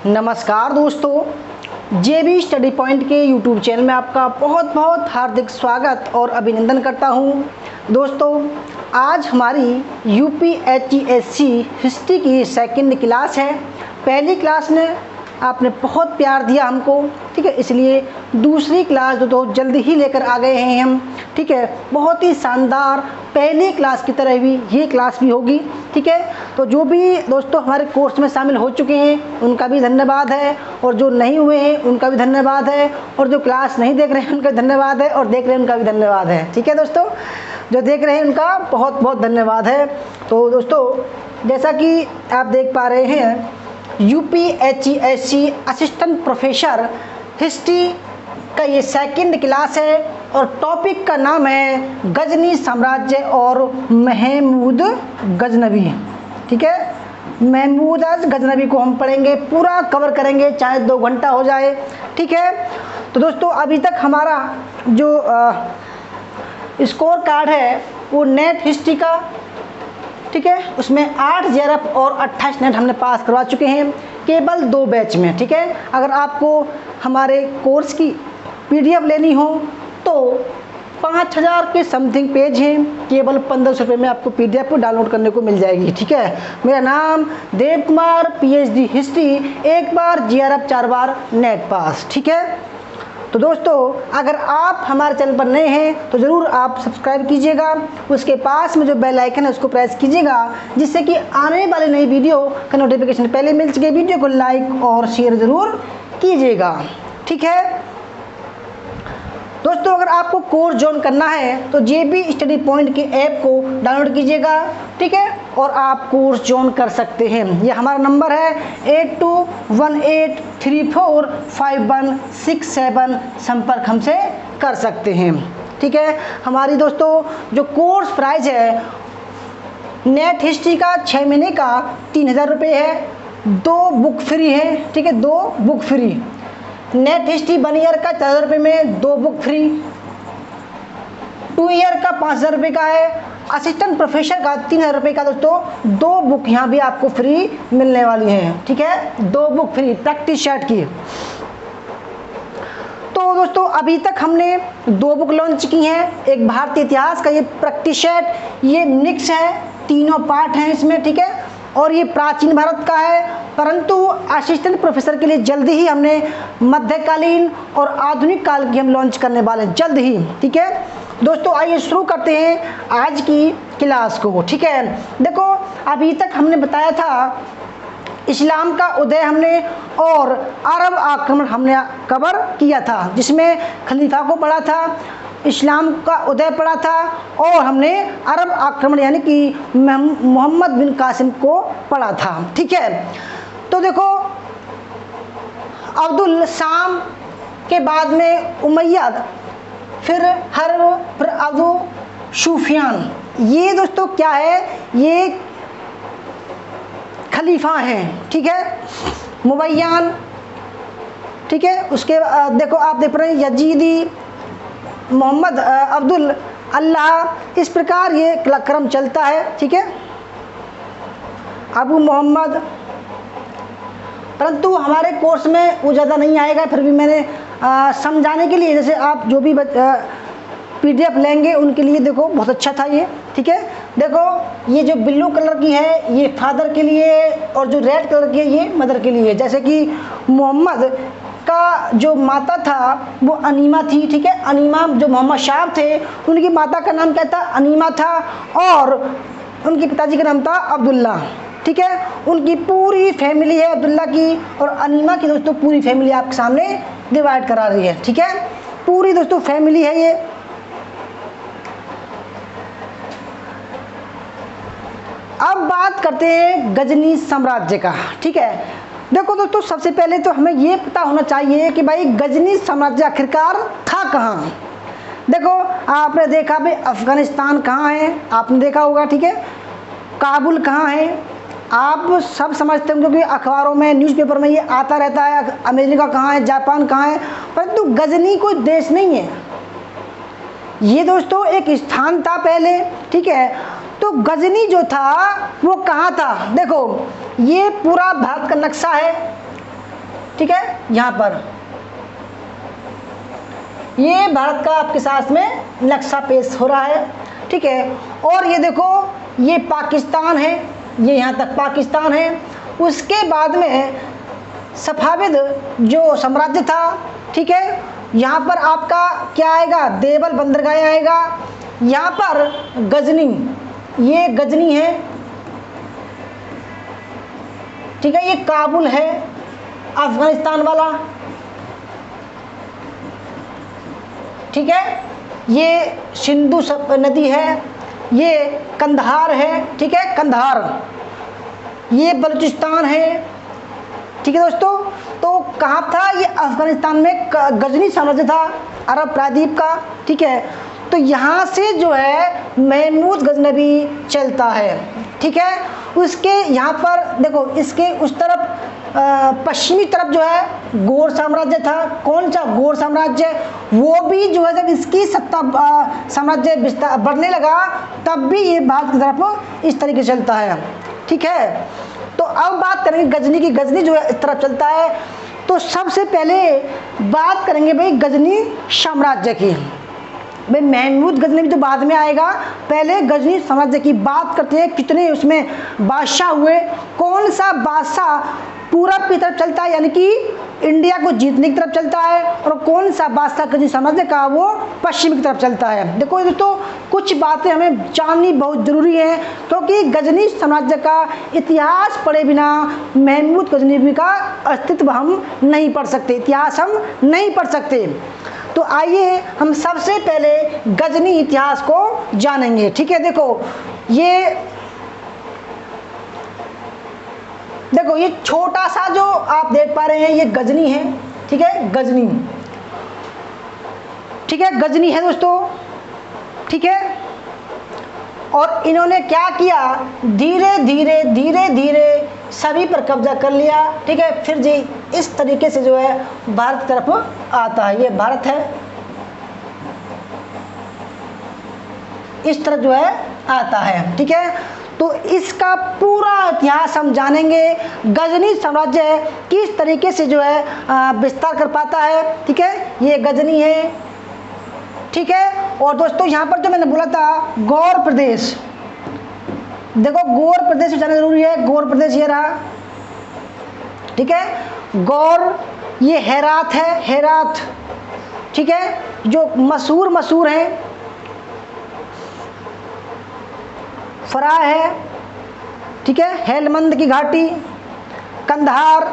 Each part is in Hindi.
नमस्कार दोस्तों, जेबी स्टडी पॉइंट के यूट्यूब चैनल में आपका बहुत बहुत हार्दिक स्वागत और अभिनंदन करता हूं। दोस्तों, आज हमारी यूपीएससी हिस्ट्री की सेकंड क्लास है। पहली क्लास में आपने बहुत प्यार दिया हमको, ठीक है, इसलिए दूसरी क्लास तो जल्दी ही लेकर आ गए हैं हम, ठीक है। बहुत ही शानदार पहली क्लास की तरह भी ये क्लास भी होगी, ठीक है। तो जो भी दोस्तों हमारे कोर्स में शामिल हो चुके हैं उनका भी धन्यवाद है, और जो नहीं हुए हैं उनका भी धन्यवाद है, और जो क्लास नहीं देख रहे हैं उनका धन्यवाद है, और देख रहे हैं उनका भी धन्यवाद है, ठीक है। दोस्तों, जो देख रहे हैं उनका बहुत बहुत धन्यवाद है। तो दोस्तों, जैसा कि आप देख पा रहे हैं, यूपीएससी असिस्टेंट प्रोफेसर हिस्ट्री का ये सेकंड क्लास है, और टॉपिक का नाम है गजनी साम्राज्य और महमूद गजनवी, ठीक है। महमूद गजनवी को हम पढ़ेंगे, पूरा कवर करेंगे, चाहे 2 घंटा हो जाए, ठीक है। तो दोस्तों, अभी तक हमारा जो स्कोर कार्ड है वो नेट हिस्ट्री का, ठीक है, उसमें 8 जेआरएफ और 28 नेट हमने पास करवा चुके हैं, केवल 2 बैच में, ठीक है। अगर आपको हमारे कोर्स की पीडीएफ लेनी हो तो 5000 के समथिंग पेज हैं, केवल 1500 रुपये में आपको पीडीएफ को डाउनलोड करने को मिल जाएगी, ठीक है। मेरा नाम देव कुमार, पीएचडी हिस्ट्री, 1 बार जेआरएफ 4 बार नेट पास, ठीक है। तो दोस्तों, अगर आप हमारे चैनल पर नए हैं तो ज़रूर आप सब्सक्राइब कीजिएगा, उसके पास में जो बेल आइकन है उसको प्रेस कीजिएगा, जिससे कि आने वाले नई वीडियो का नोटिफिकेशन पहले मिल सके। वीडियो को लाइक और शेयर ज़रूर कीजिएगा, ठीक है। दोस्तों, अगर आपको कोर्स ज्वाइन करना है तो जेबी स्टडी पॉइंट के ऐप को डाउनलोड कीजिएगा, ठीक है, और आप कोर्स ज्वाइन कर सकते हैं। ये हमारा नंबर है 8218345167, संपर्क हमसे कर सकते हैं, ठीक है। हमारी दोस्तों जो कोर्स प्राइस है नेट हिस्ट्री का 6 महीने का 3000 रुपये है, 2 बुक फ्री है, ठीक है, 2 book free. Net history 1 year का 4000 रुपये में 2 बुक फ्री, 2 ईयर का 5000 रुपये का है, असिस्टेंट प्रोफेसर का 3000 रुपये का दोस्तों 2 बुक यहाँ भी आपको फ्री मिलने वाली हैं, ठीक है, 2 बुक फ्री प्रैक्टिस सेट की। तो दोस्तों, अभी तक हमने 2 बुक लॉन्च की हैं, एक भारतीय इतिहास का ये प्रैक्टिस सेट, ये मिक्स है, तीनों पार्ट हैं इसमें, ठीक है, और ये प्राचीन भारत का है, परंतु असिस्टेंट प्रोफेसर के लिए जल्दी ही हमने मध्यकालीन और आधुनिक काल की हम लॉन्च करने वाले हैं, जल्द ही, ठीक है। दोस्तों, आइए शुरू करते हैं आज की क्लास को, ठीक है। देखो, अभी तक हमने बताया था इस्लाम का उदय हमने और अरब आक्रमण हमने कवर किया था, जिसमें खलीफा को पढ़ा था, इस्लाम का उदय पढ़ा था, और हमने अरब आक्रमण यानी कि मोहम्मद बिन कासिम को पढ़ा था, ठीक है। तो देखो, अब्दुल शाम के बाद में उमैयद, फिर हर्ब, फिर अबू सुफियान, ये दोस्तों क्या है, ये खलीफा हैं, ठीक है, मुबैयान, ठीक है। उसके देखो आप देख रहे हैं यजीदी, मोहम्मद अब्दुल अल्लाह, इस प्रकार ये क्रम चलता है, ठीक है, अबू मोहम्मद। परंतु हमारे कोर्स में वो ज़्यादा नहीं आएगा, फिर भी मैंने समझाने के लिए, जैसे आप जो भी पीडीएफ लेंगे उनके लिए देखो बहुत अच्छा था ये, ठीक है। देखो, ये जो ब्लू कलर की है ये फादर के लिए, और जो रेड कलर की है ये मदर के लिए। जैसे कि मोहम्मद का जो माता था वो अनीमा थी, ठीक है, अनीमा जो मोहम्मद शाह थे उनकी माता का नाम क्या था, अनीमा था, और उनके पिताजी का नाम था अब्दुल्ला, ठीक है। उनकी पूरी फैमिली है अब्दुल्ला की, और अनीमा की दोस्तों पूरी फैमिली आपके सामने डिवाइड करा रही है, ठीक है, पूरी दोस्तों फैमिली है ये। अब बात करते हैं गजनी साम्राज्य का, ठीक है। देखो दोस्तों, सबसे पहले तो हमें ये पता होना चाहिए कि भाई गजनी साम्राज्य आखिरकार था कहाँ। देखो, आपने देखा भाई अफगानिस्तान कहाँ है, आपने देखा होगा, ठीक है, काबुल कहाँ है, आप सब समझते होंगे क्योंकि अखबारों में, न्यूज़पेपर में ये आता रहता है। अमेरिका कहाँ है, जापान कहाँ है, परंतु गजनी कोई देश नहीं है, ये दोस्तों एक स्थान था पहले, ठीक है। तो गजनी जो था वो कहाँ था, देखो ये पूरा भारत का नक्शा है, ठीक है, यहाँ पर ये भारत का आपके साथ में नक्शा पेश हो रहा है, ठीक है। और ये देखो ये पाकिस्तान है, ये यहाँ तक पाकिस्तान है। उसके बाद में सफाविद जो साम्राज्य था, ठीक है, यहाँ पर आपका क्या आएगा, देवल बंदरगाह आएगा। यहाँ पर गजनी, ये गजनी है, ठीक है, ये काबुल है अफगानिस्तान वाला, ठीक है, ये सिंधु नदी है, ये कंधार है, ठीक है, कंधार, ये बलूचिस्तान है, ठीक है दोस्तों। तो कहाँ था ये, अफगानिस्तान में गजनी साम्राज्य था, अरब प्रायद्वीप का, ठीक है। तो यहाँ से जो है महमूद गजनवी चलता है, ठीक है। उसके यहाँ पर देखो, इसके उस तरफ पश्चिमी तरफ जो है गौर साम्राज्य था। कौन सा गौर साम्राज्य, वो भी जो है जब इसकी सत्ता साम्राज्य विस्तार बढ़ने लगा तब भी ये भारत की तरफ इस तरीके से चलता है, ठीक है। तो अब बात करेंगे गजनी की। गजनी जो है इस तरफ चलता है। तो सबसे पहले बात करेंगे भाई गजनी साम्राज्य की। भाई महमूद गजनवी तो बाद में आएगा, पहले गजनी साम्राज्य की बात करते हैं। कितने उसमें बादशाह हुए, कौन सा बादशाह पूरब की तरफ चलता है यानी कि इंडिया को जीतने की तरफ चलता है, और कौन सा बादशाह गजनी साम्राज्य का वो पश्चिम की तरफ चलता है। देखो दोस्तों, कुछ बातें हमें जाननी बहुत ज़रूरी है, क्योंकि गजनी साम्राज्य का इतिहास पढ़े बिना महमूद गजनवी का अस्तित्व हम नहीं पढ़ सकते, इतिहास हम नहीं पढ़ सकते। तो आइए हम सबसे पहले गजनी इतिहास को जानेंगे, ठीक है। देखो ये छोटा सा जो आप देख पा रहे हैं ये गजनी है, ठीक है, गजनी, ठीक है, गजनी है दोस्तों, ठीक है। और इन्होंने क्या किया, धीरे धीरे धीरे धीरे सभी पर कब्जा कर लिया, ठीक है। फिर जी इस तरीके से जो है भारत की तरफ आता है, ये भारत है, इस तरफ जो है आता है, ठीक है। तो इसका पूरा इतिहास हम जानेंगे, गजनी साम्राज्य किस तरीके से जो है विस्तार कर पाता है, ठीक है। ये गजनी है, ठीक है। और दोस्तों यहाँ पर जो मैंने बोला था गौर प्रदेश, देखो गौर प्रदेश जाना जरूरी है। गौर प्रदेश ये रहा, ठीक है। गौर ये हेरात है, हेरात, ठीक है, जो मशहूर है। फरा है, ठीक है, हेलमंद की घाटी, कंधार,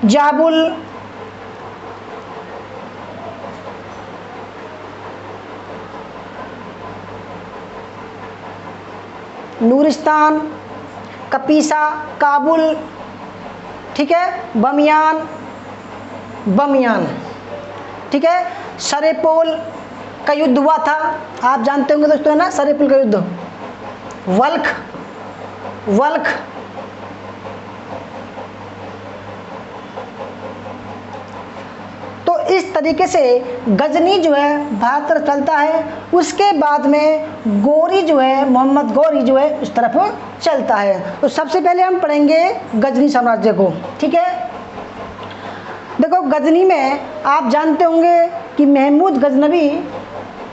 जाबुल, नूरिस्तान, कपीसा, काबुल, ठीक है, बमियान, ठीक है। सरेपोल का युद्ध हुआ था, आप जानते होंगे दोस्तों, है ना, सरेपोल का युद्ध। वल्ख, तो इस तरीके से गजनी जो है भारत तरफ चलता है। उसके बाद में गौरी जो है, मोहम्मद गौरी जो है उस तरफ चलता है। तो सबसे पहले हम पढ़ेंगे गजनी साम्राज्य को, ठीक है। देखो गजनी में आप जानते होंगे कि महमूद गजनवी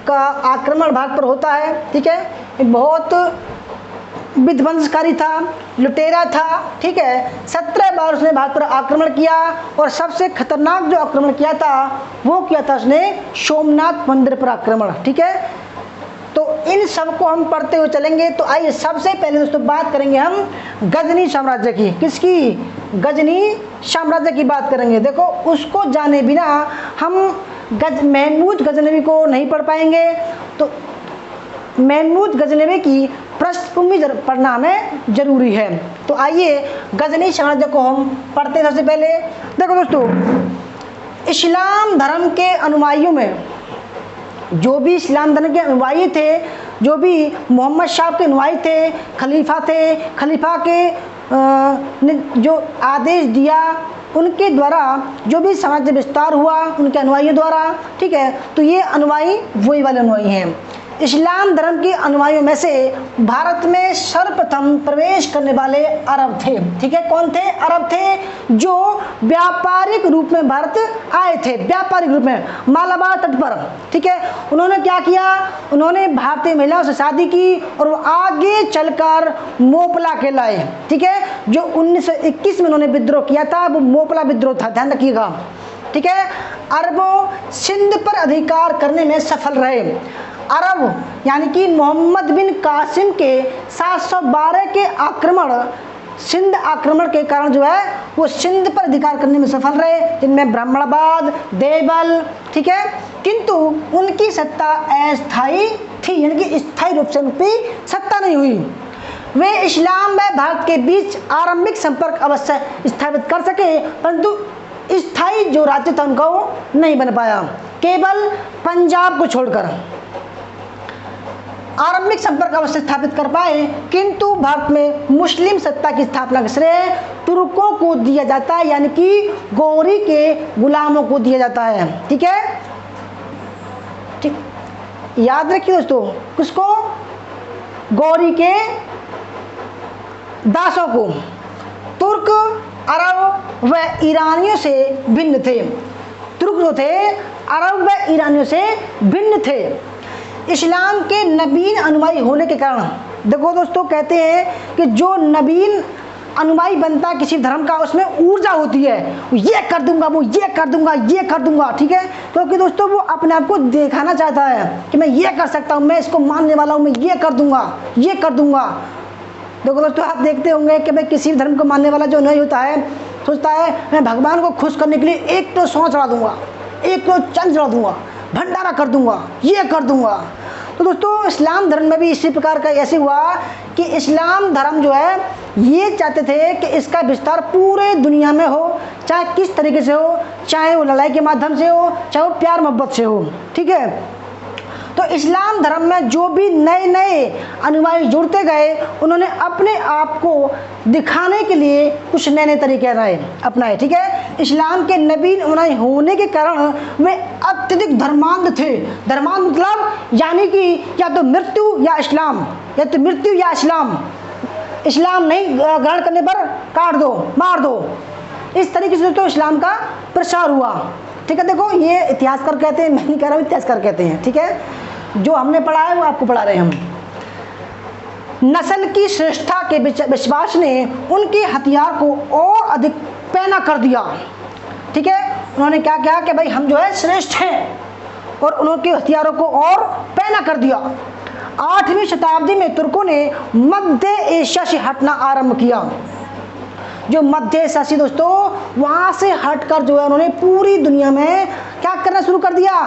का आक्रमण भारत पर होता है, ठीक है। बहुत विध्वंसकारी था, लुटेरा था, ठीक है। 17 बार उसने भारत पर आक्रमण किया, और सबसे खतरनाक जो आक्रमण किया था वो किया था उसने सोमनाथ मंदिर पर आक्रमण, ठीक है। तो इन सब को हम पढ़ते हुए चलेंगे। तो आइए सबसे पहले दोस्तों बात करेंगे हम गजनी साम्राज्य की। किसकी, गजनी साम्राज्य की बात करेंगे। देखो उसको जाने बिना हम महमूद गजनवी को नहीं पढ़ पाएंगे। तो महमूद गजनवी की पृष्ठभूमि पढ़ना हमें जरूरी है। तो आइए गजनी साम्राज्य को हम पढ़ते हैं। सबसे पहले देखो दोस्तों, इस्लाम धर्म के अनुयायियों में जो भी इस्लाम धर्म के अनुयायी थे, जो भी मोहम्मद शाह के अनुयायी थे, खलीफा थे, खलीफा के ने जो आदेश दिया उनके द्वारा जो भी साम्राज्य विस्तार हुआ उनके अनुयायियों द्वारा, ठीक है। तो ये अनुयायी वही वाले अनुयायी हैं। इस्लाम धर्म के अनुयायियों में से भारत में सर्वप्रथम प्रवेश करने वाले अरब थे। ठीक है, कौन थे? अरब थे, जो व्यापारिक रूप में भारत आए थे, व्यापारिक रूप में मालाबार तट पर। ठीक है, उन्होंने क्या किया? उन्होंने भारतीय महिलाओं से शादी की और वो आगे चलकर मोपला कहलाए। ठीक है, जो 1921 में उन्होंने विद्रोह किया था वो मोपला विद्रोह था, ध्यान रखिएगा। ठीक है, अरबों सिंध पर अधिकार करने में सफल रहे। अरब यानी कि मोहम्मद बिन कासिम के 712 के आक्रमण, सिंध आक्रमण के कारण जो है वो सिंध पर अधिकार करने में सफल रहे, जिनमें ब्राह्मणबाद, देवल। ठीक है, किंतु उनकी सत्ता अस्थायी थी, यानी कि स्थायी रूप से उनकी सत्ता नहीं हुई। वे इस्लाम व भारत के बीच आरंभिक संपर्क अवश्य स्थापित कर सके, परंतु स्थायी जो राज्य था उनका वो नहीं बन पाया। केवल पंजाब को छोड़कर आरंभिक संपर्क अवश्य स्थापित कर पाए, किंतु भारत में मुस्लिम सत्ता की स्थापना का श्रेय तुर्कों को दिया जाता है, यानी कि गौरी के गुलामों को दिया जाता है। ठीक है, ठीक, याद रखिए दोस्तों, किसको? गौरी के दासों को। तुर्क अरब व ईरानियों से भिन्न थे। तुर्क जो थे अरब व ईरानियों से भिन्न थे। इस्लाम के नवीन अनुयायी होने के कारण, देखो दोस्तों, कहते हैं कि जो नवीन अनुयायी बनता है किसी धर्म का, उसमें ऊर्जा होती है, ये कर दूंगा, वो ये कर दूंगा, ये कर दूंगा। ठीक है, क्योंकि दोस्तों वो अपने आप को दिखाना चाहता है कि मैं ये कर सकता हूँ, मैं इसको मानने वाला हूँ, मैं ये कर दूंगा, ये कर दूंगा। देखो दोस्तों, आप देखते होंगे कि भाई किसी धर्म को मानने वाला जो नहीं होता है, सोचता है मैं भगवान को खुश करने के लिए एक तो सोना चढ़ा दूंगा, एक तो चंद चढ़ा दूंगा, भंडारा कर दूंगा, ये कर दूंगा। तो दोस्तों, इस्लाम धर्म में भी इसी प्रकार का ऐसे हुआ कि इस्लाम धर्म जो है ये चाहते थे कि इसका विस्तार पूरे दुनिया में हो, चाहे किस तरीके से हो, चाहे वो लड़ाई के माध्यम से हो, चाहे वो प्यार मोहब्बत से हो। ठीक है, तो इस्लाम धर्म में जो भी नए नए अनुयायी जुड़ते गए, उन्होंने अपने आप को दिखाने के लिए कुछ नए नए तरीके अपनाए। ठीक है, इस्लाम के नवीन अनुयायी होने के कारण वे अत्यधिक धर्मांध थे। धर्मांध मतलब यानी कि या तो मृत्यु या इस्लाम, या तो मृत्यु या इस्लाम, इस्लाम नहीं ग्रहण करने पर काट दो, मार दो। इस तरीके से तो इस्लाम का प्रसार हुआ। ठीक है, देखो ये इतिहासकार कहते हैं, मैं नहीं कह रहा हूँ, इतिहासकार कहते हैं। ठीक है, जो हमने पढ़ा है वो आपको पढ़ा रहे हैं हम। नस्ल की श्रेष्ठता के विश्वास ने उनके हथियार को और अधिक पैना कर दिया। ठीक है, उन्होंने क्या किया कि भाई हम जो है श्रेष्ठ हैं, और उनके हथियारों को और पैना कर दिया। 8वीं शताब्दी में तुर्कों ने मध्य एशिया से हटना आरंभ किया। जो मध्य एशिया से दोस्तों, वहां से हटकर जो है उन्होंने पूरी दुनिया में क्या करना शुरू कर दिया?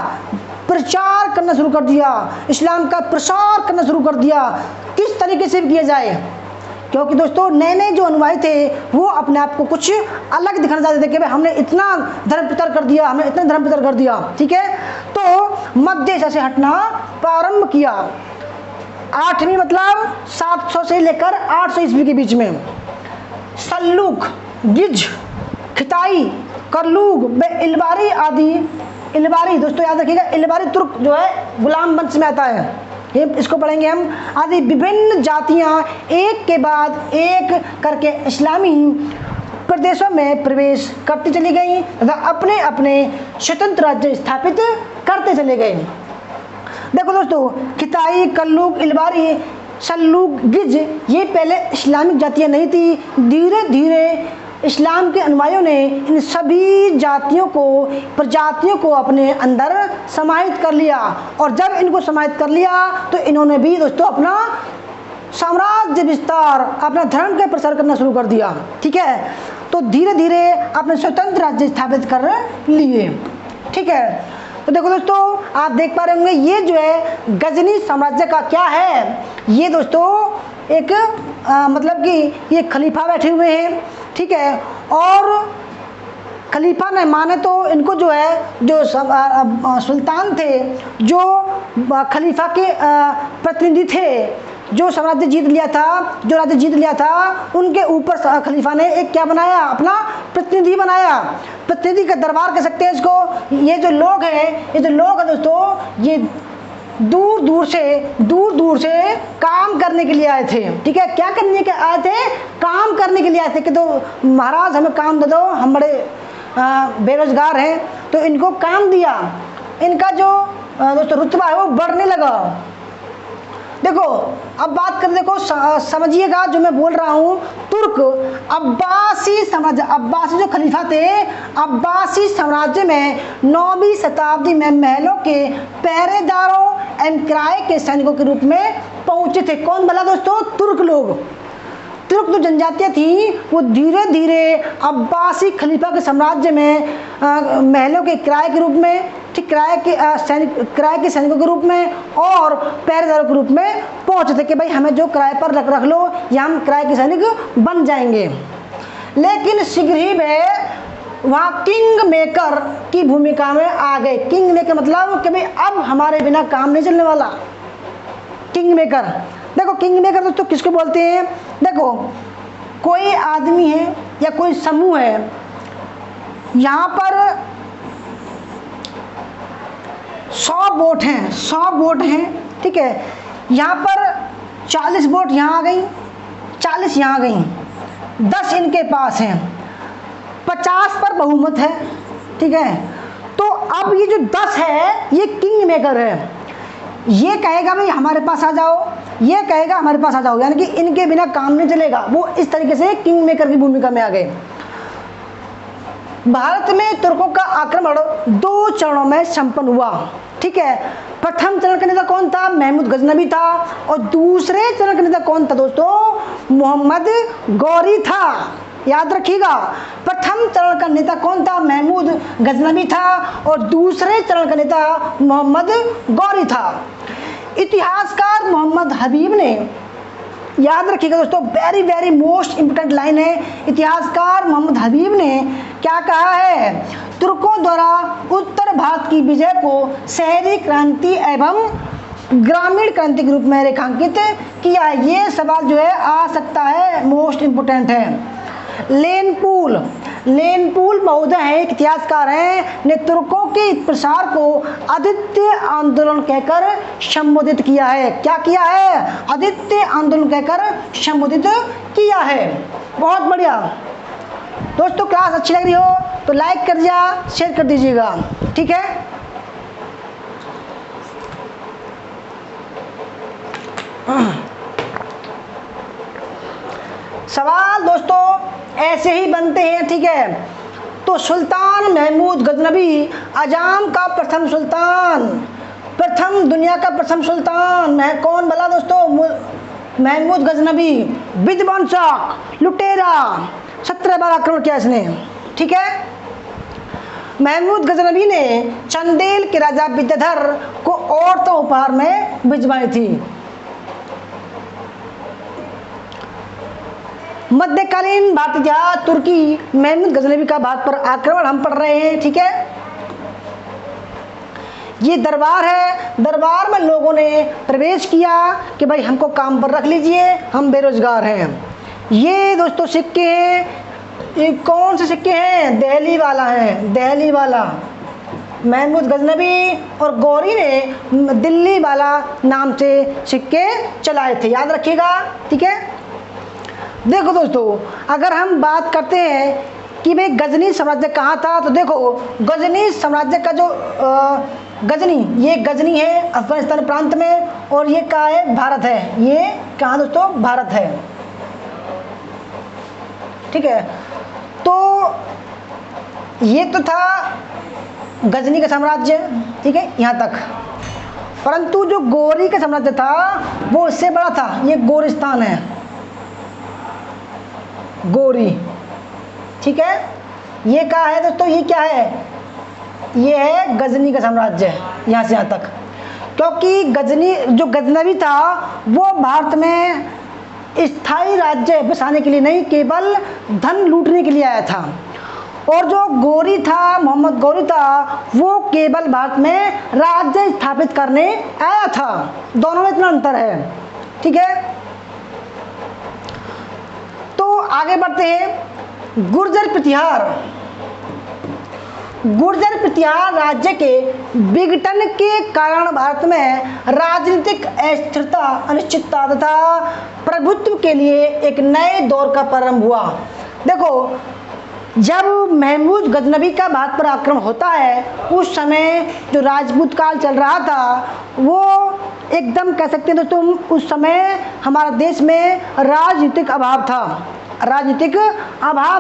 प्रचार करना शुरू कर दिया, इस्लाम का प्रसार करना शुरू कर दिया। किस तरीके से किया जाए? क्योंकि दोस्तों नए नए जो अनुयायी थे वो अपने आप को कुछ अलग दिखाना चाहते थे कि भाई हमने इतना धर्म प्रचार कर दिया, हमने इतना धर्म प्रचार कर दिया। ठीक है, तो मध्य एशिया से हटना प्रारंभ किया। 8वीं मतलब 700 से लेकर 800 ईस्वी के बीच में सल्लूक, गिज, खिताई, करलूग व इलबारी आदि, इलबारी दोस्तों याद रखिएगा, इलबारी तुर्क जो है गुलाम वंश में आता है, ये इसको पढ़ेंगे हम। आदि विभिन्न जातियां एक के बाद एक करके इस्लामी प्रदेशों में प्रवेश करती चली गई तथा अपने अपने स्वतंत्र राज्य स्थापित करते चले गए। देखो दोस्तों, खिताई, कल्लूक, इलबारी, सल्लूक, गिज ये पहले इस्लामिक जातियां नहीं थी। धीरे धीरे इस्लाम के अनुयायियों ने इन सभी जातियों को, प्रजातियों को अपने अंदर समाहित कर लिया, और जब इनको समाहित कर लिया तो इन्होंने भी दोस्तों अपना साम्राज्य विस्तार, अपना धर्म का प्रसार करना शुरू कर दिया। ठीक है, तो धीरे धीरे अपने स्वतंत्र राज्य स्थापित कर लिए। ठीक है, तो देखो दोस्तों, आप देख पा रहे होंगे ये जो है गजनी साम्राज्य का क्या है, ये दोस्तों एक मतलब कि ये खलीफा बैठे हुए हैं। ठीक है, और खलीफा ने माने तो इनको जो है जो सुल्तान थे, जो खलीफा के प्रतिनिधि थे, जो साम्राज्य जीत लिया था, जो राज्य जीत लिया था, उनके ऊपर खलीफा ने एक क्या बनाया? अपना प्रतिनिधि बनाया। प्रतिनिधि का दरबार कह सकते हैं इसको। ये जो लोग हैं, ये जो लोग हैं दोस्तों, ये दूर दूर से काम करने के लिए आए थे। ठीक है, क्या करने के आए थे? काम करने के लिए आए थे कि तो महाराज हमें काम दे दो, हम बड़े बेरोजगार हैं, तो इनको काम दिया। इनका जो दोस्तों रुतबा है वो बढ़ने लगा। देखो अब बात करें, देखो समझिएगा जो मैं बोल रहा हूँ। तुर्क अब्बासी साम्राज्य, अब्बासी जो खलीफा थे, अब्बासी साम्राज्य में 9वीं शताब्दी में महलों के पहरेदारों एवं किराए के सैनिकों के रूप में पहुंचे थे। कौन भला दोस्तों? तुर्क लोग। तुर्क जो जनजातियाँ थी वो धीरे धीरे अब्बासी खलीफा के साम्राज्य में महलों के किराए के रूप में, ठीक, किराए के सैनिकों के रूप में और पहरेदारों के रूप में पहुंचे थे कि भाई हमें जो किराए पर रख लो या हम किराए के सैनिक बन जाएंगे। लेकिन शीघ्र ही वे वहाँ किंग मेकर की भूमिका में आ गए। किंग मेकर मतलब कि भाई अब हमारे बिना काम नहीं चलने वाला। किंग मेकर, देखो किंग मेकर दोस्तों किसको बोलते हैं? देखो कोई आदमी है या कोई समूह है, यहाँ पर 100 वोट हैं, 100 वोट हैं, ठीक है, यहाँ पर 40 वोट यहाँ आ गई, 40 यहाँ आ गई, 10 इनके पास हैं, 50 पर बहुमत है। ठीक है, तो अब ये जो 10 है ये किंग मेकर है। ये कहेगा भाई हमारे पास आ जाओ, ये कहेगा हमारे पास आ जाओ, यानी कि इनके बिना काम नहीं चलेगा। वो इस तरीके से किंग मेकर की भूमिका में आ गए। भारत में तुर्कों का आक्रमण 2 चरणों में संपन्न हुआ। ठीक है, प्रथम चरण का नेता कौन था? महमूद गजनबी था। और दूसरे चरण का नेता कौन था दोस्तों? मोहम्मद गौरी था। याद रखिएगा, प्रथम चरण का नेता कौन था? महमूद गजनबी था और दूसरे चरण का नेता मोहम्मद गौरी था। इतिहासकार मोहम्मद हबीब ने, याद रखिएगा दोस्तों, very very most important line है। इतिहासकार मोहम्मद हबीब ने क्या कहा है? तुर्कों द्वारा उत्तर भारत की विजय को शहरी क्रांति एवं ग्रामीण क्रांति के रूप में रेखांकित किया है। ये सवाल जो है आ सकता है, मोस्ट इंपोर्टेंट है। लेनपूल महोदय है, एक इतिहासकार हैं, ने तुर्कों के प्रसार को आदित्य आंदोलन कहकर संबोधित किया है। क्या किया है? आदित्य आंदोलन कहकर संबोधित किया है। बहुत बढ़िया दोस्तों, क्लास अच्छी लग रही हो तो लाइक कर दिया, शेयर कर दीजिएगा। ठीक है, सवाल दोस्तों ऐसे ही बनते हैं। ठीक है, तो सुल्तान महमूद गजनबी अजाम का प्रथम सुल्तान, प्रथम दुनिया का प्रथम सुल्तान कौन भला दोस्तों? महमूद गजनबी, विध्वंसक, लुटेरा, 17 बार आक्रमण किया इसने। ठीक है, महमूद गजनबी ने चंदेल के राजा विद्याधर को औरतों उपहार में भिजवाई थी। मध्यकालीन भारतीय इतिहास, तुर्की महमूद गजनबी का भारत पर आक्रमण हम पढ़ रहे हैं। ठीक है, ये दरबार है, दरबार में लोगों ने प्रवेश किया कि भाई हमको काम पर रख लीजिए, हम बेरोजगार हैं। ये दोस्तों सिक्के हैं, ये कौन से सिक्के हैं? दिल्ली वाला है, दिल्ली वाला। महमूद गजनबी और गौरी ने दिल्ली वाला नाम से सिक्के चलाए थे, याद रखिएगा। ठीक है, देखो दोस्तों अगर हम बात करते हैं कि भाई गजनी साम्राज्य कहाँ था, तो देखो गजनी साम्राज्य का जो गजनी, ये गजनी है अफगानिस्तान प्रांत में, और ये कहाँ है? भारत है। ये कहाँ दोस्तों? भारत है। ठीक है, तो ये तो था गजनी का साम्राज्य। ठीक है, यहाँ तक। परंतु जो गौरी का साम्राज्य था वो इससे बड़ा था। ये गोरिस्तान है, गौरी। ठीक है, ये क्या है दोस्तों? ये क्या है? ये है गजनी का साम्राज्य, यहाँ से यहाँ तक। क्योंकि गजनी जो गजनवी था वो भारत में स्थायी राज्य बसाने के लिए नहीं, केवल धन लूटने के लिए आया था। और जो गौरी था, मोहम्मद गौरी था, वो केवल भारत में राज्य स्थापित करने आया था। दोनों में इतना अंतर है। ठीक है, तो आगे बढ़ते हैं। गुर्जर प्रतिहार, गुर्जर प्रतिहार राज्य के विघटन के कारण भारत में राजनीतिक अस्थिरता, अनिश्चितता तथा प्रभुत्व के लिए एक नए दौर का प्रारंभ हुआ। देखो, जब महमूद गजनबी का भारत पर आक्रमण होता है, उस समय जो राजपूत काल चल रहा था वो एकदम कह सकते हैं दोस्तों, उस समय हमारे देश में राजनीतिक अभाव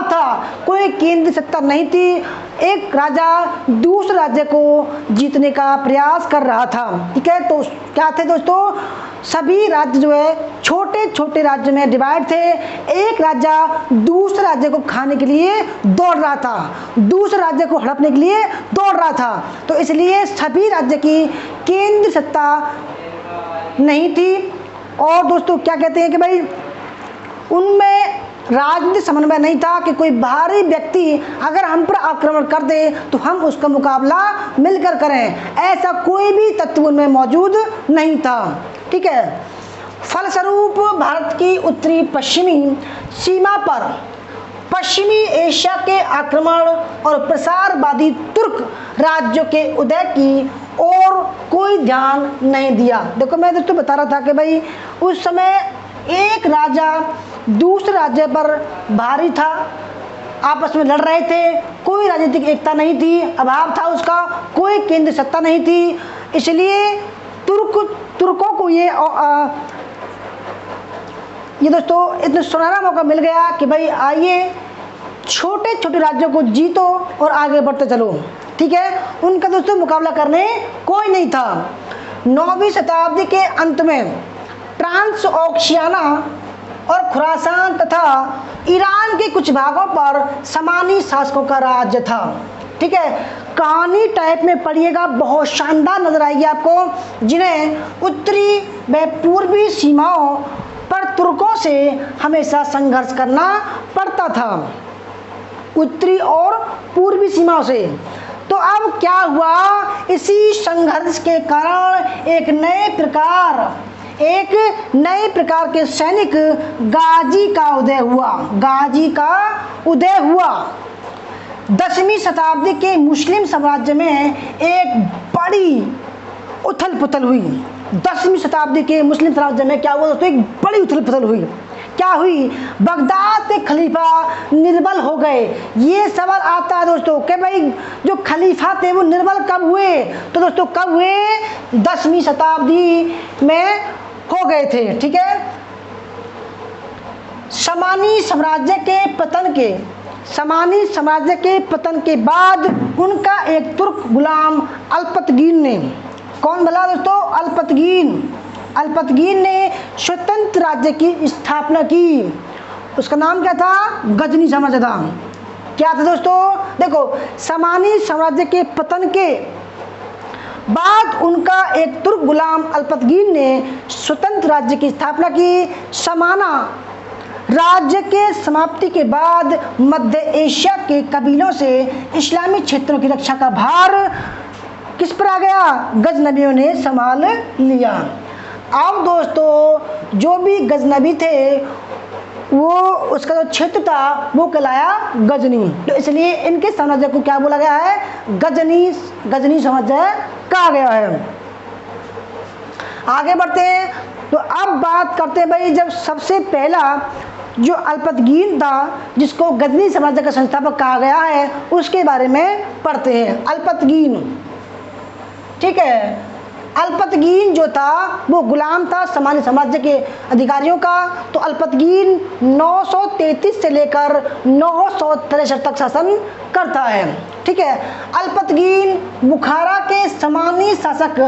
था, कोई केंद्र सत्ता नहीं थी। एक राजा दूसरे राज्य को जीतने का प्रयास कर रहा था। ठीक है, तो क्या थे दोस्तों, सभी राज्य जो है छोटे छोटे राज्य में डिवाइड थे। एक राजा दूसरे राज्य को खाने के लिए दौड़ रहा था, दूसरे राज्य को हड़पने के लिए दौड़ रहा था। तो इसलिए सभी राज्य की केंद्र सत्ता नहीं थी। और दोस्तों क्या कहते हैं कि भाई उनमें राजनीतिक समन्वय नहीं था कि कोई बाहरी व्यक्ति अगर हम पर आक्रमण कर दे तो हम उसका मुकाबला मिलकर करें, ऐसा कोई भी तत्व उनमें मौजूद नहीं था। ठीक है, फलस्वरूप भारत की उत्तरी पश्चिमी सीमा पर पश्चिमी एशिया के आक्रमण और प्रसारवादी तुर्क राज्यों के उदय की और कोई ध्यान नहीं दिया। देखो, मैं दोस्तों बता रहा था कि भाई उस समय एक राजा दूसरे राज्य पर भारी था, आपस में लड़ रहे थे, कोई राजनीतिक एकता नहीं थी, अभाव था उसका, कोई केंद्र सत्ता नहीं थी। इसलिए तुर्कों को ये दोस्तों इतना सुनहरा मौका मिल गया कि भाई आइए छोटे छोटे राज्यों को जीतो और आगे बढ़ते चलो। ठीक है, उनका दोस्तों मुकाबला करने कोई नहीं था। 9वीं शताब्दी के अंत में ट्रांस ओशियाना और खुरासान तथा ईरान के कुछ भागों पर समानी शासकों का राज्य था। ठीक है, कहानी टाइप में पढ़िएगा, बहुत शानदार नजर आएगी आपको, जिन्हें उत्तरी व पूर्वी सीमाओं पर तुर्कों से हमेशा संघर्ष करना पड़ता था, उत्तरी और पूर्वी सीमाओं से। तो अब क्या हुआ, इसी संघर्ष के कारण एक नए प्रकार के सैनिक गाजी का उदय हुआ। 10वीं शताब्दी के मुस्लिम साम्राज्य में एक बड़ी उथल पुथल हुई। 10वीं शताब्दी के मुस्लिम साम्राज्य में क्या हुआ दोस्तों, एक बड़ी उथल पुथल हुई। क्या हुई, बगदाद के खलीफा निर्बल हो गए। ये सवाल आता है दोस्तों कि भाई जो खलीफा थे वो निर्बल कब हुए, तो दोस्तों कब हुए, 10वीं शताब्दी में हो गए थे। ठीक है, समानी साम्राज्य के पतन के बाद उनका एक तुर्क गुलाम अल्पतगीन ने, कौन बोला दोस्तों, अल्पतगीन ने स्वतंत्र राज्य की स्थापना की। उसका नाम क्या था, गजनी साम्राज्य था। क्या था दोस्तों, देखो, समानी साम्राज्य के पतन के बाद उनका एक तुर्क गुलाम अल्पतगीन ने स्वतंत्र राज्य की स्थापना की। समाना राज्य के समाप्ति के बाद मध्य एशिया के कबीलों से इस्लामी क्षेत्रों की रक्षा का भार किस पर आ गया, गजनबियों ने संभाल लिया। अब दोस्तों जो भी गजनबी थे वो उसका जो क्षेत्र था वो कहलाया गजनी, तो इसलिए इनके साम्राज्य को क्या बोला गया है, गजनी साम्राज्य कहा गया है। आगे बढ़ते हैं, तो अब बात करते हैं भाई, जब सबसे पहला जो अल्पतगीन था जिसको गजनी साम्राज्य का संस्थापक कहा गया है उसके बारे में पढ़ते हैं। अल्पतगीन, ठीक है, अल्पतगीन जो था वो गुलाम था समानी साम्राज्य के अधिकारियों का। तो अल्पतगीन 933 से लेकर 963 तक शासन करता है। ठीक है, अल्पतगीन बुखारा के समानी शासक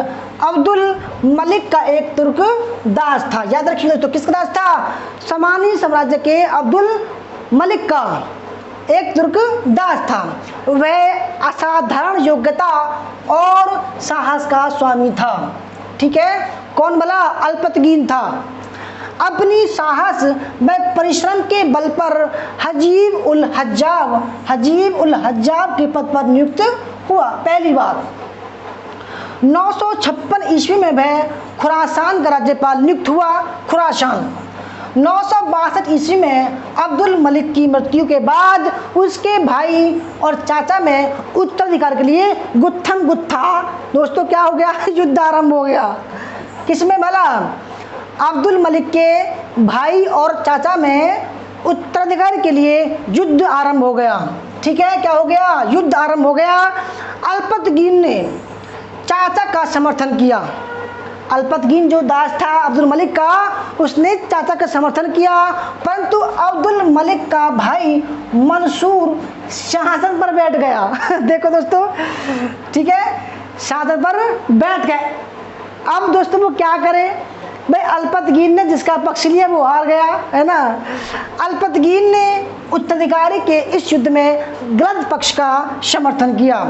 अब्दुल मलिक का एक तुर्क दास था। याद रखिए दोस्तों, किसका दास था, समानी साम्राज्य के अब्दुल मलिक का एक तुर्क दास था। वह असाधारण योग्यता और साहस का स्वामी था। ठीक है, कौन भला, अल्पतगीन था। अपनी साहस व परिश्रम के बल पर हजीब उल हज्जाब के पद पर नियुक्त हुआ पहली बार। 956 ईस्वी में वह खुरासान का राज्यपाल नियुक्त हुआ। खुरासान 962 ईस्वी में अब्दुल मलिक की मृत्यु के बाद उसके भाई और चाचा में उत्तराधिकार के लिए गुत्थम गुत्था दोस्तों क्या हो गया, युद्ध आरंभ हो गया। किसमें भला? अब्दुल मलिक के भाई और चाचा में उत्तराधिकार के लिए युद्ध आरंभ हो गया। ठीक है, क्या हो गया? युद्ध आरंभ हो गया। अल्पतगीन ने चाचा का समर्थन किया। अल्पतगीन जो दास था अब्दुल मलिक का, उसने चाचा का समर्थन किया, परंतु अब्दुल मलिक का भाई मंसूर सिंहासन पर बैठ गया। देखो दोस्तों, ठीक है, सिंहासन पर बैठ गए। अब दोस्तों वो क्या करे भाई? अल्पतगीन ने जिसका पक्ष लिया वो हार गया, है ना। अल्पतगीन ने उत्तराधिकारी के इस युद्ध में गलत पक्ष का समर्थन किया।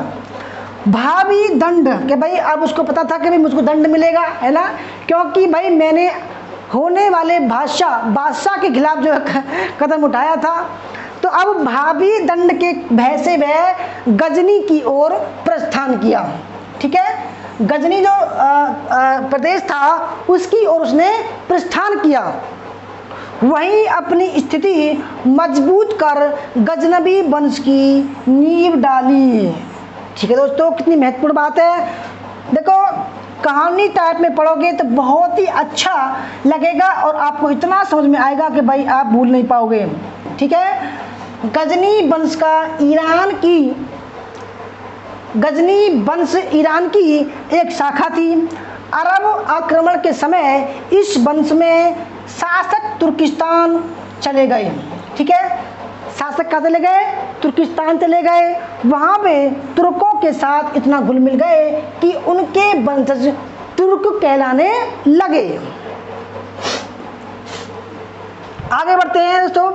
भावी दंड के भाई अब उसको पता था कि भाई मुझको दंड मिलेगा, है ना, क्योंकि भाई मैंने होने वाले बादशाह के खिलाफ जो कदम उठाया था। तो अब भावी दंड के भय से वह गजनी की ओर प्रस्थान किया। ठीक है, गजनी जो प्रदेश था उसकी ओर उसने प्रस्थान किया। वहीं अपनी स्थिति मजबूत कर गजनबी वंश की नींव डाली। ठीक है दोस्तों, कितनी महत्वपूर्ण बात है। देखो कहानी टाइप में पढ़ोगे तो बहुत ही अच्छा लगेगा और आपको इतना समझ में आएगा कि भाई आप भूल नहीं पाओगे। ठीक है, गजनी वंश ईरान की एक शाखा थी। अरब आक्रमण के समय इस वंश में शासक तुर्किस्तान चले गए। ठीक है, शासक कहाँ चले गए? तुर्किस्तान चले गए। वहाँ पे तुर्कों के साथ इतना घुल मिल गए कि उनके वंशज तुर्क कहलाने लगे। आगे बढ़ते हैं दोस्तों,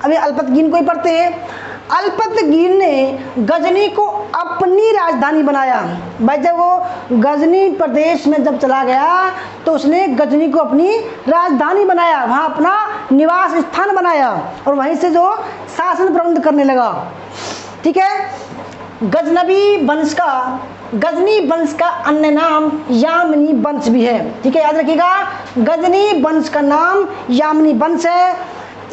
अभी अल्पतगीन को ही पढ़ते हैं। अल्पतगीन ने गजनी को अपनी राजधानी बनाया। भाई जब वो गजनी प्रदेश में जब चला गया तो उसने गजनी को अपनी राजधानी बनाया, वहाँ अपना निवास स्थान बनाया और वहीं से जो शासन प्रबंध करने लगा। ठीक है, गजनी वंश का अन्य नाम यामनी वंश भी है। ठीक है, याद रखिएगा, गजनी वंश का नाम यामनी वंश है।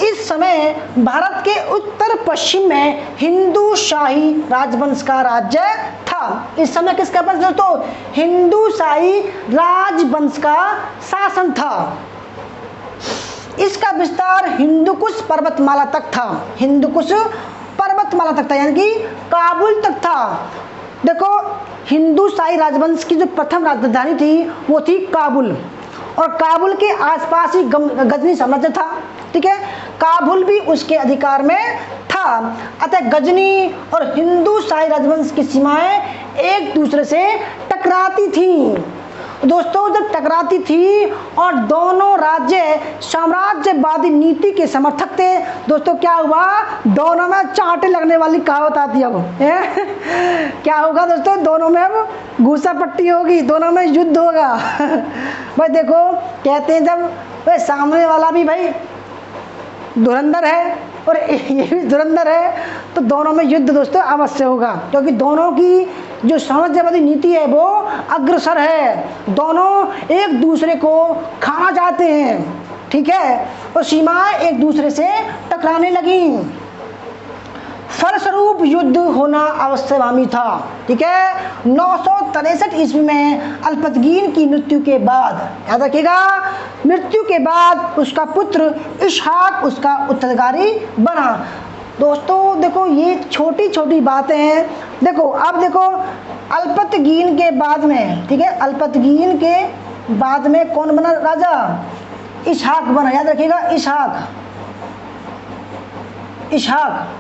इस समय भारत के उत्तर पश्चिम में हिंदू शाही राजवंश का राज्य था। इस समय किसका वंश दोस्तों? हिंदू शाही राजवंश का शासन था। इसका विस्तार हिंदुकुश पर्वतमाला तक था। हिंदुकुश पर्वतमाला तक था, यानी कि काबुल तक था। देखो हिंदू शाही राजवंश की जो प्रथम राजधानी थी वो थी काबुल, और काबुल के आसपास ही गजनी साम्राज्य था। ठीक है, काबुल भी उसके अधिकार में था। अतः गजनी और हिंदू शाही राजवंश की सीमाएं एक दूसरे से टकराती थीं। दोस्तों जब टकराती थी और दोनों राज्य साम्राज्यवादी नीति के समर्थक थे, दोस्तों क्या हुआ? दोनों में चांटे लगने वाली कहावत आती है। अब क्या होगा दोस्तों? दोनों में अब घूसा पट्टी होगी, दोनों में युद्ध होगा। भाई देखो कहते हैं जब भाई सामने वाला भी भाई धुरंधर है और ये भी धुरंधर है तो दोनों में युद्ध दोस्तों अवश्य होगा, क्योंकि दोनों की जो साम्राज्यवादी नीति है वो अग्रसर है। दोनों एक दूसरे को खाना चाहते हैं। ठीक है, और सीमाएं एक दूसरे से टकराने लगी। फलस्वरूप युद्ध होना अवश्यगामी था। ठीक है, 963 ईस्वी में अल्पतगीन की मृत्यु के बाद, याद रखिएगा, मृत्यु के बाद उसका पुत्र इसहाक उसका उत्तराधिकारी बना। दोस्तों देखो ये छोटी छोटी बातें हैं। देखो अब देखो अल्पतगीन के बाद में, ठीक है, अल्पतगीन के बाद में कौन बना राजा? इसहाक बना। याद रखिएगा, इसहाक।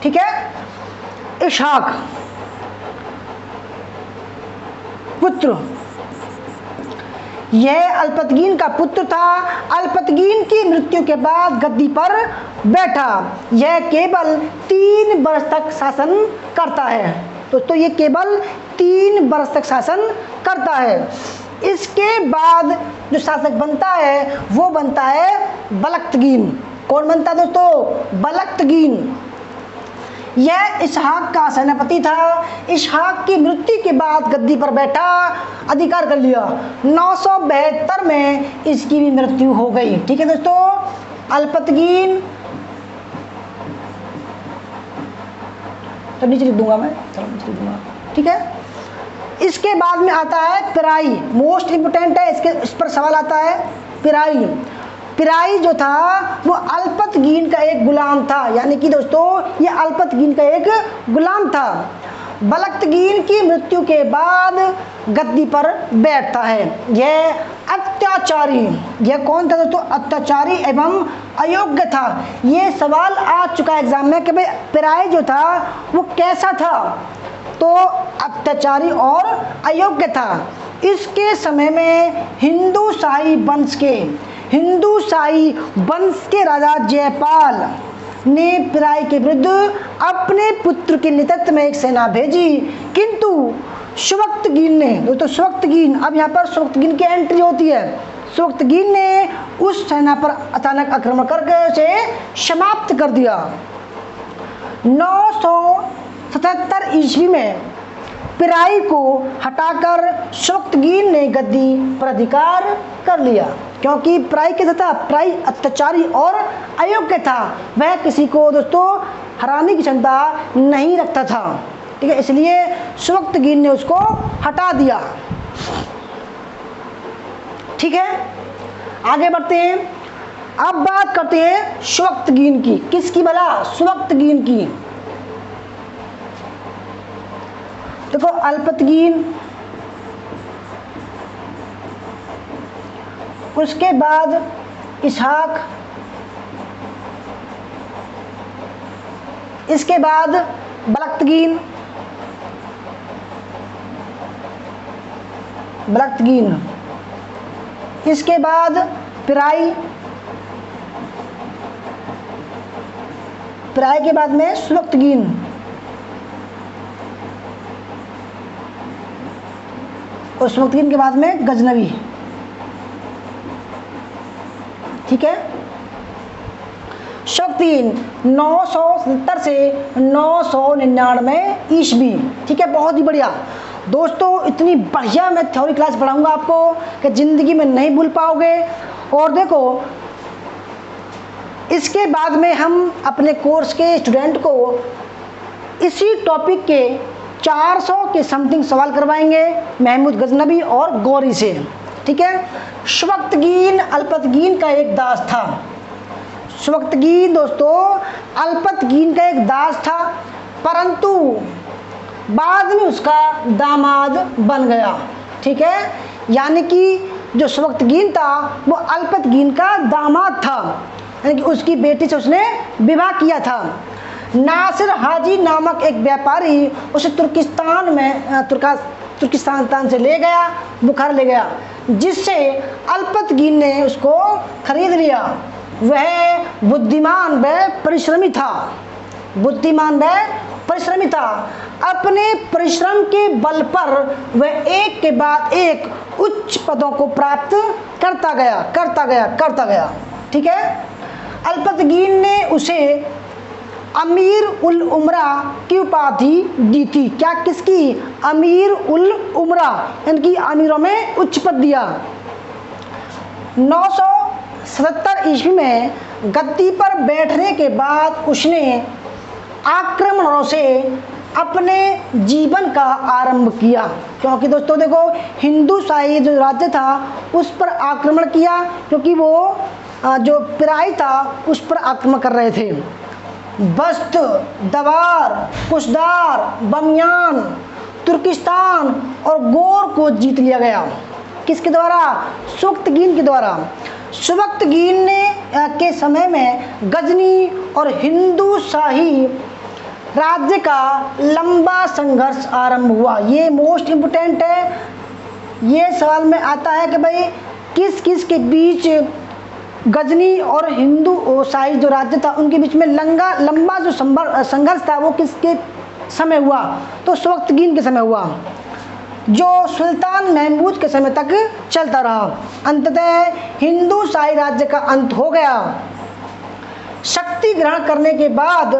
ठीक है, इसहाक पुत्र, यह अल्पतगीन का पुत्र था। अल्पतगीन की मृत्यु के बाद गद्दी पर बैठा। यह केवल 3 वर्ष तक शासन करता है। दोस्तों ये केवल 3 वर्ष तक शासन करता है। इसके बाद जो शासक बनता है वो बनता है बलक्तगीन। कौन बनता है दोस्तों? बलक्तगीन। यह इसहाक का सेनापति था। इसहाक की मृत्यु के बाद गद्दी पर बैठा, अधिकार कर लिया। 972 में इसकी भी मृत्यु हो गई। ठीक है दोस्तों, अल्पतगीन, तो नीचे लिख दूंगा मैं, चलो नीचे लिख दूंगा, ठीक है। इसके बाद में आता है पिराई, मोस्ट इंपोर्टेंट है, इस पर सवाल आता है। पिराई, पिराई जो था वो अल्पतगीन का एक गुलाम था, यानी कि दोस्तों ये अल्पतगीन का एक गुलाम था। बलक्तगीन की मृत्यु के बाद गद्दी पर बैठता है। यह अत्याचारी, यह कौन था दोस्तों? अत्याचारी एवं अयोग्य था। ये सवाल आ चुका है एग्जाम में कि भाई पिराई जो था वो कैसा था, तो अत्याचारी और अयोग्य था। इसके समय में हिंदू शाही वंश के राजा जयपाल ने पिराई के विरुद्ध अपने पुत्र के नेतृत्व में एक सेना भेजी, किंतु स्वक्तगीन ने, दोस्तों स्वक्तगीन, अब यहाँ पर स्वक्तगीन की एंट्री होती है। स्वक्तगीन ने उस सेना पर अचानक आक्रमण करके उसे समाप्त कर दिया। 977 ईस्वी में पिराई को हटाकर स्वक्तगीन ने गद्दी पर अधिकार कर लिया, क्योंकि पिराई कैसा था? पिराई अत्याचारी और अयोग्य था, वह किसी को दोस्तों हराने की क्षमता नहीं रखता था, ठीक है, इसलिए स्वक्तगीन ने उसको हटा दिया। ठीक है, आगे बढ़ते हैं। अब बात करते हैं स्वक्तगीन की। किसकी भला? स्वक्तगीन की। देखो अल्पतगीन, उसके बाद इसहाक, इसके बाद बलक्तगीन, इसके बाद पिराई, के बाद में स्वक्तगीन, और स्वक्तगीन के बाद में गजनवी। ठीक है, स्वक्तगीन 970 से 999 ईस्वी। ठीक है, बहुत ही बढ़िया दोस्तों, इतनी बढ़िया मैं थ्योरी क्लास पढ़ाऊंगा आपको कि जिंदगी में नहीं भूल पाओगे। और देखो इसके बाद में हम अपने कोर्स के स्टूडेंट को इसी टॉपिक के 400 के समथिंग सवाल करवाएंगे महमूद गजनवी और गौरी से। ठीक है, स्वक्तगीन अल्पतगीन का एक दास था। स्वक्तगीन दोस्तों अल्पतगीन का एक दास था, परंतु बाद में उसका दामाद बन गया। ठीक है, यानी कि जो स्वक्तगीन था वो अल्पतगीन का दामाद था, यानी कि उसकी बेटी से उसने विवाह किया था। नासिर हाजी नामक एक व्यापारी उसे तुर्किस्तान से ले गया, बुखार ले गया, जिससे अल्पतगीन ने उसको खरीद लिया। वह बुद्धिमान व परिश्रमी था। अपने परिश्रम के बल पर वह एक के बाद एक उच्च पदों को प्राप्त करता गया। ठीक है, अल्पतगीन ने उसे अमीर उल उमरा की उपाधि दी थी। क्या? किसकी? अमीर उल उमरा, यानी कि अमीरों में उच्च पद दिया। 977 ईस्वी में गद्दी पर बैठने के बाद उसने आक्रमणों से अपने जीवन का आरंभ किया, क्योंकि दोस्तों देखो हिंदू शाही जो राज्य था उस पर आक्रमण किया, क्योंकि वो जो पिराई था उस पर आक्रमण कर रहे थे। बस्त, दवार, कुशदार, बमियान, तुर्किस्तान और गोर को जीत लिया गया। किसके द्वारा? स्वक्तगीन के द्वारा। स्वक्तगीन ने के समय में गजनी और हिंदू शाही राज्य का लंबा संघर्ष आरंभ हुआ। ये मोस्ट इम्पोर्टेंट है, ये सवाल में आता है कि भाई किस किस के बीच गजनी और हिंदू शाही जो राज्य था उनके बीच में लंबा जो संघर्ष था वो किसके समय हुआ? तो स्वक्तगीन के समय हुआ, जो सुल्तान महमूद के समय तक चलता रहा। अंततः हिंदू शाही राज्य का अंत हो गया। शक्ति ग्रहण करने के बाद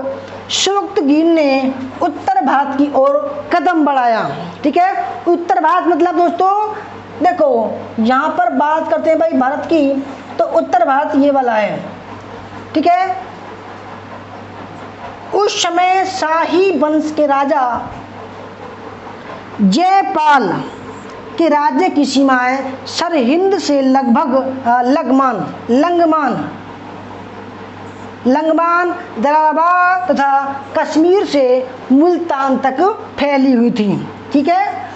स्वक्तगीन ने उत्तर भारत की ओर कदम बढ़ाया। ठीक है, उत्तर भारत मतलब दोस्तों देखो यहाँ पर बात करते हैं भाई भारत की, तो उत्तर भारत ये वाला है, ठीक है। उस समय शाही वंश के राजा जयपाल के राज्य की सीमाएं सरहिंद से लगभग लंगमान, जलालाबाद तथा कश्मीर से मुल्तान तक फैली हुई थी। ठीक है।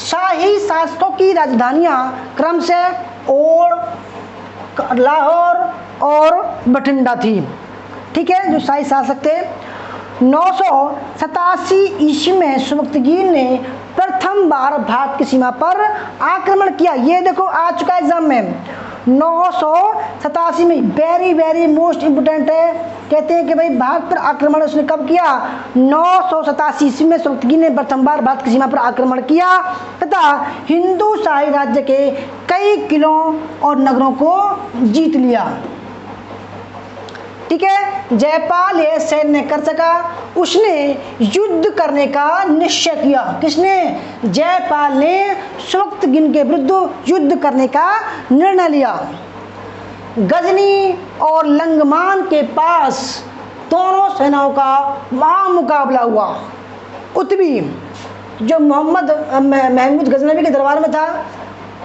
शाही शासकों की राजधानियां क्रमशः ओड़, लाहौर और बठिंडा थी। ठीक है। जो शाही शासक थे। 987 ईस्वी में सुबक्तगीन ने प्रथम बार भारत की सीमा पर आक्रमण किया। ये देखो आ चुका है एग्जाम में 987 में, वेरी मोस्ट इंपोर्टेंट है। कहते हैं कि भाई भारत पर आक्रमण उसने कब किया? 987 ईस्वी में सुबक्तगीन ने प्रथम बार भारत की सीमा पर आक्रमण किया तथा हिंदू शाही राज्य के कई किलों और नगरों को जीत लिया। ठीक है। जयपाल यह सहन नहीं कर सका, उसने युद्ध करने का निश्चय किया। किसने? जयपाल ने सुबक्तगीन के विरुद्ध युद्ध करने का निर्णय लिया। गजनी और लंगमान के पास दोनों सेनाओं का महामुकाबला हुआ। उतबी जो महमूद गजनवी के दरबार में था,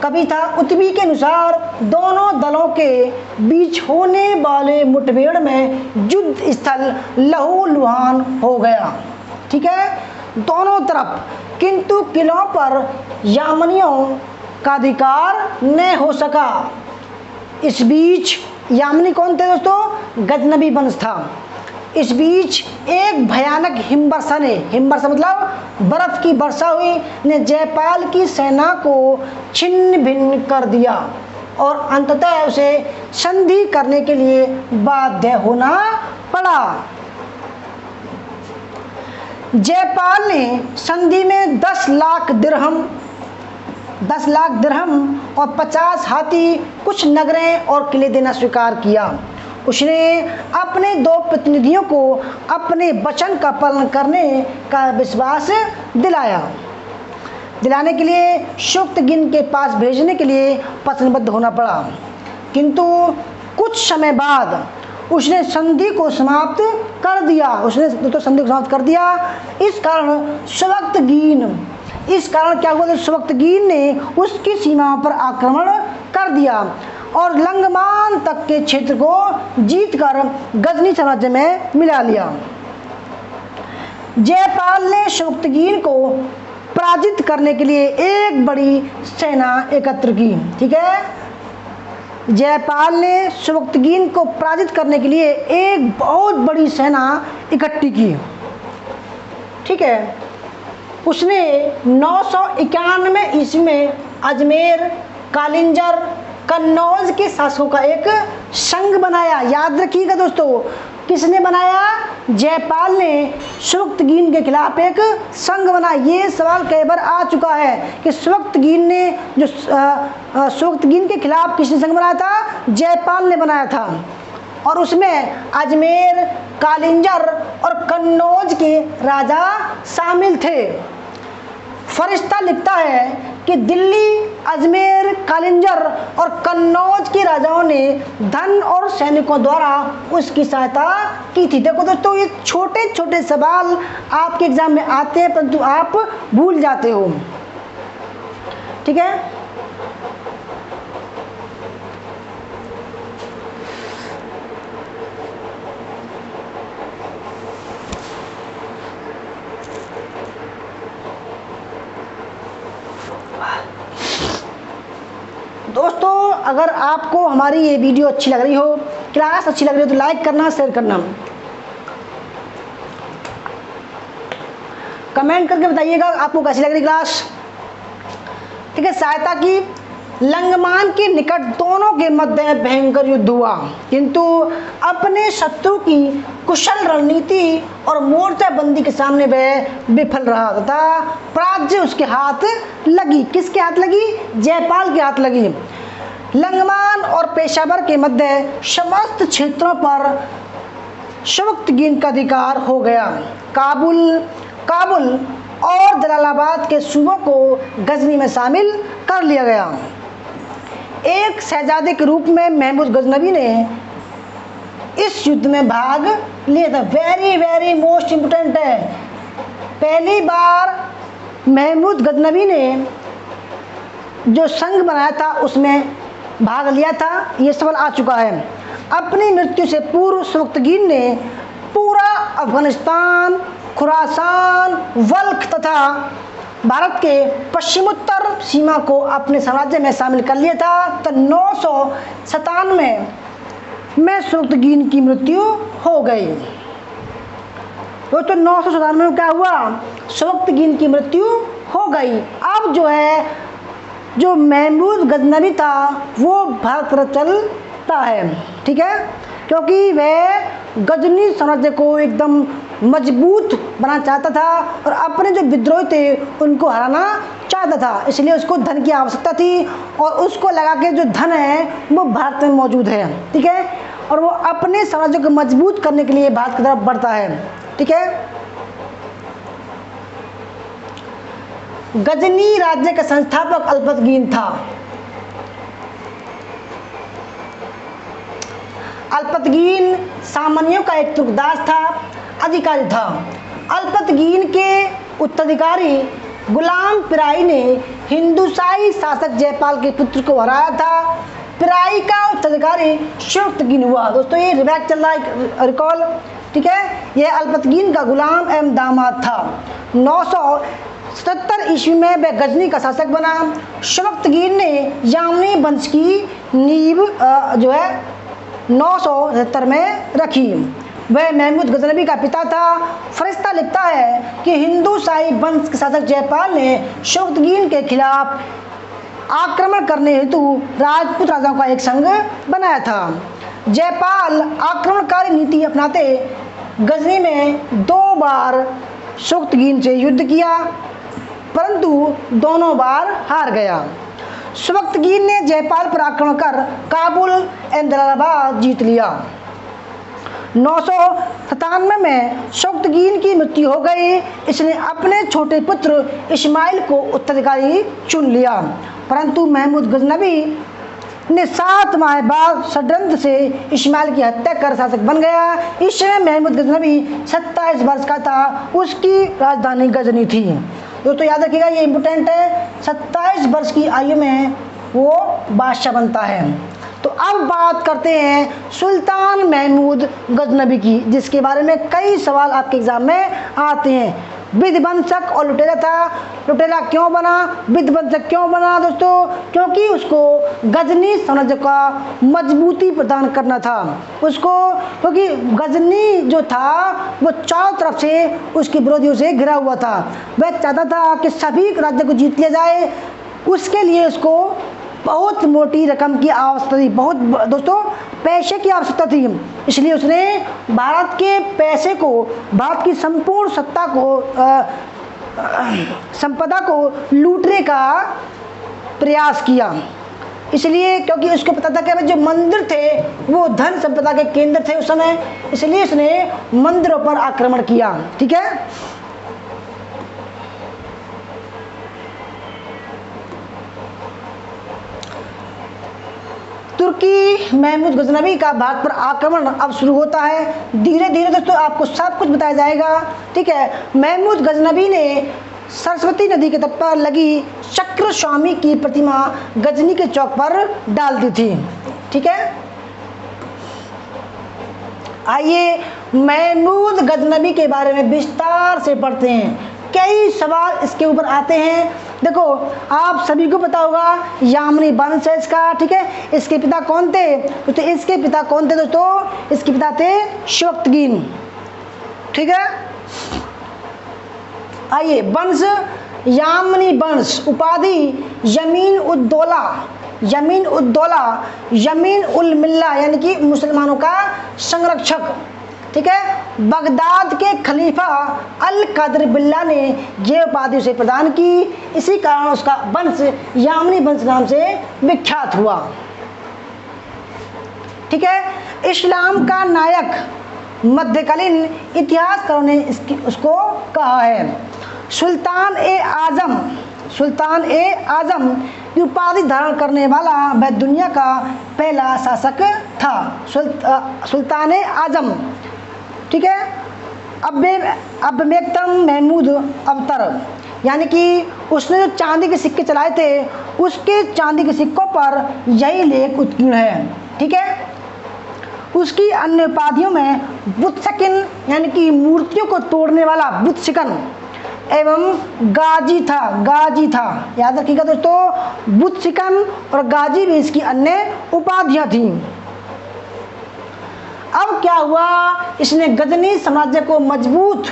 कवि था, उतबी के अनुसार दोनों दलों के बीच होने वाले मुठभेड़ में युद्ध स्थल लहूलुहान हो गया। ठीक है। दोनों तरफ, किंतु किलों पर यामनियों का अधिकार न हो सका। इस बीच यामनी कौन थे दोस्तों? गजनवी वंश था। इस बीच एक भयानक हिमवर्षा ने, हिमवर्षा मतलब बर्फ की वर्षा हुई, ने जयपाल की सेना को छिन्न भिन्न कर दिया और अंततः उसे संधि करने के लिए बाध्य होना पड़ा। जयपाल ने संधि में 10 लाख दिरहम और 50 हाथी, कुछ नगरें और किले देना स्वीकार किया। उसने अपने 2 प्रतिनिधियों को अपने वचन का पालन करने का विश्वास दिलाने के लिए सुबक्तगीन के पास भेजने के लिए वचनबद्ध होना पड़ा। किंतु कुछ समय बाद उसने संधि को समाप्त कर दिया। इस कारण क्या हुआ? सुबक्तगीन ने उसकी सीमाओं पर आक्रमण कर दिया और लंगमान तक के क्षेत्र को जीतकर गजनी साम्राज्य में मिला लिया। जयपाल ने सुबक्तगीन को पराजित करने के लिए एक बड़ी सेना एकत्र की। ठीक है। जयपाल ने सुबक्तगीन को पराजित करने के लिए एक बहुत बड़ी सेना इकट्ठी की। ठीक है। उसने 991 ईस्वी में अजमेर, कालिंजर, कन्नौज के शासकों का एक संघ बनाया। याद रखिएगा दोस्तों, किसने बनाया? जयपाल ने सुबक्तगीन के खिलाफ एक संघ बनाया। ये सवाल कई बार आ चुका है कि सुबक्तगीन के खिलाफ किसने संघ बनाया था? जयपाल ने बनाया था। और उसमें अजमेर, कालिंजर और कन्नौज के राजा शामिल थे। फरिश्ता लिखता है कि दिल्ली, अजमेर, कालिंजर और कन्नौज के राजाओं ने धन और सैनिकों द्वारा उसकी सहायता की थी। देखो दोस्तों, ये छोटे छोटे सवाल आपके एग्जाम में आते हैं परंतु आप भूल जाते हो। ठीक है। दोस्तों, अगर आपको हमारी ये वीडियो अच्छी लग रही हो, क्लास अच्छी लग रही हो तो लाइक करना, शेयर करना, कमेंट करके बताइएगा आपको कैसी लग रही क्लास। ठीक है। सहायता की। लंगमान के निकट दोनों के मध्य भयंकर युद्ध हुआ, किंतु अपने शत्रु की कुशल रणनीति और मोर्चाबंदी के सामने वह विफल रहा तथा पराजय उसके हाथ लगी। किसके हाथ लगी? जयपाल के हाथ लगी। लंगमान और पेशावर के मध्य समस्त क्षेत्रों पर सुबक्तगीन का अधिकार हो गया। काबुल और जलालाबाद के सूबों को गजनी में शामिल कर लिया गया। एक शहजादे के रूप में महमूद गजनवी ने किस युद्ध में भाग लिया था? वेरी वेरी मोस्ट इम्पोर्टेंट है। पहली बार महमूद गजनवी ने जो संघ बनाया था उसमें भाग लिया था, ये सवाल आ चुका है। अपनी मृत्यु से पूर्व स्वक्तगीन ने पूरा अफगानिस्तान, खुरासान, वल्ख तथा भारत के पश्चिमोत्तर सीमा को अपने साम्राज्य में शामिल कर लिया था। तो 997 में स्वक्तगीन की मृत्यु हो गई। तो 997 में क्या हुआ? स्वक्तगीन की मृत्यु हो गई। अब जो महमूद गजनवी था वो भारत तरफ चलता है, ठीक है, क्योंकि वह गजनी साम्राज्य को एकदम मजबूत बनाना चाहता था और अपने जो विद्रोही थे उनको हराना चाहता था। इसलिए उसको धन की आवश्यकता थी और उसको लगा के जो धन है वो भारत में मौजूद है, ठीक है, और वो अपने साम्राज्य को मजबूत करने के लिए भारत की तरफ बढ़ता है, ठीक है। गजनी राज्य का संस्थापक अल्पतगीन था। अल्पतगीन सामान्यों का एक तुर्कदास था, अधिकारी था। अल्पतगीन के उत्तराधिकारी गुलाम पिराई ने हिंदुशाही शासक जयपाल के पुत्र को हराया था। पिराई का उत्तराधिकारी स्वक्तगीन हुआ। दोस्तों ये रिवैक चल रहा है, रिकॉल, ठीक है। यह अल्पतगीन का गुलाम एवं दामाद था। 977 ईस्वी में वह गजनी का शासक बना। स्वक्तगीन ने यामनी वंश की नींव 977 में रखी। वह महमूद गजनवी का पिता था। फरिश्ता लिखता है कि हिंदुशाही वंश के शासक जयपाल ने स्वक्तगीन के खिलाफ आक्रमण करने हेतु राजपूत राजाओं का एक संघ बनाया था। जयपाल आक्रमणकारी नीति अपनाते गजनी में 2 बार स्वक्तगीन से युद्ध किया, परंतु दोनों बार हार गया। स्वक्तगीन ने जयपाल पर आक्रमण कर काबुल एवं जलालाबाद जीत लिया। 997 में स्वक्तगीन की मृत्यु हो गई। इसने अपने छोटे पुत्र इस्माइल को उत्तराधिकारी चुन लिया, परंतु महमूद गजनवी ने 7 माह बाद षड्यंत्र से इस्माइल की हत्या कर शासक बन गया। इस समय महमूद गजनवी 27 वर्ष का था। उसकी राजधानी गजनी थी। दोस्तों याद रखिएगा, ये इम्पोर्टेंट है। 27 वर्ष की आयु में वो बादशाह बनता है। तो अब बात करते हैं सुल्तान महमूद गजनवी की, जिसके बारे में कई सवाल आपके एग्जाम में आते हैं। विध्वंसक और लुटेरा था। लुटेरा क्यों बना? विध्वंसक क्यों बना दोस्तों? क्योंकि उसको गजनी साम्राज्य का मजबूती प्रदान करना था उसको, क्योंकि गजनी जो था वो चारों तरफ से उसके विरोधियों से घिरा हुआ था। वह चाहता था कि सभी राज्य को जीत लिया जाए। उसके लिए उसको बहुत मोटी रकम की आवश्यकता थी, बहुत दोस्तों पैसे की आवश्यकता थी। इसलिए उसने भारत के पैसे को, भारत की संपूर्ण सत्ता को, संपदा को लूटने का प्रयास किया। इसलिए क्योंकि उसको पता था कि जो मंदिर थे वो धन संपदा के केंद्र थे उस समय, इसलिए उसने मंदिरों पर आक्रमण किया, ठीक है। तुर्की महमूद गजनवी का भारत पर आक्रमण अब शुरू होता है। धीरे धीरे दोस्तों आपको सब कुछ बताया जाएगा, ठीक है। महमूद गजनवी ने सरस्वती नदी के तट पर लगी चक्र स्वामी की प्रतिमा गजनी के चौक पर डाल दी थी, ठीक है। आइए महमूद गजनवी के बारे में विस्तार से पढ़ते हैं। कई सवाल इसके ऊपर आते हैं। देखो आप सभी को पता होगा यामनी वंश है इसका, ठीक है। इसके पिता कौन थे? तो इसके पिता कौन थे दोस्तों? इसके पिता थे स्वक्तगीन, ठीक है। आइए वंश यामनी वंश, उपाधि यमीन उद्दौला, यमीन उद्दौला, यमीन उल मिल्ला यानी कि मुसलमानों का संरक्षक, ठीक है। बगदाद के खलीफा अल कादर बिल्ला ने ये उपाधि उसे प्रदान की। इसी कारण उसका वंश यामनी वंश नाम से विख्यात हुआ, ठीक है। इस्लाम का नायक मध्यकालीन इतिहासकारों ने उसको कहा है। सुल्तान ए आजम की उपाधि धारण करने वाला वह दुनिया का पहला शासक था, सुल्तान आजम। ठीक है। अब्बेमेकतम महमूद अबतर, यानी कि उसने जो चांदी के सिक्के चलाए थे उसके चांदी के सिक्कों पर यही लेख उत्कीर्ण है। ठीक है। उसकी अन्य उपाधियों में बुत्सकिन यानी कि मूर्तियों को तोड़ने वाला बुत्सिकन एवं गाजी था। याद रखिएगा दोस्तों, बुत्सिकन और गाजी भी इसकी अन्य उपाधियां थी। अब क्या हुआ, इसने गजनी साम्राज्य को मजबूत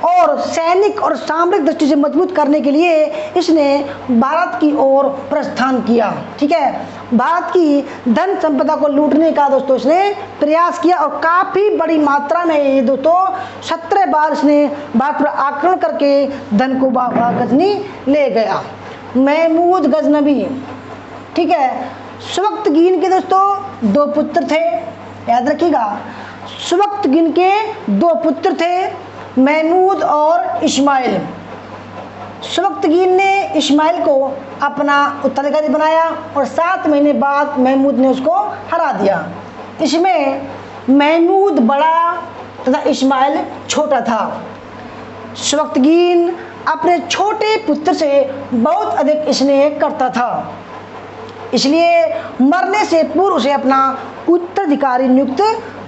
और सैनिक और सामरिक दृष्टि से मजबूत करने के लिए इसने भारत की ओर प्रस्थान किया। ठीक है। भारत की धन संपदा को लूटने का दोस्तों इसने प्रयास किया और काफ़ी बड़ी मात्रा में ये दोस्तों 17 बार इसने भारत पर आक्रमण करके धन को गजनी ले गया। महमूद गजनवी। ठीक है। सुबक्तगीन के दोस्तों 2 पुत्र थे, याद रखिएगा। सुबक्तगीन के 2 पुत्र थे, महमूद और इस्माइल। सुबक्तगीन ने इस्माइल को अपना उत्तराधिकारी बनाया और 7 महीने बाद महमूद ने उसको हरा दिया। इसमें महमूद बड़ा तथा इस्माइल छोटा था। सुबक्तगीन अपने छोटे पुत्र से बहुत अधिक स्नेह करता था, इसलिए मरने से पूर्व उसे अपना उत्तराधिकारी नियुक्त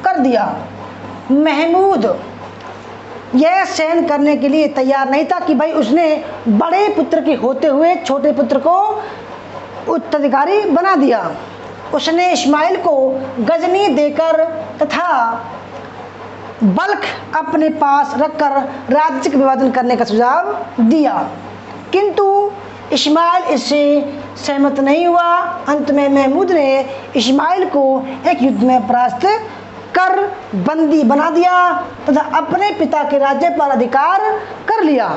कर दिया। महमूद यह सहन करने के लिए तैयार नहीं था कि भाई उसने बड़े पुत्र के होते हुए छोटे पुत्र को उत्तराधिकारी बना दिया। उसने इस्माइल को गजनी देकर तथा बल्ख अपने पास रखकर राज्य का विभाजन करने का सुझाव दिया, किंतु इस्माइल इससे सहमत नहीं हुआ। अंत में महमूद ने इस्माइल को एक युद्ध में परास्त कर बंदी बना दिया तथा अपने पिता के राज्य पर अधिकार कर लिया।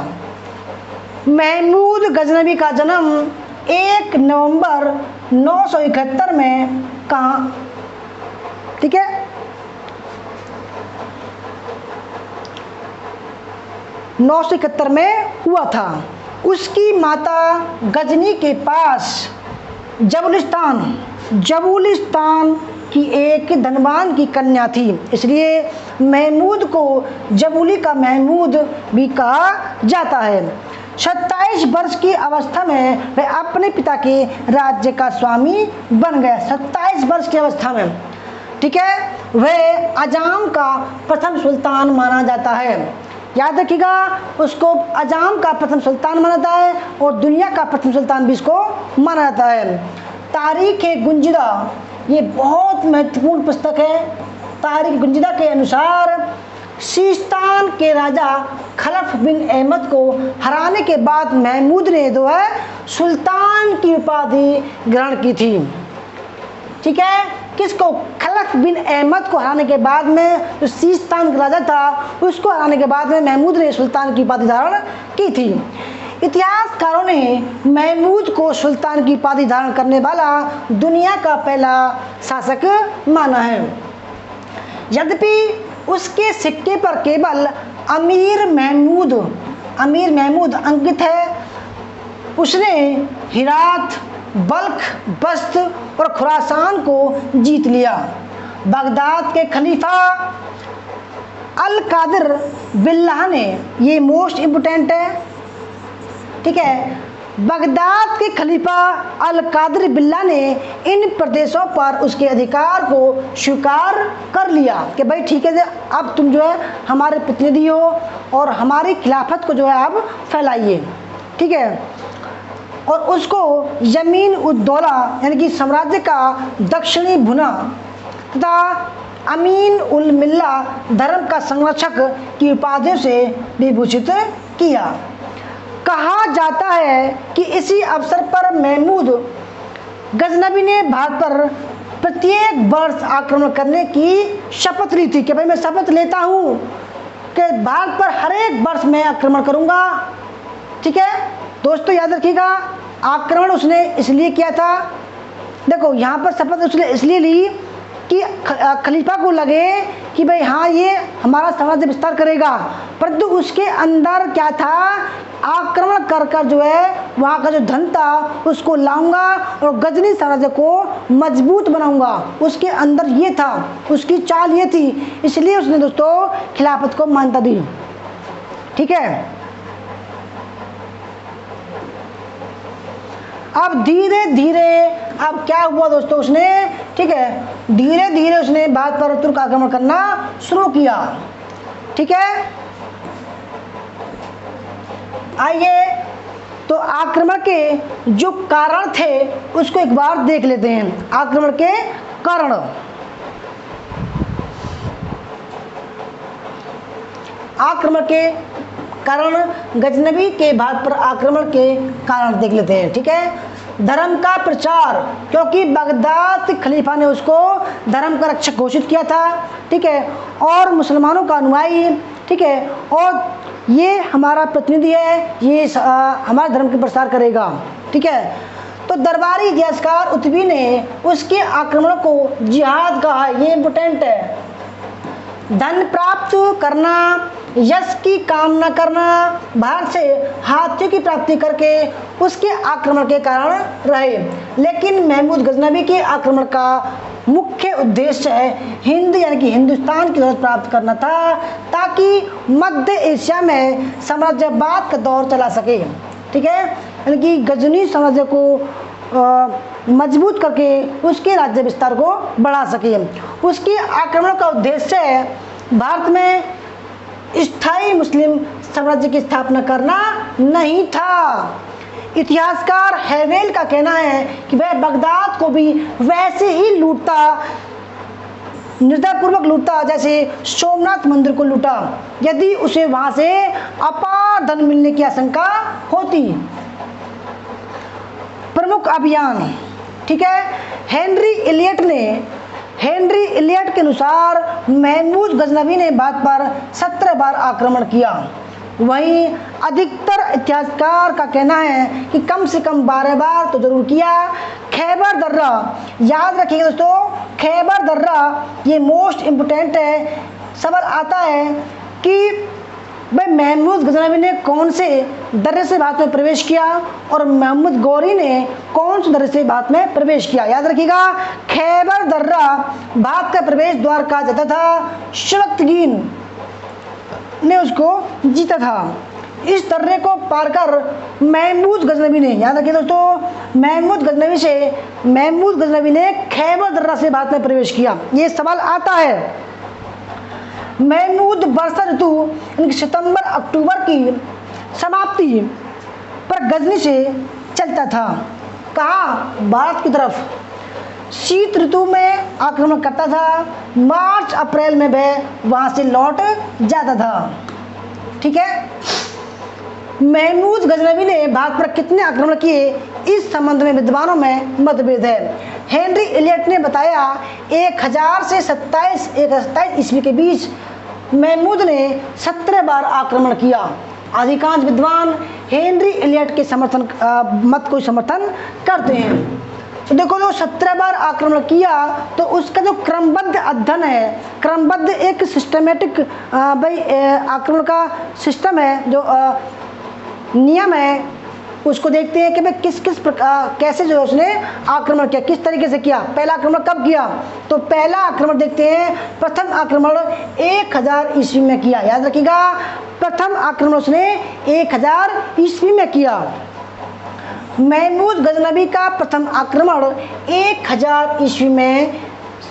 महमूद गजनवी का जन्म 1 नवंबर 971 में कहाँ, ठीक है, 971 में हुआ था। उसकी माता गजनी के पास जबुलिस्तान की एक धनवान की कन्या थी, इसलिए महमूद को जबुली का महमूद भी कहा जाता है। 27 वर्ष की अवस्था में वह अपने पिता के राज्य का स्वामी बन गया। 27 वर्ष की अवस्था में, ठीक है, वह अजाम का प्रथम सुल्तान माना जाता है। याद रखिएगा, उसको अजाम का प्रथम सुल्तान माना जाता है और दुनिया का प्रथम सुल्तान भी इसको माना जाता है। तारीख़-ए-गुंजिदा ये बहुत महत्वपूर्ण पुस्तक है। तारीख़-ए-गुंजिदा के अनुसार सिस्तान के राजा खलफ बिन अहमद को हराने के बाद महमूद ने जो है सुल्तान की उपाधि ग्रहण की थी। ठीक है, किसको? खलफ बिन अहमद को हराने के बाद में जो सिस्तान का राजा था उसको हराने के बाद में महमूद ने सुल्तान की उपाधि धारण की थी। इतिहासकारों ने महमूद को सुल्तान की उपाधि धारण करने वाला दुनिया का पहला शासक माना है। यद्यपि उसके सिक्के पर केवल अमीर महमूद अंकित है। उसने हिरात, बल्ख, बस्त और खुरासान को जीत लिया। बगदाद के खलीफा अल कादिर बिल्लाह ने, ये मोस्ट इम्पोर्टेंट है, ठीक है, बगदाद के खलीफा अल कादिर बिल्लाह ने इन प्रदेशों पर उसके अधिकार को स्वीकार कर लिया कि भाई ठीक है, अब तुम जो है हमारे प्रतिनिधि हो और हमारी खिलाफत को जो है आप फैलाइए। ठीक है, और उसको यमीन उद्दौला यानी कि साम्राज्य का दक्षिणी भुना तथा अमीन उल मिल्ला धर्म का संरक्षक की उपाधियों से विभूषित किया। कहा जाता है कि इसी अवसर पर महमूद गजनवी ने भारत पर प्रत्येक वर्ष आक्रमण करने की शपथ ली थी कि भाई मैं शपथ लेता हूँ कि भारत पर हर एक वर्ष मैं आक्रमण करूँगा। ठीक है दोस्तों, याद रखिएगा, आक्रमण उसने इसलिए किया था, देखो यहाँ पर शपथ उसने इसलिए ली कि खलीफा को लगे कि भाई हाँ ये हमारा साम्राज्य विस्तार करेगा, परंतु उसके अंदर क्या था, आक्रमण कर कर जो है वहाँ का जो धन था उसको लाऊंगा और गजनी साम्राज्य को मजबूत बनाऊंगा। उसके अंदर ये था, उसकी चाल ये थी, इसलिए उसने दोस्तों खिलाफत को मान्यता दी। ठीक है, अब धीरे धीरे अब क्या हुआ दोस्तों, उसने ठीक है धीरे धीरे उसने भारत पर तुर्क आक्रमण करना शुरू किया। ठीक है, आइए तो आक्रमण के जो कारण थे उसको एक बार देख लेते हैं। आक्रमण के कारण, आक्रमण के कारण, गजनबी के भारत पर आक्रमण के कारण देख लेते हैं। ठीक है, धर्म का प्रचार, क्योंकि बगदाद खलीफा ने उसको धर्म का रक्षक घोषित किया था। ठीक है, और मुसलमानों का अनुयायी। ठीक है, और ये हमारा प्रतिनिधि है, ये हमारे धर्म के प्रसार करेगा। ठीक है, तो दरबारी इतिहासकार उत्बी ने उसके आक्रमण को जिहाद कहा है। ये इंपोर्टेंट है। धन प्राप्त करना, यश की कामना करना, भारत से हाथियों की प्राप्ति करके उसके आक्रमण के कारण रहे। लेकिन महमूद गजनबी के आक्रमण का मुख्य उद्देश्य है हिंद यानी कि हिंदुस्तान की दौलत प्राप्त करना था, ताकि मध्य एशिया में साम्राज्यवाद का दौर चला सके। ठीक है, यानी कि गजनी साम्राज्य को मजबूत करके उसके राज्य विस्तार को बढ़ा सके। उसके आक्रमण का उद्देश्य है भारत में स्थायी मुस्लिम साम्राज्य की स्थापना करना नहीं था। इतिहासकार हैवेल का कहना है कि वह बगदाद को भी वैसे ही लूटता, निर्दयपूर्वक लूटता जैसे सोमनाथ मंदिर को लूटा, यदि उसे वहां से अपार धन मिलने की आशंका होती। प्रमुख अभियान, ठीक है, हेनरी इलियट के अनुसार महमूद गजनबी ने भारत पर 17 बार आक्रमण किया। वहीं अधिकतर इतिहासकार का कहना है कि कम से कम 12 बार तो जरूर किया। खैबर दर्रा, याद रखिएगा दोस्तों, खैबर दर्रा ये मोस्ट इम्पोर्टेंट है। सवाल आता है कि भाई महमूद गजनबी ने कौन से दर्रे से भारत में प्रवेश किया और महमूद गौरी ने कौन से दर्रे से भारत में प्रवेश किया। याद रखिएगा, खैबर दर्रा भारत का प्रवेश द्वार कहा जाता था। शबकतगीन ने उसको जीता था। इस दर्रे को पार कर महमूद गजनबी ने, याद रखिए दोस्तों, महमूद गजनबी ने खैबर दर्रा से भारत में प्रवेश किया। ये सवाल आता है। महमूद वर्षा ऋतु सितंबर अक्टूबर की समाप्ति पर गजनी से चलता था। कहाँ? भारत की तरफ। शीत ऋतु में आक्रमण करता था। मार्च अप्रैल में वह वहां से लौट जाता था। ठीक है, महमूद गजनबी ने भारत पर कितने आक्रमण किए, इस संबंध में विद्वानों में मतभेद है। हेनरी इलियट ने बताया 1000 से 27 ईस्वी के बीच महमूद ने 17 बार आक्रमण किया। अधिकांश विद्वान हेनरी इलियट के मत को समर्थन करते हैं। तो देखो, जो 17 बार आक्रमण किया तो उसका जो क्रमबद्ध अध्ययन है, क्रमबद्ध एक सिस्टमेटिक आक्रमण का सिस्टम है, जो नियम है, उसको देखते हैं कि भाई किस किस प्रकार कैसे जो उसने आक्रमण किया, किस तरीके से किया। पहला आक्रमण कब किया? तो पहला आक्रमण देखते हैं, प्रथम आक्रमण 1000 ईस्वी में किया। याद रखिएगा, प्रथम आक्रमण उसने 1000 ईस्वी में किया। महमूद गजनबी का प्रथम आक्रमण 1000 ईस्वी में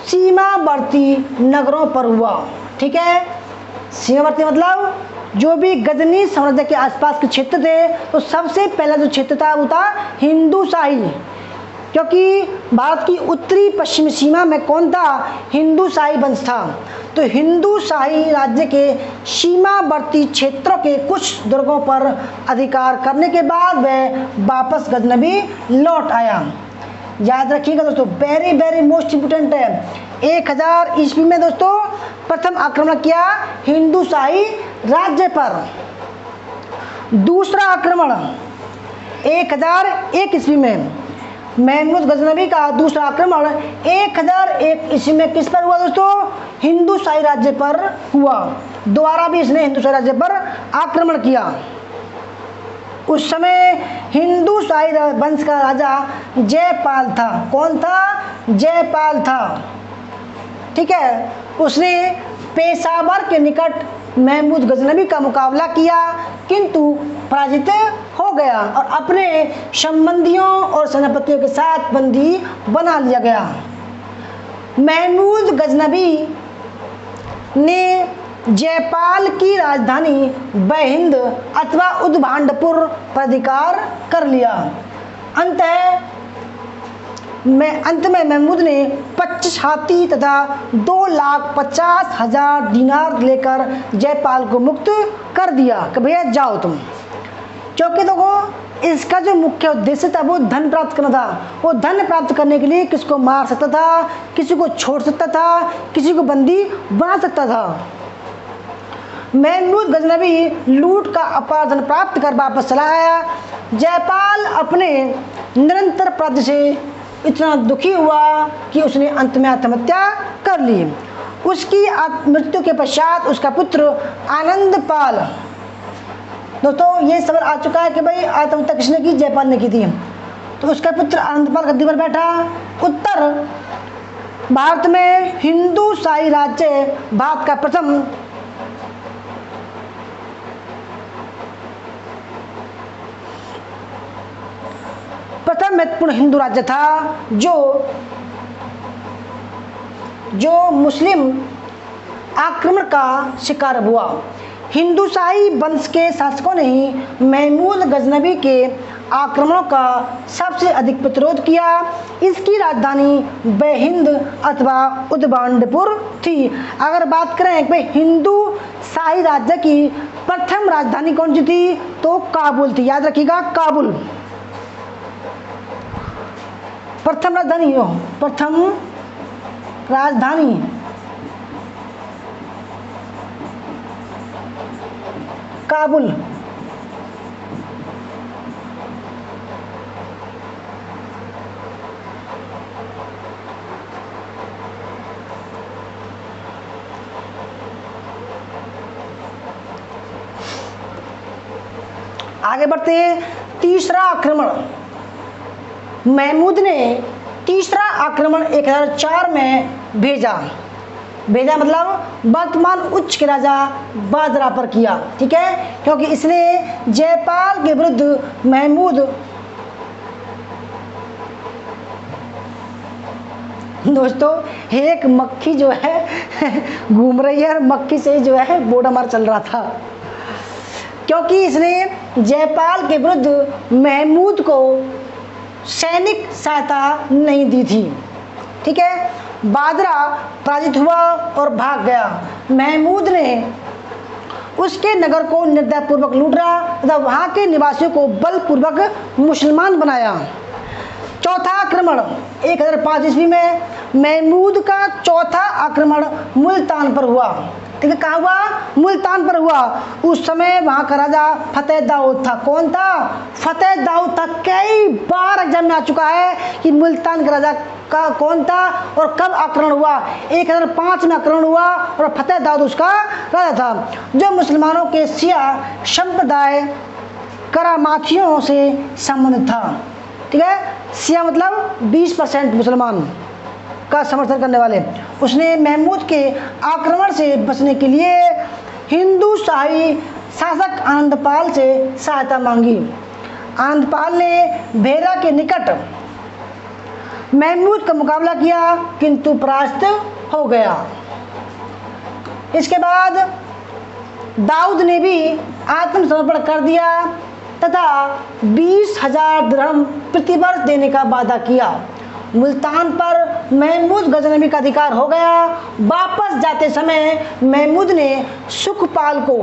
सीमावर्ती नगरों पर हुआ। ठीक है, सीमावर्ती मतलब जो भी गजनी साम्राज्य के आसपास के क्षेत्र थे, तो सबसे पहला जो क्षेत्र था वो था हिंदूशाही, क्योंकि भारत की उत्तरी पश्चिमी सीमा में कौन था? हिंदूशाही वंश था। तो हिंदूशाही राज्य के सीमावर्ती क्षेत्रों के कुछ दुर्गों पर अधिकार करने के बाद वह वापस गजनबी लौट आया। याद रखिएगा दोस्तों, वेरी वेरी मोस्ट इम्पोर्टेंट है। 1000 ईस्वी में दोस्तों प्रथम आक्रमण किया हिंदूशाही राज्य पर। दूसरा आक्रमण 1001 ईस्वी में, महमूद गजनबी का दूसरा आक्रमण 1001 ईस्वी में किस पर हुआ दोस्तों? हिंदूशाही राज्य पर हुआ। दोबारा भी इसने हिंदूशाही राज्य पर आक्रमण किया। उस समय हिंदू शाही वंश का राजा जयपाल था। कौन था? जयपाल था। ठीक है, उसने पेशावर के निकट महमूद गजनबी का मुकाबला किया किंतु पराजित हो गया और अपने संबंधियों और सेनापतियों के साथ बंदी बना लिया गया। महमूद गजनबी ने जयपाल की राजधानी बहिंद अथवा उद्भांडपुर पर अधिकार कर लिया। अंत में महमूद ने 25 हाथी तथा 2,50,000 दिनार लेकर जयपाल को मुक्त कर दिया कि भैया जाओ तुम। क्योंकि देखो इसका जो मुख्य उद्देश्य था वो धन प्राप्त करना था। वो धन प्राप्त करने के लिए किसी को मार सकता था, किसी को छोड़ सकता था, किसी को बंदी बना सकता था। महमूद गजनबी लूट का अपार धन प्राप्त कर वापस चला आया। जयपाल अपने निरंतर अपराध से इतना दुखी हुआ कि उसने अंत में आत्महत्या कर ली। उसकी मृत्यु के पश्चात उसका पुत्र आनंदपाल, दोस्तों ये सवाल आ चुका है कि भाई आत्महत्या किसने की? जयपाल ने की थी। तो उसका पुत्र आनंदपाल गद्दी पर बैठा। उत्तर भारत में हिंदू शाही राज्य भारत का प्रथम महत्वपूर्ण हिंदू राज्य था जो मुस्लिम आक्रमण का शिकार हुआ। हिंदू शाही वंश के शासकों ने ही महमूद गजनबी के आक्रमणों का सबसे अधिक प्रतिरोध किया। इसकी राजधानी बहिंद अथवा उद्भांडपुर थी। अगर बात करें कि हिंदू शाही राज्य की प्रथम राजधानी कौन सी थी तो काबुल थी। याद रखिएगा, काबुल प्रथम राजधानी हो। प्रथम राजधानी काबुल। आगे बढ़ते हैं। तीसरा आक्रमण। महमूद ने तीसरा आक्रमण 1004 में भेजा मतलब वर्तमान उच्च के राजा बादरा पर किया। ठीक है, क्योंकि इसने जयपाल के विरुद्ध महमूद, दोस्तों एक मक्खी जो है घूम रही है और मक्खी से जो है बोर्ड हमारा चल रहा था, क्योंकि इसने जयपाल के विरुद्ध महमूद को सैनिक सहायता नहीं दी थी। ठीक है, बादरा पराजित हुआ और भाग गया। महमूद ने उसके नगर को निर्दयपूर्वक लूटा तथा वहां के निवासियों को बलपूर्वक मुसलमान बनाया। चौथा आक्रमण 1005 ईस्वी में महमूद का चौथा आक्रमण मुल्तान पर हुआ। ठीक है, कहाँ हुआ? मुल्तान पर हुआ। उस समय वहां का राजा फतेह दाऊद था। कौन था? फतेह दाऊद था। कई बार एग्जाम में आ चुका है कि मुल्तान के राजा का कौन था और कब आक्रमण हुआ। 1005 में आक्रमण हुआ और फतेह दाऊद उसका राजा था, जो मुसलमानों के शिया संप्रदाय करामाथियों से संबंधित था। ठीक है, शिया मतलब 20% मुसलमान का समर्थन करने वाले। उसने महमूद के आक्रमण से बचने के लिए हिंदू शाही शासक आनंदपाल से सहायता मांगी। आनंदपाल ने भेरा के निकट महमूद का मुकाबला किया किंतु पराजित हो गया। इसके बाद दाऊद ने भी आत्मसमर्पण कर दिया तथा 20,000 दिरहम प्रतिवर्ष देने का वादा किया। मुल्तान पर महमूद गजनबी का अधिकार हो गया। वापस जाते समय महमूद ने सुखपाल को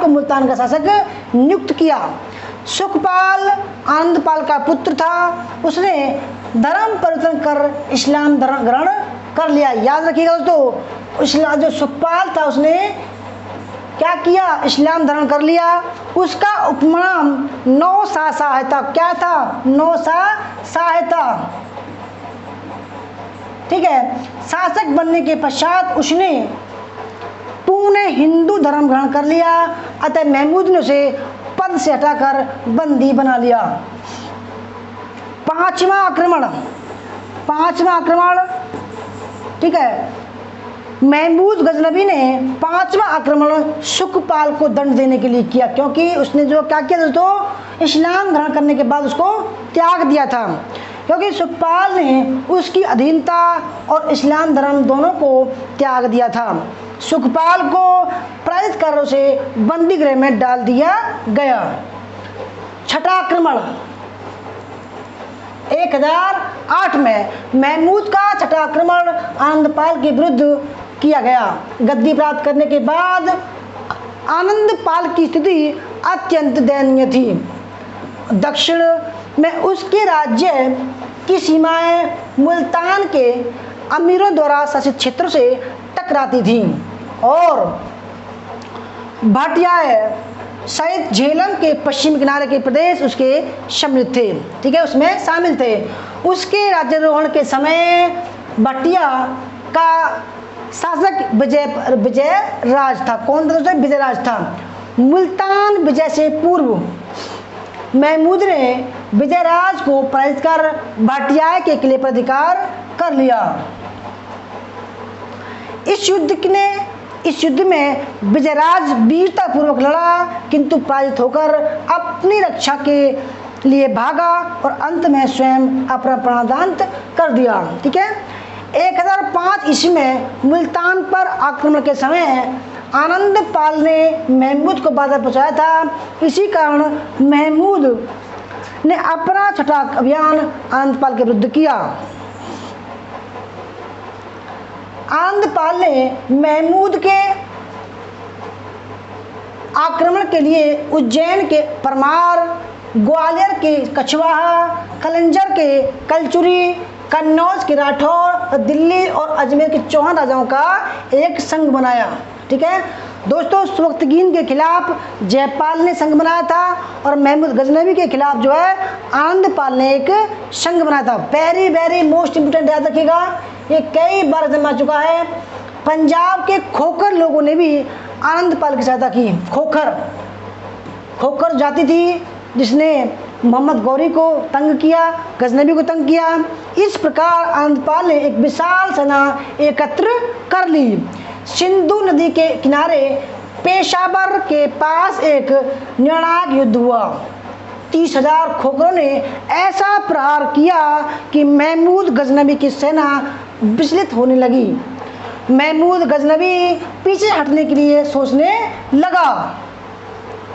मुल्तान का शासक नियुक्त किया। सुखपाल आनंदपाल का पुत्र था। उसने धर्म परिवर्तन कर इस्लाम धर्म ग्रहण कर लिया। याद रखिएगा दोस्तों, जो सुखपाल था उसने क्या किया? इस्लाम धर्म कर लिया। उसका उपनाम नौशा सहायता क्या था? नौशा सहायता। ठीक है, शासक बनने के पश्चात उसने पूर्ण हिंदू धर्म ग्रहण कर लिया। अतः महमूद ने उसे पद से हटाकर बंदी बना लिया। पांचवा आक्रमण, ठीक है, महमूद गजनबी ने पांचवा आक्रमण सुखपाल को दंड देने के लिए किया, क्योंकि उसने जो क्या किया दोस्तों, इस्लाम ग्रहण करने के बाद उसको त्याग दिया था, क्योंकि सुखपाल ने उसकी अधीनता और इस्लाम धर्म दोनों को त्याग दिया था। सुखपाल को पराजित कर उसे बंदी गृह में डाल दिया गया। छठा आक्रमण 1008 में महमूद का छठा आक्रमण आनंदपाल के विरुद्ध किया गया। गद्दी प्राप्त करने के बाद आनंदपाल की स्थिति अत्यंत दयनीय थी। दक्षिण में उसके राज्य की सीमाएं मुल्तान के अमीरों द्वारा शासित क्षेत्रों से टकराती थीं और भाटियाए सहित झेलम के पश्चिमी किनारे के प्रदेश उसके सम्मिलित थे, ठीक है, उसमें शामिल थे। उसके राज्यारोहण के समय भाटिया का शासक विजय राज था। कौन था दोस्तों? विजय राज था। मुल्तान विजय से पूर्व महमूद ने विजयराज को पराजित कर भाटिया के किले पर अधिकार कर लिया। इस युद्ध में विजयराज वीरता पूर्वक लड़ा, किंतु पराजित होकर अपनी रक्षा के लिए भागा और अंत में स्वयं अपना प्राणदान कर दिया, ठीक है। 1005 ईस्वी में मुल्तान पर आक्रमण के समय आनंदपाल ने महमूद को बाधा पहुंचाया था। इसी कारण महमूद ने अपना छठा अभियान आनंदपाल के विरुद्ध किया। आनंदपाल ने महमूद के आक्रमण के लिए उज्जैन के परमार, ग्वालियर के कछवाहा, कलंजर के कलचुरी, कन्नौज के राठौर, दिल्ली और अजमेर के चौहान राजाओं का एक संघ बनाया, ठीक है दोस्तों। सुबख्तगीन के खिलाफ जयपाल ने संघ बनाया था और महमूद गजनवी के खिलाफ जो है आनंदपाल ने एक संघ बनाया था। वेरी मोस्ट इंपोर्टेंट याद रखिएगा, ये कई बार जमा चुका है। पंजाब के खोखर लोगों ने भी आनंदपाल की सहायता की। खोखर जाति थी जिसने मोहम्मद गौरी को तंग किया, गजनवी को तंग किया। इस प्रकार आनंदपाल ने एक विशाल सेना एकत्र कर ली। सिंधु नदी के किनारे पेशावर के पास एक निर्णायक युद्ध हुआ। 30,000 खोखरों ने ऐसा प्रहार किया कि महमूद गजनवी की सेना विचलित होने लगी। महमूद गजनवी पीछे हटने के लिए सोचने लगा,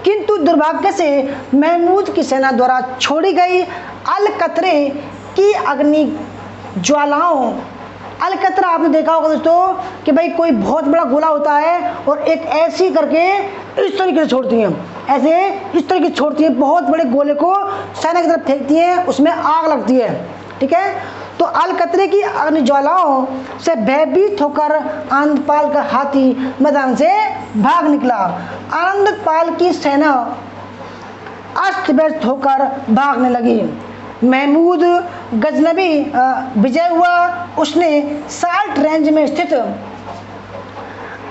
किंतु दुर्भाग्य से महमूद की सेना द्वारा छोड़ी गई अलकतरे की अग्नि ज्वालाओं। अलकतरा आपने देखा होगा दोस्तों कि भाई कोई बहुत बड़ा गोला होता है और एक ऐसी करके इस तरीके से छोड़ती हैं, ऐसे इस तरीके से छोड़ती हैं, बहुत बड़े गोले को सेना की तरफ फेंकती हैं, उसमें आग लगती है, ठीक है। तो अलकतरे की अग्नि ज्वालाओं से भयभीत होकर आनंदपाल का हाथी मैदान से भाग निकला। आनंदपाल की सेना अस्त व्यस्त होकर भागने लगी। महमूद गजनवी विजय हुआ। उसने साल्ट रेंज में स्थित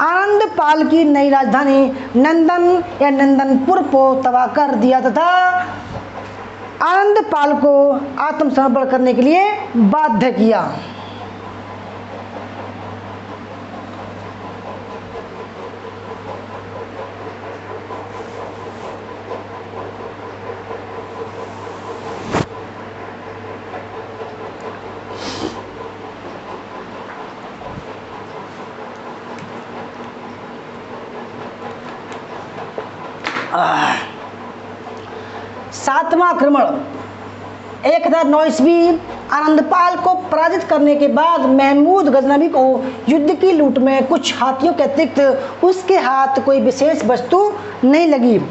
आनंदपाल की नई राजधानी नंदन या नंदनपुर को तबाह कर दिया तथा आनंदपाल को आत्मसमर्पण करने के लिए बाध्य किया। सातवां आक्रमण 1009 ईस्वी। आनंदपाल को पराजित करने के बाद महमूद गजनवी को युद्ध की लूट में कुछ हाथियों के अतिरिक्त उसके हाथ कोई विशेष वस्तु नहीं लगी,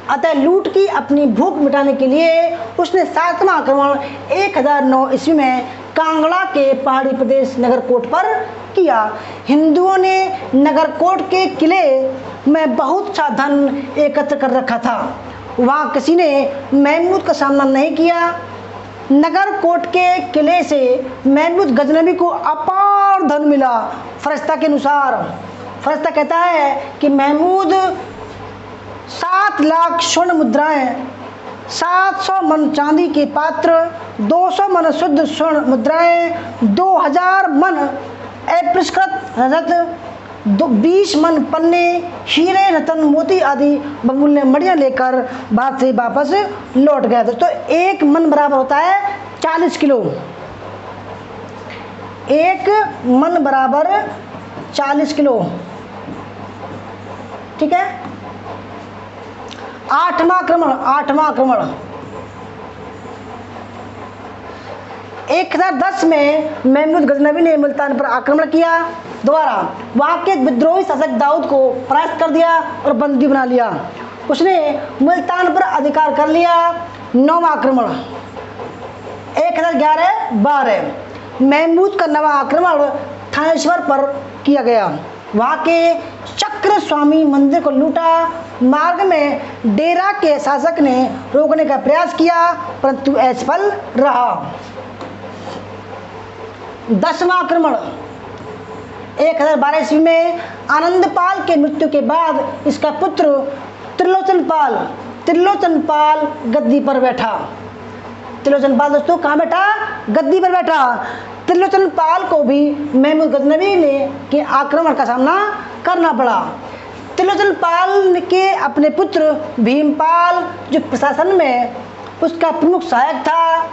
अतः लूट की अपनी भूख मिटाने के लिए उसने सातवां आक्रमण 1009 ईस्वी में कांगड़ा के पहाड़ी प्रदेश नगरकोट पर किया। हिंदुओं ने नगरकोट के किले में बहुत सा धन एकत्र कर रखा था। वहाँ किसी ने महमूद का सामना नहीं किया। नगरकोट के किले से महमूद गजनवी को अपार धन मिला। फरिश्ता के अनुसार फरिश्ता कहता है कि महमूद 7 लाख स्वर्ण मुद्राएं, 700 मन चांदी के पात्र, 200 मन शुद्ध स्वर्ण मुद्राएं, 2000 मन अपरिष्कृत रजत, 20 मन पन्ने, हीरे रतन मोती आदि बहुमूल्य मणियां लेकर भारत से वापस लौट गया। दोस्तों 1 मन बराबर होता है 40 किलो। 1 मन बराबर 40 किलो। ठीक है। 8वां आक्रमण 1010 में महमूद गजनवी ने मुल्तान पर आक्रमण किया, द्वारा वहां के विद्रोही शासक दाऊद को परास्त कर दिया और बंदी बना लिया। उसने मुल्तान पर अधिकार कर लिया। 9वां आक्रमण 1011-12 महमूद का 9वां आक्रमण थानेश्वर पर किया गया। वहां के चक्र स्वामी मंदिर को लूटा। मार्ग में डेरा के शासक ने रोकने का प्रयास किया परंतु असफल रहा। 10वां आक्रमण 1012 ईस्वी में आनंदपाल के मृत्यु के बाद इसका पुत्र त्रिलोचन पाल गद्दी पर बैठा। त्रिलोचन पाल दोस्तों कहाँ बैठा? गद्दी पर बैठा। त्रिलोचन पाल को भी महमूद गजनवी ने के आक्रमण का सामना करना पड़ा। त्रिलोचन पाल के अपने पुत्र भीमपाल, जो प्रशासन में उसका प्रमुख सहायक था,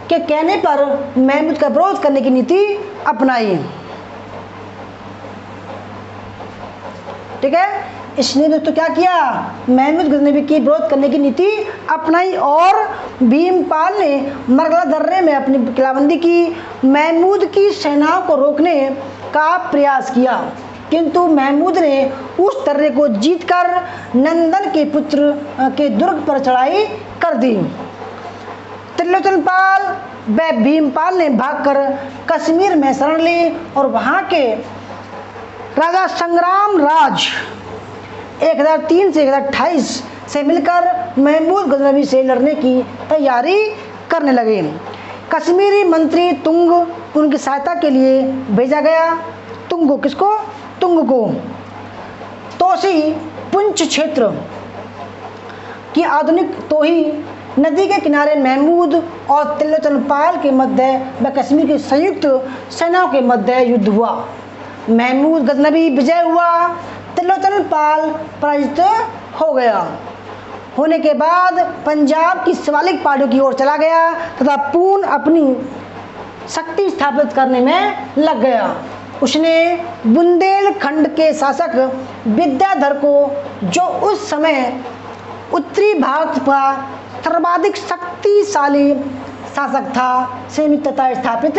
के कहने पर महमूद का विरोध करने की नीति अपनाई। ठीक है। इसने दोस्तों क्या किया? महमूद गजनवी की विरोध करने की नीति अपनाई और भीमपाल ने मरगला दर्रे में अपनी किलाबंदी की। महमूद की सेनाओं को रोकने का प्रयास किया किंतु महमूद ने उस दर्रे को जीतकर नंदन के पुत्र के दुर्ग पर चढ़ाई कर दी। त्रिलोचन पाल व भीमपाल ने भागकर कश्मीर में शरण ली और वहां के राजा संग्राम राज 1003 से 1028 से मिलकर महमूद गजनवी से लड़ने की तैयारी करने लगे। कश्मीरी मंत्री तुंग उनकी सहायता के लिए भेजा गया। तुंग को किसको? तुंग को। तोसी पुंछ क्षेत्र की आधुनिक तोही नदी के किनारे महमूद और त्रिलोचन पाल के मध्य व कश्मीर की संयुक्त सेनाओं के मध्य युद्ध हुआ। महमूद गजनवी विजय हुआ, त्रिलोचन पाल पराजित हो गया। होने के बाद पंजाब की शिवालिक पहाड़ियों की ओर चला गया तथा पूर्ण अपनी शक्ति स्थापित करने में लग गया। उसने बुंदेलखंड के शासक विद्याधर को, जो उस समय उत्तरी भारत का सर्वाधिक शक्तिशाली शासक था, से मित्रता स्थापित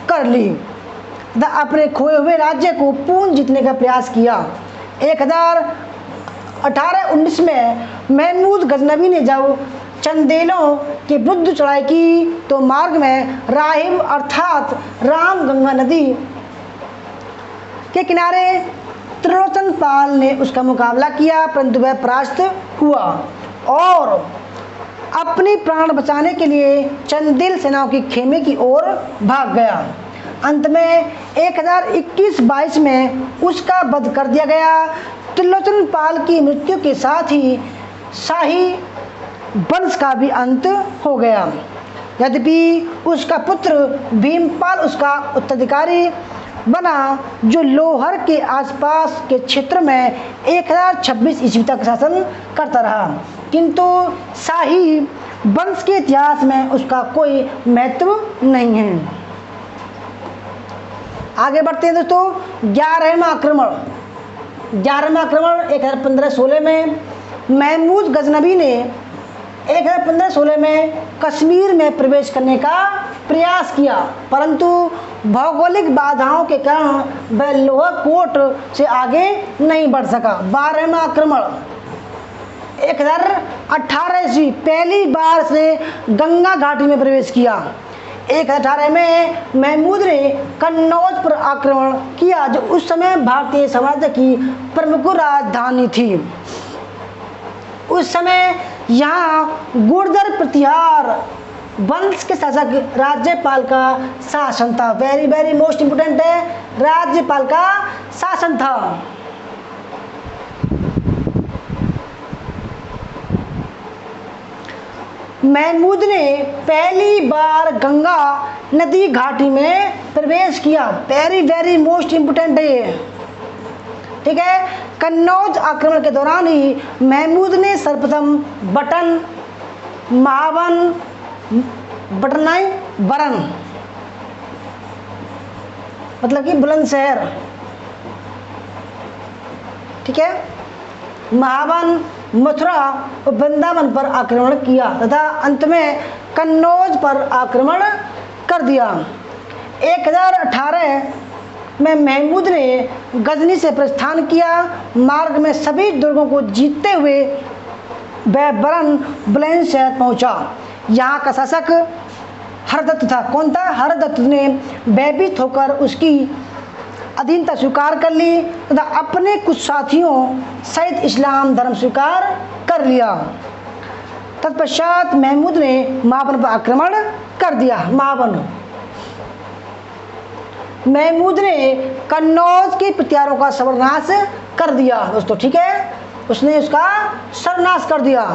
कर ली तथा अपने खोए हुए राज्य को पूर्ण जीतने का प्रयास किया। 1018-19 में महमूद गजनवी ने जब चंदेलों के विरुद्ध चढ़ाई की तो मार्ग में राहिब अर्थात राम गंगा नदी के किनारे त्रिलोचन पाल ने उसका मुकाबला किया परंतु वह परास्त हुआ और अपनी प्राण बचाने के लिए चंदेल सेनाओं की खेमे की ओर भाग गया। अंत में 1021-22 में उसका वध कर दिया गया। त्रिलोचन पाल की मृत्यु के साथ ही शाही वंश का भी अंत हो गया। यद्यपि उसका पुत्र भीमपाल उसका उत्तराधिकारी बना, जो लोहर के आसपास के क्षेत्र में 1026 ईस्वी तक शासन करता रहा, किंतु शाही वंश के इतिहास में उसका कोई महत्व नहीं है। आगे बढ़ते हैं दोस्तों। 11वां आक्रमण 1015-16 में महमूद गजनवी ने 1015-16 में कश्मीर में प्रवेश करने का प्रयास किया परंतु भौगोलिक बाधाओं के कारण वह लोहरकोट से आगे नहीं बढ़ सका। 12वां आक्रमण 1018 ईस्वी पहली बार से गंगा घाटी में प्रवेश किया। 1018 में महमूद ने कन्नौज पर आक्रमण किया, जो उस समय भारतीय साम्राज्य की प्रमुख राजधानी थी। उस समय यहाँ गुर्जर प्रतिहार वंश के शासक राज्यपाल का शासन था। वेरी वेरी मोस्ट इंपोर्टेंट है, राज्यपाल का शासन था। महमूद ने पहली बार गंगा नदी घाटी में प्रवेश किया। वेरी वेरी मोस्ट इम्पोर्टेंट है ये, ठीक है। कन्नौज आक्रमण के दौरान ही महमूद ने सर्वप्रथम बटन, महावन, बटनाई, बरन मतलब कि बुलंदशहर, ठीक है, महावन, मथुरा और वृंदावन पर आक्रमण किया तथा अंत में कन्नौज पर आक्रमण कर दिया। 1018 में महमूद ने गजनी से प्रस्थान किया। मार्ग में सभी दुर्गों को जीतते हुए वह बरन बुलंदशहर पहुंचा। यहाँ का शासक हरदत्त था। कौन था? हरदत्त ने भयभीत होकर उसकी अधीनता स्वीकार कर ली तथा अपने कुछ साथियों सहित इस्लाम धर्म स्वीकार कर लिया। तत्पश्चात महमूद ने महावन पर आक्रमण कर दिया। महावन, महमूद ने कन्नौज के प्रत्यारों का सर्वनाश कर दिया दोस्तों, ठीक है, उसने उसका सर्वनाश कर दिया।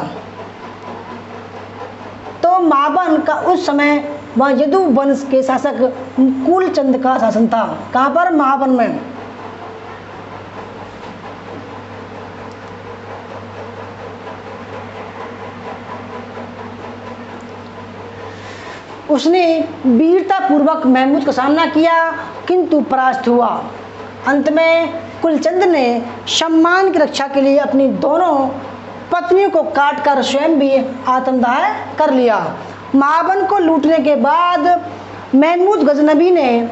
तो महावन का उस समय वह यदु वंश के शासक कुलचंद का शासन था। कहाँ पर? महावन में। उसने वीरता पूर्वक महमूद का सामना किया किंतु परास्त हुआ। अंत में कुलचंद ने सम्मान की रक्षा के लिए अपनी दोनों पत्नियों को काटकर स्वयं भी आत्मदाह कर लिया। महावन को लूटने के बाद महमूद गजनबी ने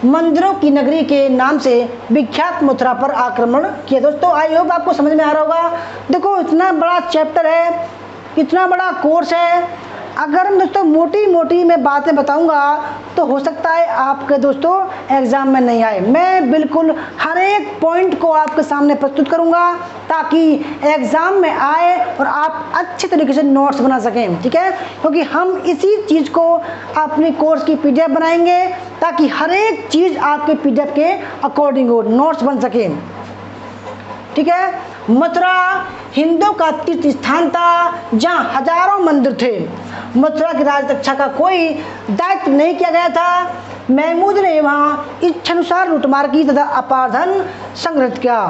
मंदिरों की नगरी के नाम से विख्यात मथुरा पर आक्रमण किया। दोस्तों आई होप आपको समझ में आ रहा होगा। देखो इतना बड़ा चैप्टर है, इतना बड़ा कोर्स है, अगर हम दोस्तों मोटी मोटी मैं बातें बताऊंगा तो हो सकता है आपके दोस्तों एग्ज़ाम में नहीं आए। मैं बिल्कुल हर एक पॉइंट को आपके सामने प्रस्तुत करूंगा ताकि एग्ज़ाम में आए और आप अच्छे तरीके से नोट्स बना सकें, ठीक है, क्योंकि हम इसी चीज़ को अपने कोर्स की PDF बनाएंगे ताकि हर एक चीज़ आपके PDF के अकॉर्डिंग हो, नोट्स बन सके, ठीक है। मथुरा हिंदुओं का तीर्थ स्थान था जहाँ हजारों मंदिर थे। मथुरा की राज रक्षा का कोई दायित्व नहीं किया गया था। महमूद ने वहाँ इच्छानुसार लूटमार की तथा अपार धन संग्रहित किया।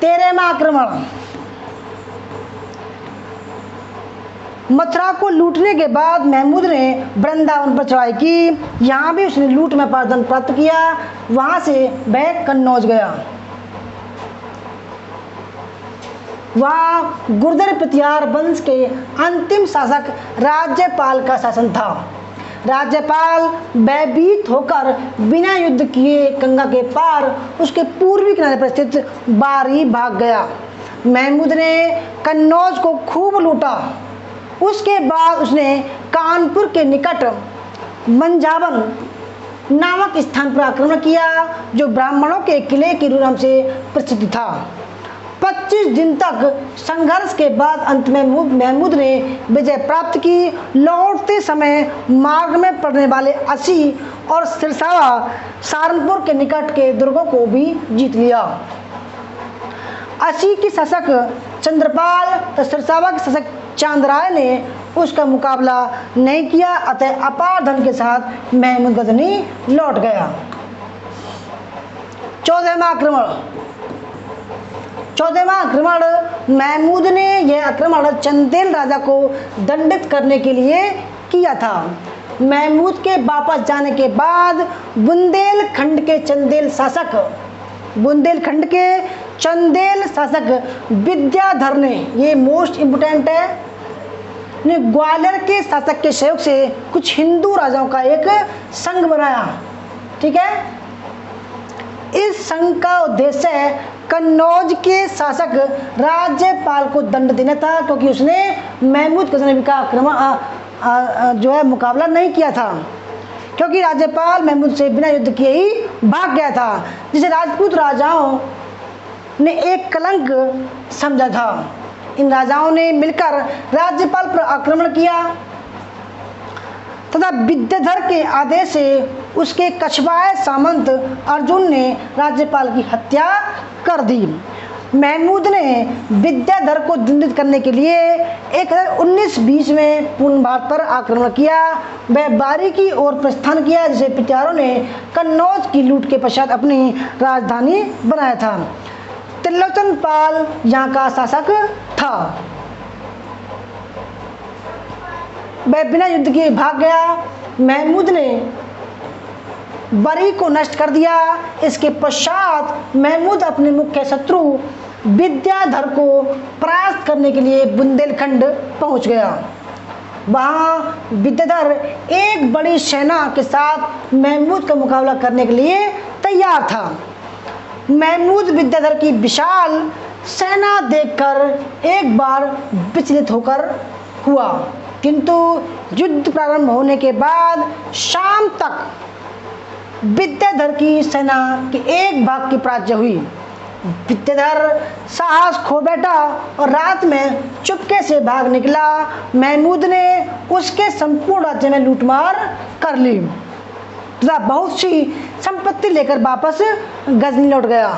13वां आक्रमण। मथुरा को लूटने के बाद महमूद ने वृंदावन पर चढ़ाई की। यहाँ भी उसने लूट में अपार धन प्राप्त किया। वहाँ से वह कन्नौज गया। वह गुर्जर प्रतिहार वंश के अंतिम शासक राज्यपाल का शासन था। राज्यपाल भयभीत होकर बिना युद्ध किए गंगा के पार उसके पूर्वी किनारे पर स्थित बारी भाग गया। महमूद ने कन्नौज को खूब लूटा। उसके बाद उसने कानपुर के निकट मंझावन नामक स्थान पर आक्रमण किया जो ब्राह्मणों के किले के नाम से प्रसिद्ध था। 25 दिन तक संघर्ष के बाद अंत में महमूद ने विजय प्राप्त की। लौटते समय मार्ग में पड़ने वाले असी और सिरसावा सहारनपुर के निकट के दुर्गों को भी जीत लिया। असी के शासक चंद्रपाल और सिरसावा के शासक चांदराय ने उसका मुकाबला नहीं किया, अतः अपार धन के साथ महमूद गजनी लौट गया। 14वां आक्रमण। 14वां आक्रमण। महमूद ने यह आक्रमण चंदेल राजा को दंडित करने के लिए किया था। महमूद के वापस जाने के बाद बुंदेलखंड के चंदेल शासक विद्याधर ने, ये मोस्ट इम्पोर्टेंट है, ने ग्वालियर के शासक के सहयोग से कुछ हिंदू राजाओं का एक संघ बनाया, ठीक है। इस संघ का उद्देश्य कन्नौज के शासक राज्यपाल को दंड देना था क्योंकि उसने महमूद गजनवी का आक्रमण जो है मुकाबला नहीं किया था, क्योंकि राज्यपाल महमूद से बिना युद्ध किए ही भाग गया था, जिसे राजपूत राजाओं ने एक कलंक समझा था। इन राजाओं ने मिलकर राज्यपाल पर आक्रमण किया तथा विद्याधर के आदेश से उसके कछवाए सामंत अर्जुन ने राज्यपाल की हत्या कर दी। महमूद ने विद्याधर को दंडित करने के लिए 1920 में पूर्ण भारत पर आक्रमण किया। वह बारी की ओर प्रस्थान किया, जिसे पिटारों ने कन्नौज की लूट के पश्चात अपनी राजधानी बनाया था। त्रिलोचन पाल यहाँ का शासक था। वह बिना युद्ध किए भाग गया। महमूद ने बरी को नष्ट कर दिया। इसके पश्चात महमूद अपने मुख्य शत्रु विद्याधर को परास्त करने के लिए बुंदेलखंड पहुंच गया। वहां विद्याधर एक बड़ी सेना के साथ महमूद का मुकाबला करने के लिए तैयार था। महमूद विद्याधर की विशाल सेना देखकर एक बार विचलित होकर हुआ, किंतु युद्ध प्रारंभ होने के बाद शाम तक विद्याधर की सेना के एक भाग की पराजय हुई। विद्याधर साहस खो बैठा और रात में चुपके से भाग निकला। महमूद ने उसके संपूर्ण राज्य में लूटमार कर ली तथा बहुत सी संपत्ति लेकर वापस गजनी लौट गया।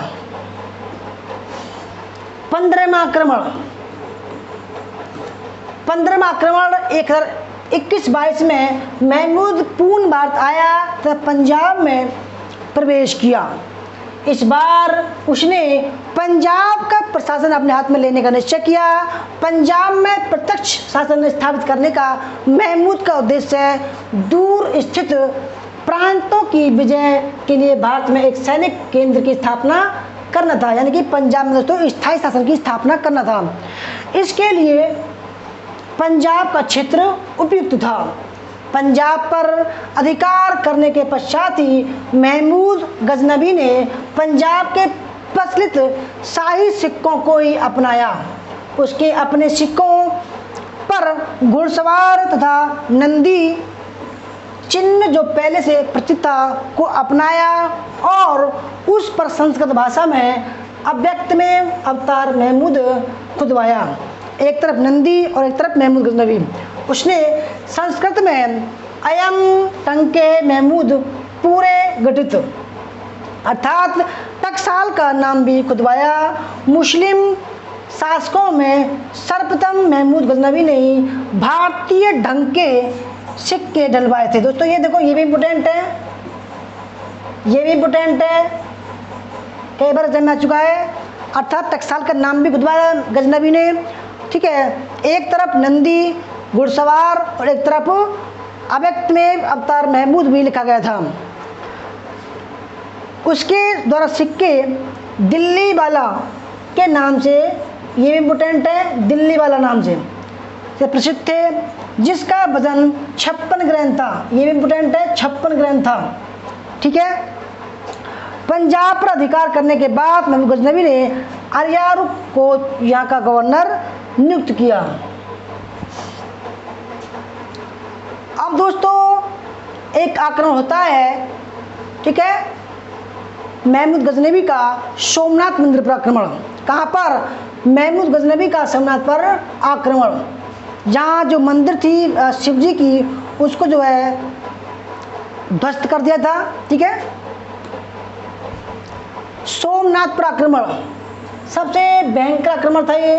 15वां आक्रमण 2122 में महमूद पूर्ण भारत आया तथा पंजाब में प्रवेश किया। इस बार उसने पंजाब का प्रशासन अपने हाथ में लेने का निश्चय किया। पंजाब में प्रत्यक्ष शासन स्थापित करने का महमूद का उद्देश्य दूर स्थित प्रांतों की विजय के लिए भारत में एक सैनिक केंद्र की स्थापना करना था, यानी कि पंजाब में दोस्तों स्थायी शासन की स्थापना करना था। इसके लिए पंजाब का क्षेत्र उपयुक्त था। पंजाब पर अधिकार करने के पश्चात ही महमूद गजनबी ने पंजाब के प्रचलित शाही सिक्कों को ही अपनाया। उसके अपने सिक्कों पर घुड़सवार तथा नंदी चिन्ह जो पहले से प्रचलित था को अपनाया और उस पर संस्कृत भाषा में अव्यक्त में अवतार महमूद खुदवाया। एक तरफ नंदी और एक तरफ महमूद गजनबी। उसने संस्कृत में अयम टंके महमूद पूरे गठित अर्थात टकसाल का नाम भी खुदवाया। मुस्लिम शासकों में सर्वप्रथम महमूद गजनबी ने ही भारतीय ढंग के सिक्के डलवाए थे। दोस्तों ये देखो, ये भी इम्पोर्टेंट है, ये भी इम्पोर्टेंट है, कई बार एग्जाम में आ चुका है। अर्थात टकसाल का नाम भी खुदवाया गजनबी ने। ठीक है, एक तरफ नंदी घुड़सवार और एक तरफ अव्यक्त में अवतार महमूद भी लिखा गया था। उसके द्वारा सिक्के दिल्ली वाला के नाम से, ये भी इम्पोर्टेंट है, दिल्ली वाला नाम से प्रसिद्ध थे, जिसका वजन 56 ग्राम था। ये भी इम्पोर्टेंट है, 56 ग्राम था। ठीक है, पंजाब पर अधिकार करने के बाद महमूद गजनबी ने अरियारुक को यहाँ का गवर्नर नियुक्त किया। अब दोस्तों एक आक्रमण होता है, ठीक है, महमूद गजनबी का सोमनाथ मंदिर पर आक्रमण। कहाँ पर? महमूद गजनबी का सोमनाथ पर आक्रमण। जहाँ जो मंदिर थी शिव जी की, उसको जो है ध्वस्त कर दिया था। ठीक है, सोमनाथ पर आक्रमण सबसे भयंकर आक्रमण था ये।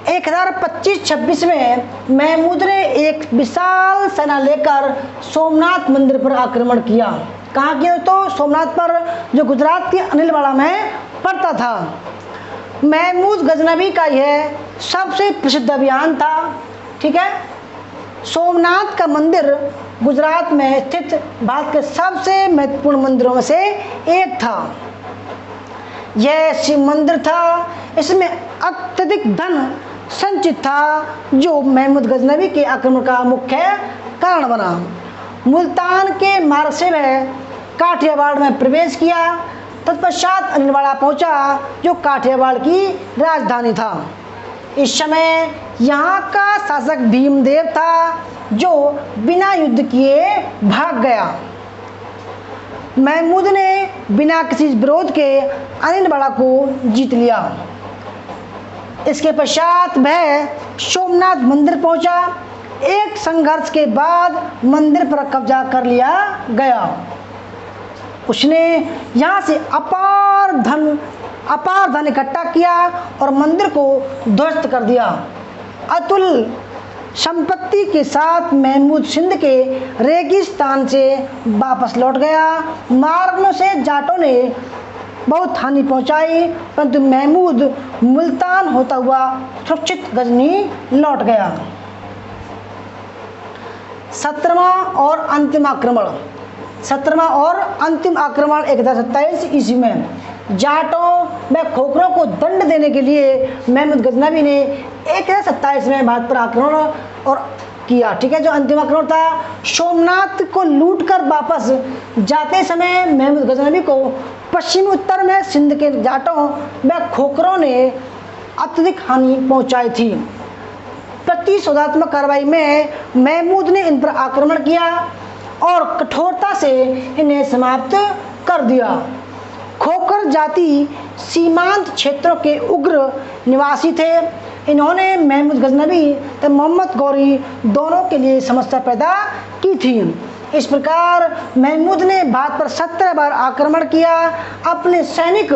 1025-26 में महमूद ने एक विशाल सेना लेकर सोमनाथ मंदिर पर आक्रमण किया। कहाँ किया? तो सोमनाथ पर, जो गुजरात के अनिलवाड़ा में पड़ता था। महमूद गजनबी का यह सबसे प्रसिद्ध अभियान था। ठीक है, सोमनाथ का मंदिर गुजरात में स्थित भारत के सबसे महत्वपूर्ण मंदिरों में से एक था। यह शिव मंदिर था। इसमें अत्यधिक धन संचित था, जो महमूद गजनबी के आक्रमण का मुख्य कारण बना। मुल्तान के मार्ग से वह काठियावाड़ में प्रवेश किया। तत्पश्चात अनिलवाड़ा पहुंचा, जो काठियावाड़ की राजधानी था। इस समय यहाँ का शासक भीमदेव था, जो बिना युद्ध किए भाग गया। महमूद ने बिना किसी विरोध के अनिलवाड़ा को जीत लिया। इसके पश्चात वह सोमनाथ मंदिर पहुंचा। एक संघर्ष के बाद मंदिर पर कब्जा कर लिया गया। उसने यहाँ से अपार धन अपार धन इकट्ठा किया और मंदिर को ध्वस्त कर दिया। अतुल संपत्ति के साथ महमूद सिंध के रेगिस्तान से वापस लौट गया। मार्गों से जाटों ने बहुत हानि पहुंचाई, परंतु महमूद मुल्तान होता हुआ सुरक्षित गजनी लौट गया। 17वां और अंतिम आक्रमण 1027 ईस्वी में जाटों व खोखरों को दंड देने के लिए महमूद गजनवी ने 1027 में भारत पर आक्रमण और किया। ठीक है, जो अंतिम आक्रमण था, सोमनाथ को लूटकर वापस जाते समय महमूद गजनवी को पश्चिमी उत्तर में सिंध के जाटों व खोखरों ने अत्यधिक हानि पहुंचाई थी। प्रतिशोधात्मक कार्रवाई में महमूद ने इन पर आक्रमण किया और कठोरता से इन्हें समाप्त कर दिया। खोखर जाति सीमांत क्षेत्रों के उग्र निवासी थे। इन्होंने महमूद गजनवी तथा मोहम्मद गौरी दोनों के लिए समस्या पैदा की थी। इस प्रकार महमूद ने भारत पर 17 बार आक्रमण किया। अपने सैनिक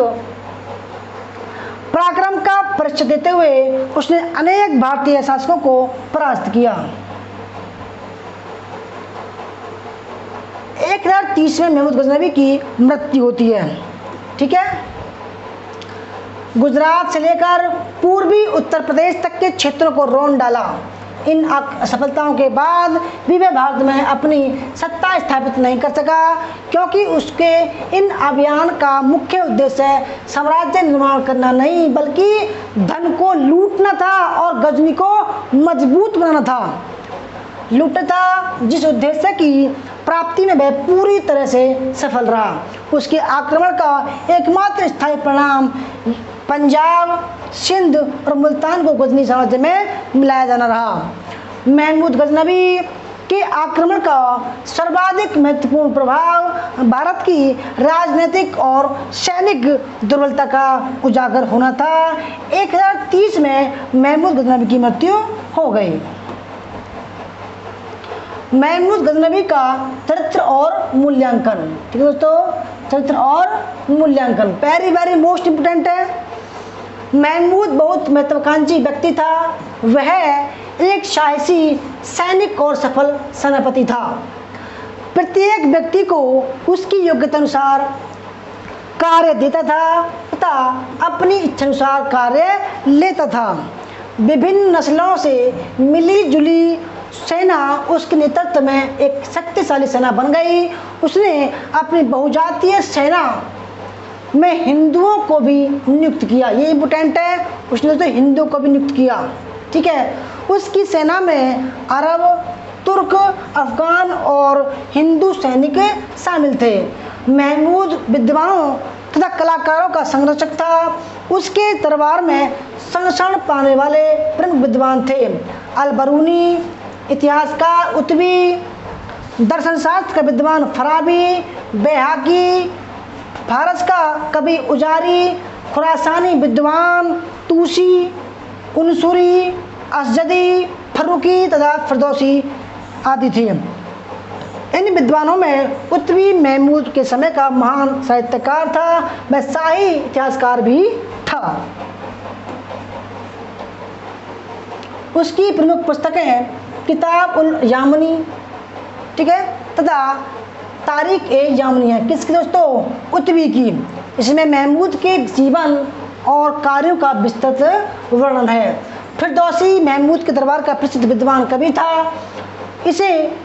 पराक्रम का परिचय देते हुए उसने अनेक भारतीय शासकों को परास्त किया। 1030 में महमूद गजनवी की मृत्यु होती है। ठीक है, गुजरात से लेकर पूर्वी उत्तर प्रदेश तक के क्षेत्रों को रौंद डाला। इन असफलताओं के बाद भी वह भारत में अपनी सत्ता स्थापित नहीं कर सका, क्योंकि उसके इन अभियान का मुख्य उद्देश्य साम्राज्य निर्माण करना नहीं बल्कि धन को लूटना था और गजनी को मजबूत बनाना था। लूटना था, जिस उद्देश्य की प्राप्ति में वह पूरी तरह से सफल रहा। उसके आक्रमण का एकमात्र स्थायी परिणाम पंजाब, सिंध और मुल्तान को गजनी साम्राज्य में मिलाया जाना रहा। महमूद गजनवी के आक्रमण का सर्वाधिक महत्वपूर्ण प्रभाव भारत की राजनीतिक और सैनिक दुर्बलता का उजागर होना था। 1030 में महमूद गजनवी की मृत्यु हो गई। महमूद गजनवी का चरित्र और मूल्यांकन। ठीक है दोस्तों, चरित्र और मूल्यांकन वेरी मोस्ट इम्पोर्टेंट है। महमूद बहुत महत्वाकांक्षी व्यक्ति था। वह एक साहसी सैनिक और सफल सेनापति था। प्रत्येक व्यक्ति को उसकी योग्यता अनुसार कार्य देता था तथा अपनी इच्छा अनुसार कार्य लेता था। विभिन्न नस्लों से मिली जुली सेना उसके नेतृत्व में एक शक्तिशाली सेना बन गई। उसने अपनी बहुजातीय सेना में हिंदुओं को भी नियुक्त किया। ये इम्पोर्टेंट है, उसने तो हिंदुओं को भी नियुक्त किया। ठीक है, उसकी सेना में अरब, तुर्क, अफगान और हिंदू सैनिक शामिल थे। महमूद विद्वानों तथा कलाकारों का संरक्षक था। उसके दरबार में शरण पाने वाले प्रमुख विद्वान थे अल-बरूनी, इतिहासकार उत्वी, दर्शनशास्त्र का विद्वान फराबी, बैहाकी, फारस का कवि उजारी, खुरासानी विद्वान तूसी, उनसुरी, असजदी, फर्रुकी तथा फिरदौसी आदि थे। इन विद्वानों में उत्वी महमूद के समय का महान साहित्यकार था। वह शाही इतिहासकार भी था। उसकी प्रमुख पुस्तकें किताब उल यामनी, ठीक है, तथा तारीख ए यामनी है। किसकी दोस्तों? उत्वी की। इसमें महमूद के जीवन और कार्यों का विस्तृत वर्णन है। फिरदौसी महमूद के दरबार का प्रसिद्ध विद्वान कवि था। इसे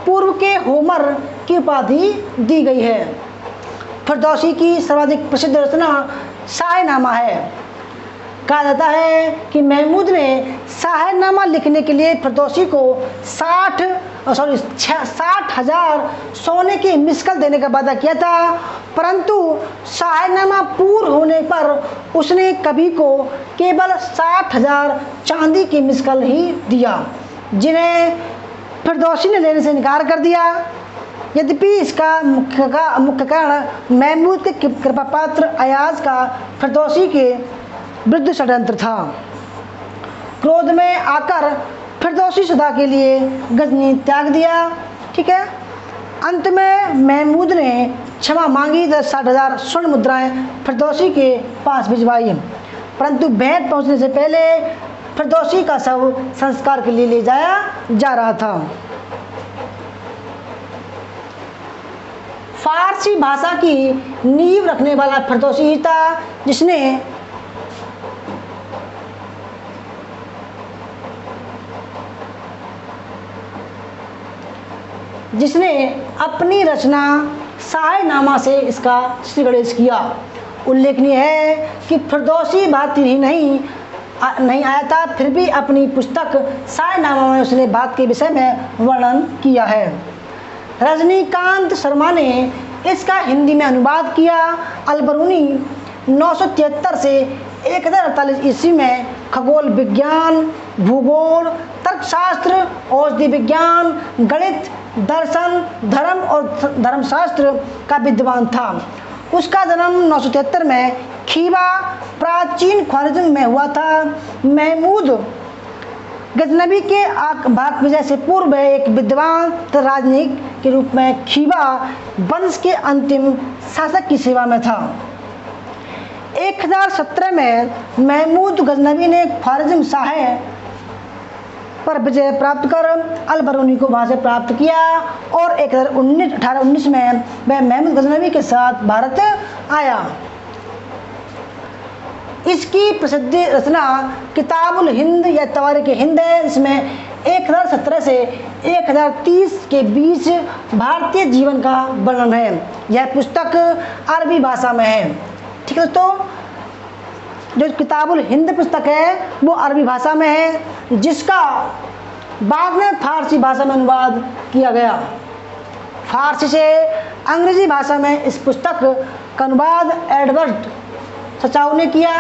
पूर्व के होमर की उपाधि दी गई है। फिरदौसी की सर्वाधिक प्रसिद्ध रचना शाहनामा है। कहा जाता है कि महमूद ने शाहनामा लिखने के लिए फिरदौसी को 60,000 सोने की मिस्कल देने का वादा किया था, परंतु शाहनामा पूर्ण होने पर उसने कवि को केवल 60,000 चांदी की मिस्कल ही दिया, जिन्हें फिरदौसी ने लेने से इनकार कर दिया। यद्यपि इसका मुख्य कारण महमूद के कृपापात्र अयाज का फिरदौसी के विरुद्ध षड्यंत्र था। क्रोध में आकर फिरदौसी सदा के लिए गजनी त्याग दिया। ठीक है, अंत में महमूद ने क्षमा मांगी तो 60,000 स्वर्ण मुद्राएं फिरदौसी के पास भिजवाई, परंतु भेंट पहुंचने से पहले फिरदौसी का शव संस्कार के लिए ले जाया जा रहा था। फारसी भाषा की नींव रखने वाला फिरदौसी ही था जिसने अपनी रचना शाहनामा से इसका श्रीगणेश किया। उल्लेखनीय है कि फिरदौसी भारतीय ही नहीं आया था, फिर भी अपनी पुस्तक शाहनामा में उसने भारत के विषय में वर्णन किया है। रजनीकांत शर्मा ने इसका हिंदी में अनुवाद किया। अलबरूनी 973 से 1048 ईस्वी में खगोल विज्ञान, भूगोल, तर्कशास्त्र, औषधि विज्ञान, गणित, दर्शन, धर्म और धर्मशास्त्र का विद्वान था। उसका जन्म 973 में खीवा प्राचीन ख्वारिज़्म में हुआ था। महमूद गजनबी के भारत विजय से पूर्व एक विद्वान राजनीतिक के रूप में खीवा वंश के अंतिम शासक की सेवा में था। 1017 में महमूद गजनबी ने ख्वारिज़्म शाह पर विजय प्राप्त कर अलबरूनी को वहां से प्राप्त किया और 1819 में वह महमूद गजनबी के साथ भारत आया। इसकी प्रसिद्ध रचना किताबुल हिंद या तवारीख हिंद है। इसमें 1017 से 1030 के बीच भारतीय जीवन का वर्णन है। यह पुस्तक अरबी भाषा में है। ठीक है दोस्तों, जो किताबुल हिंद पुस्तक है वो अरबी भाषा में है, जिसका बाद में फारसी भाषा में अनुवाद किया गया। फारसी से अंग्रेजी भाषा में इस पुस्तक का अनुवाद एडवर्ड सचाऊ ने किया।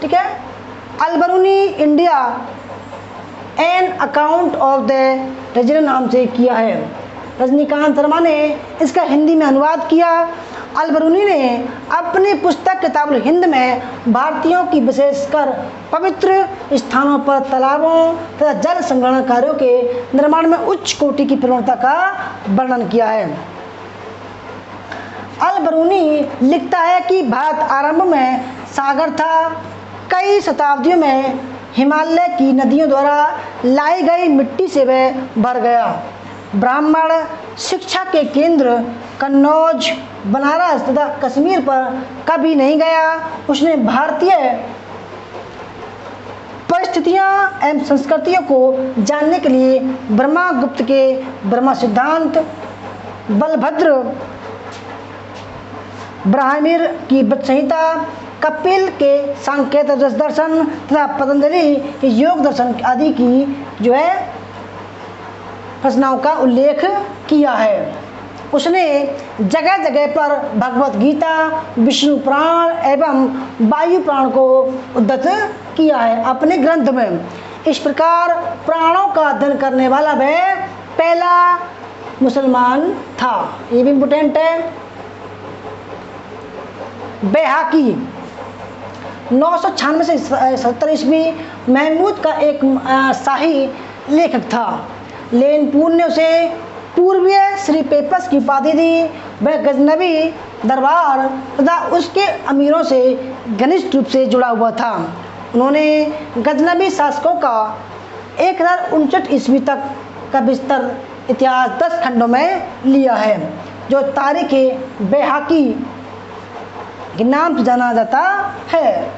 ठीक है, Alberuni India an account of the region नाम से किया है। रजनीकांत शर्मा ने इसका हिंदी में अनुवाद किया। अलबरूनी ने अपनी पुस्तक किताबुल हिंद में भारतीयों की विशेषकर पवित्र स्थानों पर तालाबों तथा जल संग्रहण कार्यों के निर्माण में उच्च कोटि की प्रवणता का वर्णन किया है। अलबरूनी लिखता है कि भारत आरंभ में सागर था। कई शताब्दियों में हिमालय की नदियों द्वारा लाई गई मिट्टी से वह भर गया। ब्राह्मण शिक्षा के केंद्र कन्नौज, बनारस तथा कश्मीर पर कभी नहीं गया। उसने भारतीय परिस्थितियां एवं संस्कृतियों को जानने के लिए ब्रह्मगुप्त के ब्रह्म सिद्धांत, बलभद्र ब्राह्मण की व्रत संहिता, कपिल के सांख्य दर्शन तथा पतंजलि के योग दर्शन आदि की जो है रचनाओं का उल्लेख किया है। उसने जगह जगह पर भगवत गीता, विष्णु पुराण एवं वायु पुराण को उद्धृत किया है अपने ग्रंथ में। इस प्रकार पुराणों का अध्ययन करने वाला वह पहला मुसलमान था। ये भी इम्पोर्टेंट है। बैहाकी 996 से 70 ईस्वी महमूद का एक शाही लेखक था। लेनपुर ने उसे पूर्वीय श्री पेपस की उपाधि दी। वह गजनबी दरबार तथा उसके अमीरों से घनिष्ठ रूप से जुड़ा हुआ था। उन्होंने गजनबी शासकों का 1059 ईस्वी तक का विस्तार इतिहास 10 खंडों में लिया है, जो तारीख बैहाकी के नाम से जाना जाता है।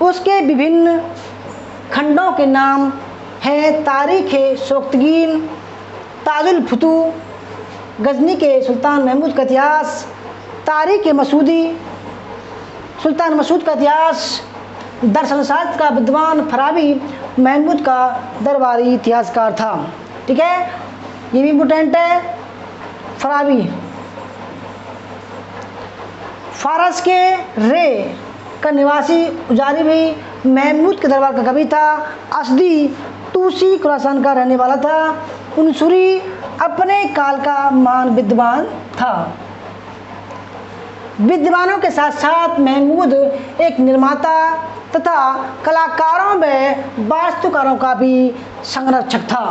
उसके विभिन्न खंडों के नाम हैं तारीख सोख्तगीन, ताजुल फुतू, गजनी के सुल्तान महमूद का इतिहास, तारीख मसूदी, सुल्तान मसूद का इतिहास, दर्शन शास्त्र का विद्वान फराबी महमूद का दरबारी इतिहासकार था। ठीक है, ये भी इम्पोर्टेंट है। फराबी फारस के रे का निवासी उजारी भी महमूद के दरबार का कवि था। असदी तूसी खुरासान का रहने वाला था। उनसुरी अपने काल का महान विद्वान था। विद्वानों के साथ साथ महमूद एक निर्माता तथा कलाकारों व वास्तुकारों का भी संरक्षक था।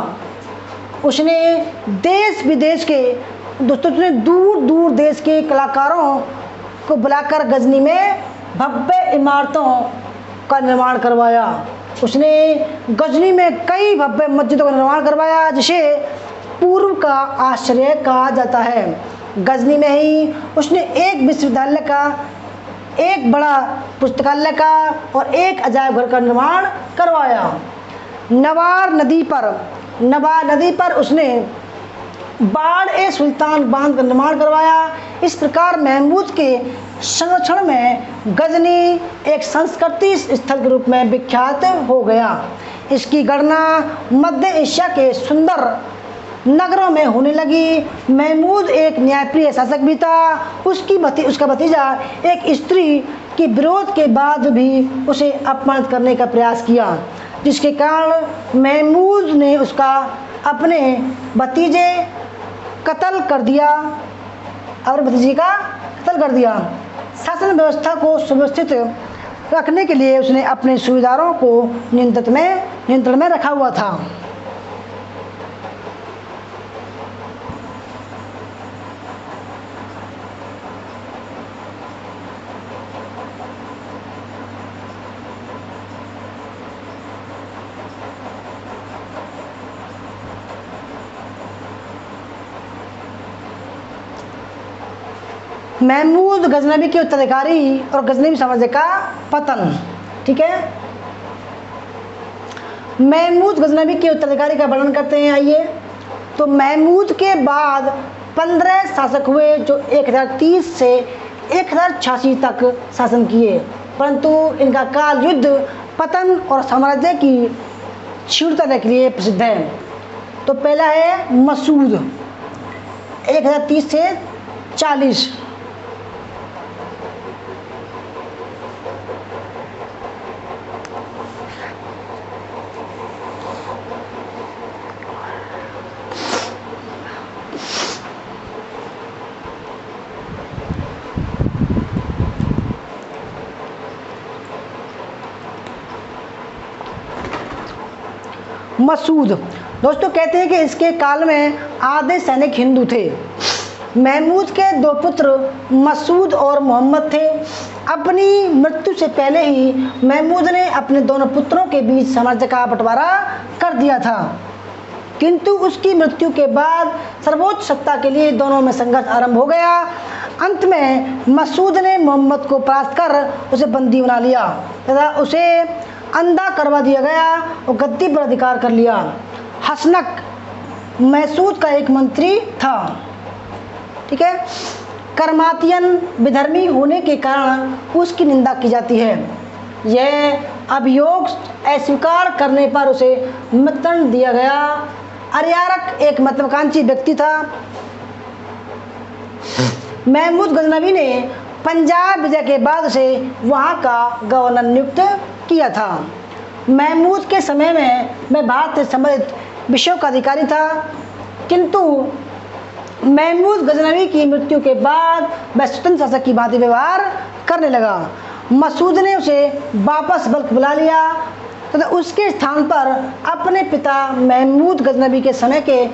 उसने देश विदेश के दोस्तों उसने दूर दूर देश के कलाकारों को बुलाकर गजनी में भव्य इमारतों का निर्माण करवाया। उसने गजनी में कई भव्य मस्जिदों का निर्माण करवाया जिसे पूर्व का आश्चर्य कहा जाता है। गजनी में ही उसने एक विश्वविद्यालय का, एक बड़ा पुस्तकालय का और एक अजायब घर का निर्माण करवाया। नवार नदी पर उसने बाड़ ए सुल्तान बांध का निर्माण करवाया। इस प्रकार महमूद के संरक्षण में गजनी एक संस्कृति स्थल के रूप में विख्यात हो गया। इसकी गणना मध्य एशिया के सुंदर नगरों में होने लगी। महमूद एक न्यायप्रिय शासक भी था। उसका भतीजा एक स्त्री के विरोध के बाद भी उसे अपमानित करने का प्रयास किया, जिसके कारण महमूद ने उसका अपने भतीजे कत्ल कर दिया और भतीजे का कत्ल कर दिया। शासन व्यवस्था को सुव्यवस्थित रखने के लिए उसने अपने सूबेदारों को नियंत्रण में रखा हुआ था। महमूद गजनवी के उत्तराधिकारी और गजनवी साम्राज्य का पतन। ठीक है, महमूद गजनवी के उत्तराधिकारी का वर्णन करते हैं। आइए, तो महमूद के बाद 15 शासक हुए जो 1030 से 1086 तक शासन किए, परंतु इनका काल युद्ध, पतन और साम्राज्य की क्षीणता के लिए प्रसिद्ध है। तो पहला है मसूद 1030 से 40। मसूद, दोस्तों कहते हैं कि इसके काल में आधे सैनिक हिंदू थे। महमूद के 2 पुत्र मसूद और मोहम्मद थे। अपनी मृत्यु से पहले ही महमूद ने अपने दोनों पुत्रों के बीच साम्राज्य का बंटवारा कर दिया था, किंतु उसकी मृत्यु के बाद सर्वोच्च सत्ता के लिए दोनों में संघर्ष आरंभ हो गया। अंत में मसूद ने मोहम्मद को परास्त कर उसे बंदी बना लिया तथा उसे अंधा करवा दिया गया और गद्दी पर अधिकार कर लिया। हसनक मसूद का एक मंत्री था। ठीक है, करमातियन विधर्मी होने के कारण उसकी निंदा की जाती है। यह अभियोग अस्वीकार करने पर उसे मृत्युदंड दिया गया। अरियारक एक महत्वाकांक्षी व्यक्ति था। महमूद गजनवी ने पंजाब विजय के बाद उसे वहाँ का गवर्नर नियुक्त किया था। महमूद के समय में वह भारत से संबंधित विषयों का अधिकारी था, किंतु महमूद गजनवी की मृत्यु के बाद वह स्वतंत्र शासक की भांति व्यवहार करने लगा। मसूद ने उसे वापस बल्कि बुला लिया तथा उसके स्थान पर अपने पिता महमूद गजनवी के समय के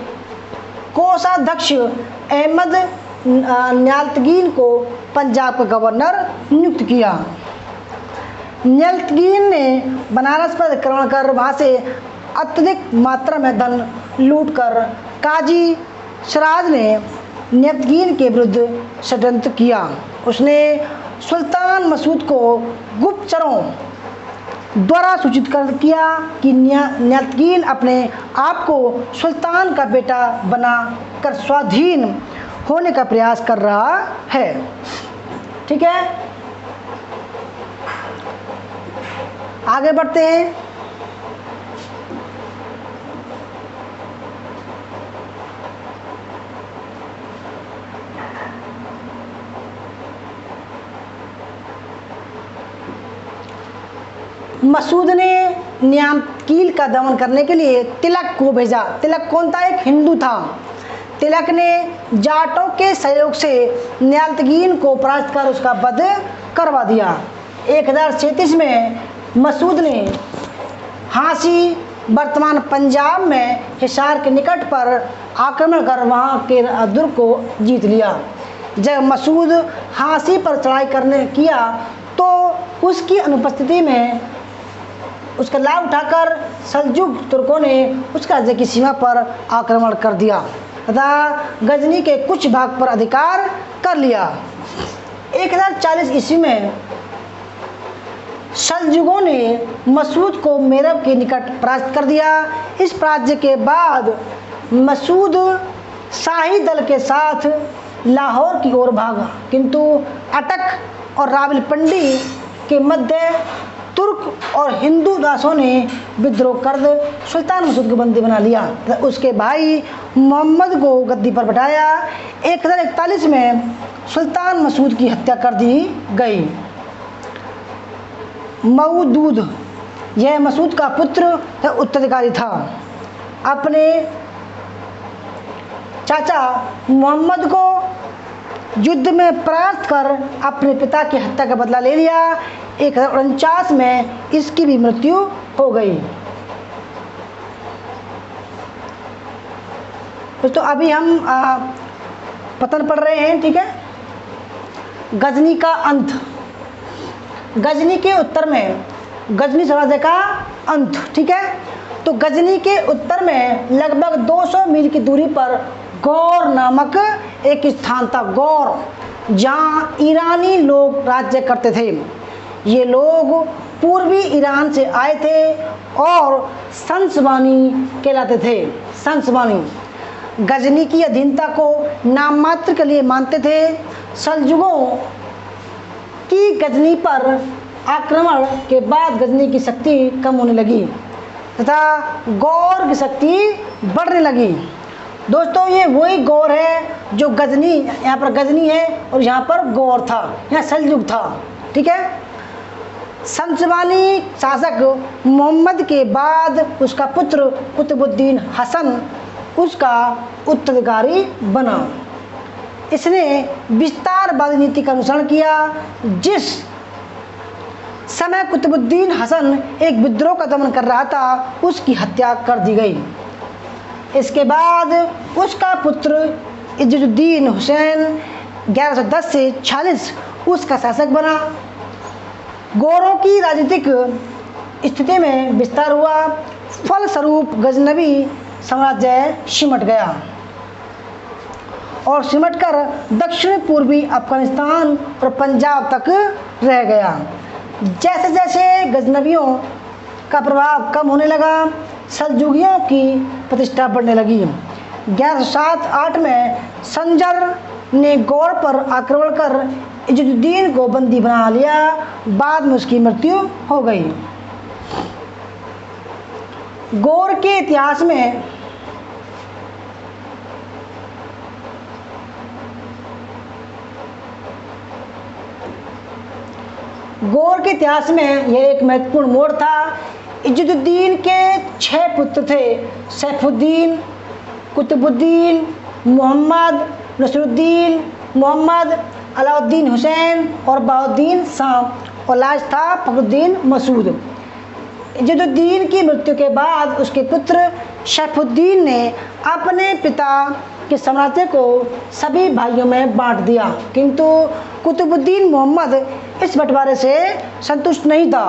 कोषाध्यक्ष अहमद न्याल्तगीन को पंजाब का गवर्नर नियुक्त किया। न्याल्तगीन ने बनारस पर आक्रमण कर वहाँ से अत्यधिक मात्रा में धन लूटकर काजी सिराज ने न्याल्तगीन के विरुद्ध षड्यंत्र किया। उसने सुल्तान मसूद को गुप्तचरों द्वारा सूचित कर किया कि न्याल्तगीन अपने आप को सुल्तान का बेटा बना कर स्वाधीन होने का प्रयास कर रहा है। ठीक है, आगे बढ़ते हैं। मसूद ने न्याल्तगीन का दमन करने के लिए तिलक को भेजा। तिलक कौन था? एक हिंदू था। तिलक ने जाटों के सहयोग से न्याल्तगीन को परास्त कर उसका वध करवा दिया। 1037 में मसूद ने हाँसी वर्तमान पंजाब में हिसार के निकट पर आक्रमण कर वहाँ के दुर्ग को जीत लिया। जब मसूद हांसी पर चढ़ाई करने किया तो उसकी अनुपस्थिति में उसका लाभ उठाकर सल्जुक तुर्कों ने उसका राज्य की सीमा पर आक्रमण कर दिया तथा गजनी के कुछ भाग पर अधिकार कर लिया। 1040 ईस्वी में सल्जुकों ने मसूद को मेरव के निकट परास्त कर दिया। इस पराजय के बाद मसूद शाही दल के साथ लाहौर की ओर भागा, किंतु अटक और रावलपिंडी के मध्य तुर्क और हिंदू दासों ने विद्रोह कर सुल्तान मसूद को बंदी बना लिया। उसके भाई मोहम्मद को गद्दी पर बैठाया। 1041 में सुल्तान मसूद की हत्या कर दी गई। मऊदूद यह मसूद का पुत्र उत्तराधिकारी था। अपने चाचा मोहम्मद को युद्ध में परास्त कर अपने पिता की हत्या का बदला ले लिया। 1049 में इसकी भी मृत्यु हो गई। तो अभी हम पतन पढ़ रहे हैं, ठीक है। गजनी का अंत। गजनी के उत्तर में गजनी साम्राज्य का अंत, ठीक है। तो गजनी के उत्तर में लगभग 200 मील की दूरी पर गौर नामक एक स्थान था। गौर, जहाँ ईरानी लोग राज्य करते थे। ये लोग पूर्वी ईरान से आए थे और संसबानी कहलाते थे। संसबानी गजनी की अधीनता को नाम मात्र के लिए मानते थे। सल्जुकों की गजनी पर आक्रमण के बाद गजनी की शक्ति कम होने लगी तथा गौर की शक्ति बढ़ने लगी। दोस्तों, ये वही गौर है जो गजनी, यहाँ पर गजनी है और यहाँ पर गौर था, यहाँ सल्जुक था, ठीक है। संसबानी शासक मोहम्मद के बाद उसका पुत्र कुतुबुद्दीन हसन उसका उत्तराधिकारी बना। इसने विस्तारवादी नीति का अनुसरण किया। जिस समय कुतुबुद्दीन हसन एक विद्रोह का दमन कर रहा था, उसकी हत्या कर दी गई। इसके बाद उसका पुत्र इज्जुद्दीन हुसैन 1110 से 46 उसका शासक बना। गौरों की राजनीतिक स्थिति में विस्तार हुआ। फलस्वरूप गजनवी साम्राज्य सिमट गया और सिमटकर दक्षिण पूर्वी अफगानिस्तान और पंजाब तक रह गया। जैसे जैसे गजनवियों का प्रभाव कम होने लगा, सल्जुकियों की प्रतिष्ठा बढ़ने लगी। 1107-8 में संजर ने गौर पर आक्रमण कर इज्जुद्दीन को बंदी बना लिया। बाद में उसकी मृत्यु हो गई। गौर के इतिहास में यह एक महत्वपूर्ण मोड़ था। इज्जुद्दीन के 6 पुत्र थे। सैफुद्दीन, कुतुबुद्दीन, मोहम्मद, नसरुद्दीन, मोहम्मद, अलाउद्दीन हुसैन और बहाउद्दीन शाह। और लास्ट था फखरुद्दीन मसूद। इज्जुद्दीन की मृत्यु के बाद उसके पुत्र सैफुद्दीन ने अपने पिता के साम्राज्य को सभी भाइयों में बांट दिया, किंतु कुतुबुद्दीन मोहम्मद इस बंटवारे से संतुष्ट नहीं था।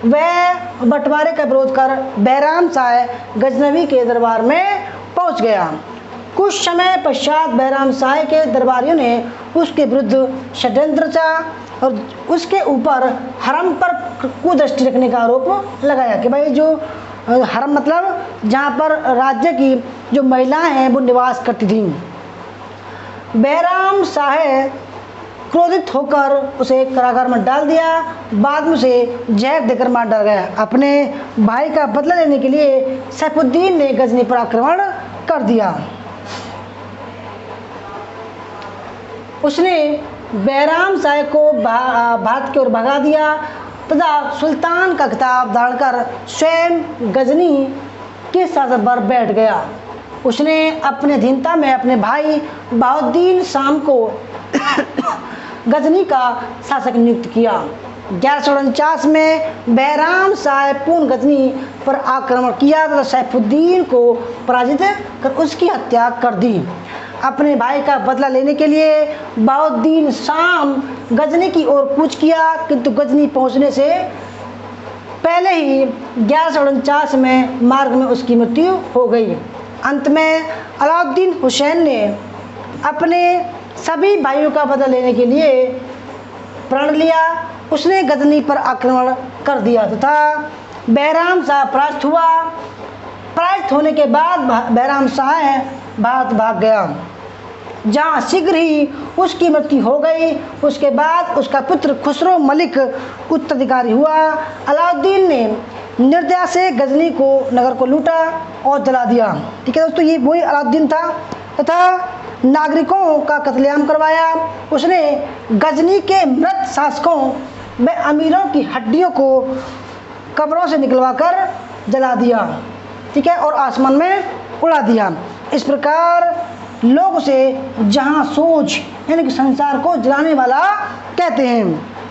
वह बंटवारे का विरोध कर बैराम शाह गजनवी के दरबार में पहुंच गया। कुछ समय पश्चात बैराम शाह के दरबारियों ने उसके विरुद्ध षड्यंत्र रचा और उसके ऊपर हरम पर कुदृष्टि रखने का आरोप लगाया कि भाई जो हरम मतलब जहाँ पर राज्य की जो महिलाएं हैं वो निवास करती थीं। बैराम शाह क्रोधित होकर उसे कारागार में डाल दिया। बाद में उसे जहर देकर मार डाला गया। अपने भाई का बदला लेने के लिए सैफुद्दीन ने गजनी पर आक्रमण कर दिया। उसने बैराम शाह को भारत की ओर भगा दिया तथा सुल्तान का खिताब धारण कर स्वयं गजनी के शासन पर बैठ गया। उसने अपने अधीनता में अपने भाई बहाउद्दीन शाह को गजनी का शासक नियुक्त किया। 1149 में बैराम शाह पूर्ण गजनी पर आक्रमण किया तथा सैफुद्दीन को पराजित कर उसकी हत्या कर दी। अपने भाई का बदला लेने के लिए बहाउद्दीन शाम गजनी की ओर कूच किया, किंतु गजनी पहुंचने से पहले ही 1149 में मार्ग में उसकी मृत्यु हो गई। अंत में अलाउद्दीन हुसैन ने अपने सभी भाइयों का बदला लेने के लिए प्रण लिया। उसने गजनी पर आक्रमण कर दिया तथा बैराम शाह पराजित हुआ। पराजित होने के बाद बैराम शाह भारत भाग गया, जहाँ शीघ्र ही उसकी मृत्यु हो गई। उसके बाद उसका पुत्र खुसरो मलिक उत्तराधिकारी हुआ। अलाउद्दीन ने निर्दया से गजनी को नगर को लूटा और जला दिया। ठीक है दोस्तों, ये वही अलाउद्दीन था तथा नागरिकों का कत्लेआम करवाया। उसने गजनी के मृत शासकों व अमीरों की हड्डियों को कब्रों से निकलवाकर जला दिया, ठीक है, और आसमान में उड़ा दिया। इस प्रकार लोग उसे जहां सोच यानी कि संसार को जलाने वाला कहते हैं,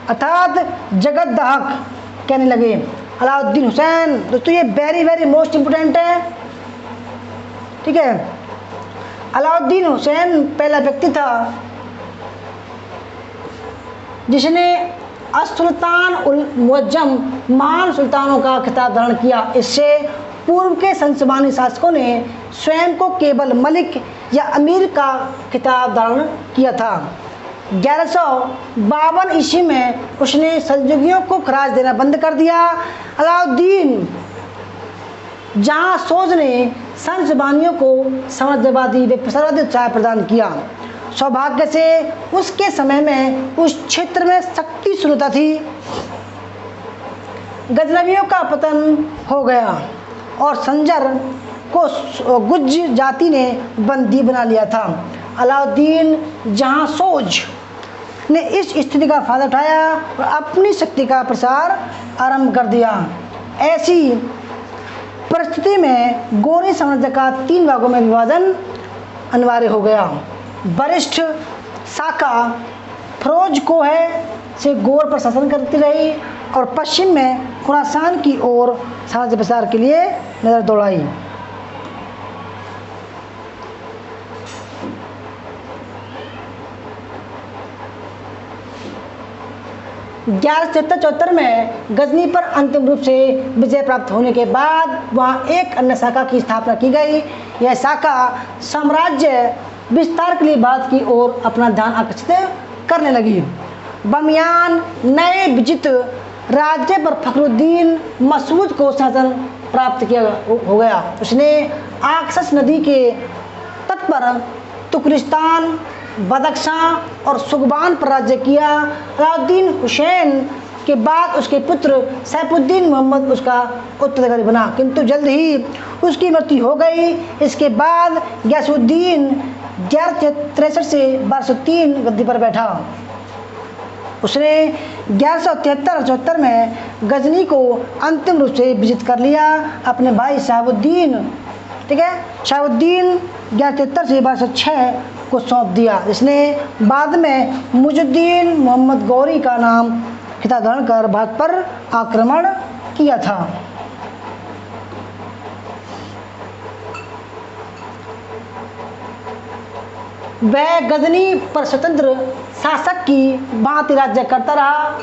अर्थात जगत दाहक कहने लगे। अलाउद्दीन हुसैन दोस्तों ये वेरी मोस्ट इम्पोर्टेंट है, ठीक है। अलाउद्दीन हुसैन पहला व्यक्ति था जिसने असुल्तान उल मुअज्जम महान सुल्तानों का खिताब धारण किया। इससे पूर्व के संसमानी शासकों ने स्वयं को केवल मलिक या अमीर का खिताब धारण किया था। 1152 ईस्वी में उसने सल्जुकियों को खराज देना बंद कर दिया। अलाउद्दीन जहां सोज ने संसबानियों को साम्राज्यवादी व प्रसारवादी उत्साह प्रदान किया। सौभाग्य से उसके समय में उस क्षेत्र में शक्ति शून्यता थी। गजनवियों का पतन हो गया और संजर को गुज्ज जाति ने बंदी बना लिया था। अलाउद्दीन जहां सोज ने इस स्थिति का फायदा उठाया और अपनी शक्ति का प्रसार आरंभ कर दिया। ऐसी परिस्थिति में गोरी साम्राज्य का 3 भागों में विभाजन अनिवार्य हो गया। वरिष्ठ शाखा फिरोज कोह से गोर पर शासन करती रही और पश्चिम में खुरासान की ओर साम्राज्य प्रसार के लिए नजर दौड़ाई। ग्यारह 73 में गजनी पर अंतिम रूप से विजय प्राप्त होने के बाद वहाँ एक अन्य शाखा की स्थापना की गई। यह शाखा साम्राज्य विस्तार के लिए भारत की ओर अपना ध्यान आकर्षित करने लगी। बमियान नए विजित राज्य पर फखरुद्दीन मसूद को शासन प्राप्त किया हो गया। उसने आक्सस नदी के तट पर तुर्किस्तान, बदख्शां और सुगबान पर राज्य किया। अलाउद्दीन हुसैन के बाद उसके पुत्र सैफुद्दीन मोहम्मद उसका उत्तराधिकारी बना, किंतु जल्द ही उसकी मृत्यु हो गई। इसके बाद गयासुद्दीन 1163 से 1203 गद्दी पर बैठा। उसने 1173-74 में गजनी को अंतिम रूप से विजित कर लिया। अपने भाई शहाबुद्दीन, ठीक है, शहाबुद्दीन 1173 से 1206 को सौंप दिया, जिसने बाद में मुजुद्दीन मोहम्मद गौरी का नाम खिताब धारण कर भारत पर आक्रमण किया था। वह गजनी पर स्वतंत्र शासक की भांति राज्य करता रहा।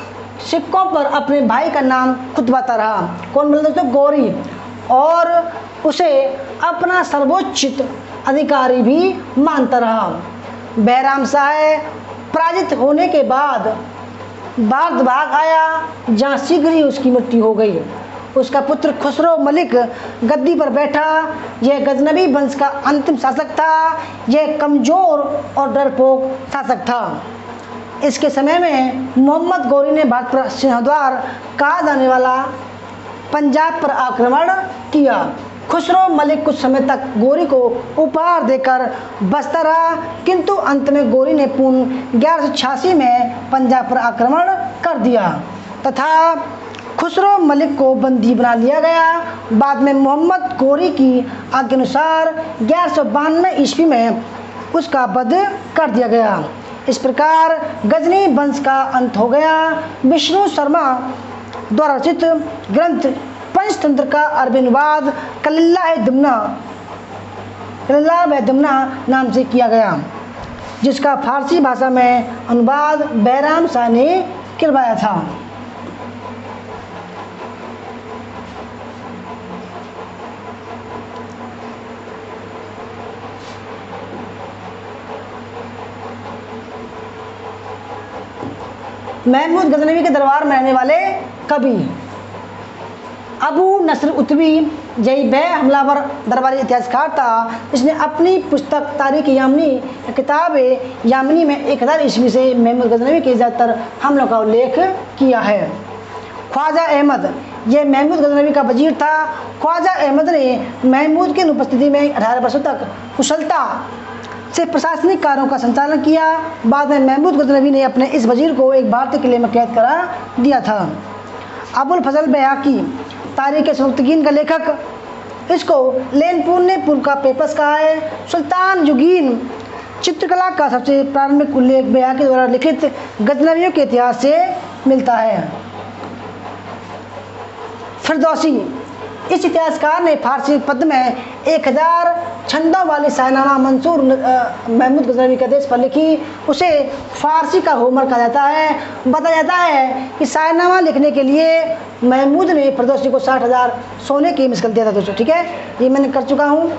सिक्कों पर अपने भाई का नाम खुतवाता रहा। कौन बोलते तो गौरी, और उसे अपना सर्वोच्च अधिकारी भी मानता रहा। बैराम शाह पराजित होने के बाद भारत भाग आया, जहाँ शीघ्र ही उसकी मृत्यु हो गई। उसका पुत्र खुसरो मलिक गद्दी पर बैठा। यह गजनवी वंश का अंतिम शासक था। यह कमजोर और डरपोक शासक था। इसके समय में मोहम्मद गौरी ने भारत पर सिंहद्वार कहा जाने वाला पंजाब पर आक्रमण किया। खुसरो मलिक कुछ समय तक गौरी को उपहार देकर बसता रहा, किंतु अंत में गौरी ने पूर्ण 1186 में पंजाब पर आक्रमण कर दिया तथा खुसरो मलिक को बंदी बना लिया गया। बाद में मोहम्मद गौरी की आज्ञानुसार 1192 ईस्वी में उसका वध कर दिया गया। इस प्रकार गजनी वंश का अंत हो गया। विष्णु शर्मा द्वारा रचित ग्रंथ पंचतंत्र का अरबी अनुवाद कलिल्ला व दमना नाम से किया गया, जिसका फारसी भाषा में अनुवाद बैराम शाह ने करवाया था। महमूद गजनवी के दरबार में रहने वाले कवि अबू नसर उतवी यही वह हमलावर दरबारी इतिहासकार था जिसने अपनी पुस्तक तारीख यामिनी किताब यामिनी में 1000 ईस्वी से महमूद गजनवी के ज़्यादातर हमलों का उल्लेख किया है। ख्वाजा अहमद यह महमूद गजनवी का वजीर था। ख्वाजा अहमद ने महमूद की अनुपस्थिति में 18 वर्षों तक कुशलता से प्रशासनिक कार्यों का संचालन किया। बाद में महमूद गजनवी ने अपने इस वजीर को एक भारतीय किले में कैद करा दिया था। अबुल फजल बैहाकी तारीख सुल्तान का लेखक, इसको लेनपुर ने पुर का पेपर्स कहा है। सुल्तान युगीन चित्रकला का सबसे प्रारंभिक उल्लेख बैहाकी द्वारा लिखित गजनवियों के इतिहास से मिलता है। फिरदौसी इस इतिहासकार ने फारसी पद में 1000 छंदों वाली शायनामा मंसूर महमूद गजनवी के देश पर लिखी। उसे फारसी का होमर कहा जाता है। बताया जाता है कि शायनामा लिखने के लिए महमूद ने फिरदौसी को 60,000 सोने की मिस्कल दिया था। दोस्तों ठीक है, ये मैंने कर चुका हूँ।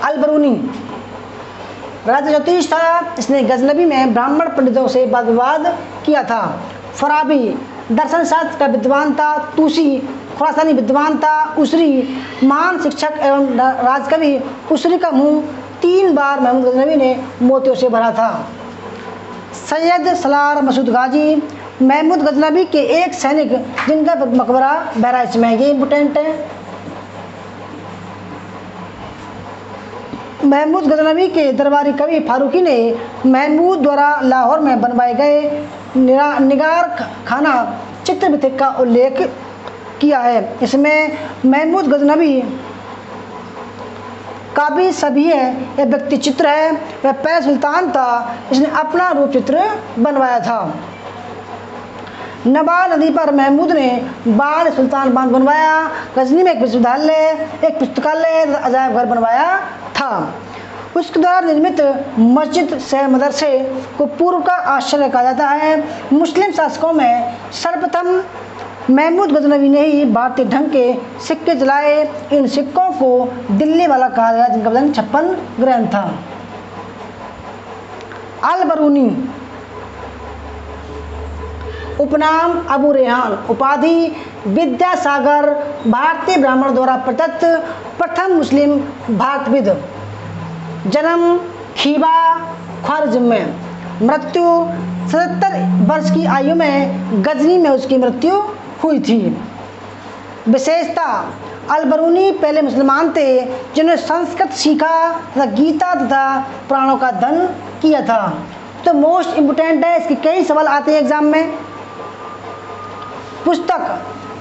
अल-बरूनी राजा ज्योतिष था। इसने गजनवी में ब्राह्मण पंडितों से वाद विवाद किया था। फराबी दर्शन शास्त्र का विद्वान था। तूसी खुरासानी विद्वान था। उसरी महान शिक्षक एवं राजकवि। उसरी का मुंह 3 बार महमूद गजनवी ने मोतियों से भरा था। सैयद सलार मसूद गाजी महमूद गजनवी के एक सैनिक जिनका मकबरा बहराइच में, ये इम्पोर्टेंट है। महमूद गजनवी के दरबारी कवि फारूकी ने महमूद द्वारा लाहौर में बनवाए गए निगार खाना चित्रबिथिक का उल्लेख किया है। इसमें महमूद गजनवी का भी सभी है, यह व्यक्ति चित्र है। वह पहला सुल्तान था जिसने अपना रूप चित्र बनवाया था। नबाल नदी पर महमूद ने बाढ़ सुल्तान बांध बनवाया। गजनी में एक विश्वविद्यालय, एक पुस्तकालय, अजायब घर बनवाया था। उसके द्वारा निर्मित मस्जिद शहर मदरसे को पूर्व का आश्चर्य कहा जाता है। मुस्लिम शासकों में सर्वप्रथम महमूद गजनवी ने ही भारतीय ढंग के सिक्के चलाए। इन सिक्कों को दिल्ली वाला कहा गया, जिनका वजन 56 ग्राम था। अल-बरूनी उपनाम अबू रेहान, उपाधि विद्यासागर, भारतीय ब्राह्मण द्वारा प्रदत्त प्रथम मुस्लिम भारतविद। जन्म खीबा ख्वारिज़्म में, मृत्यु 77 वर्ष की आयु में गजनी में उसकी मृत्यु हुई थी। विशेषता अल-बरूनी पहले मुसलमान थे जिन्होंने संस्कृत सीखा तथा गीता तथा पुराणों का अध्ययन किया था। तो मोस्ट इम्पोर्टेंट है, इसके कई सवाल आते हैं एग्जाम में। पुस्तक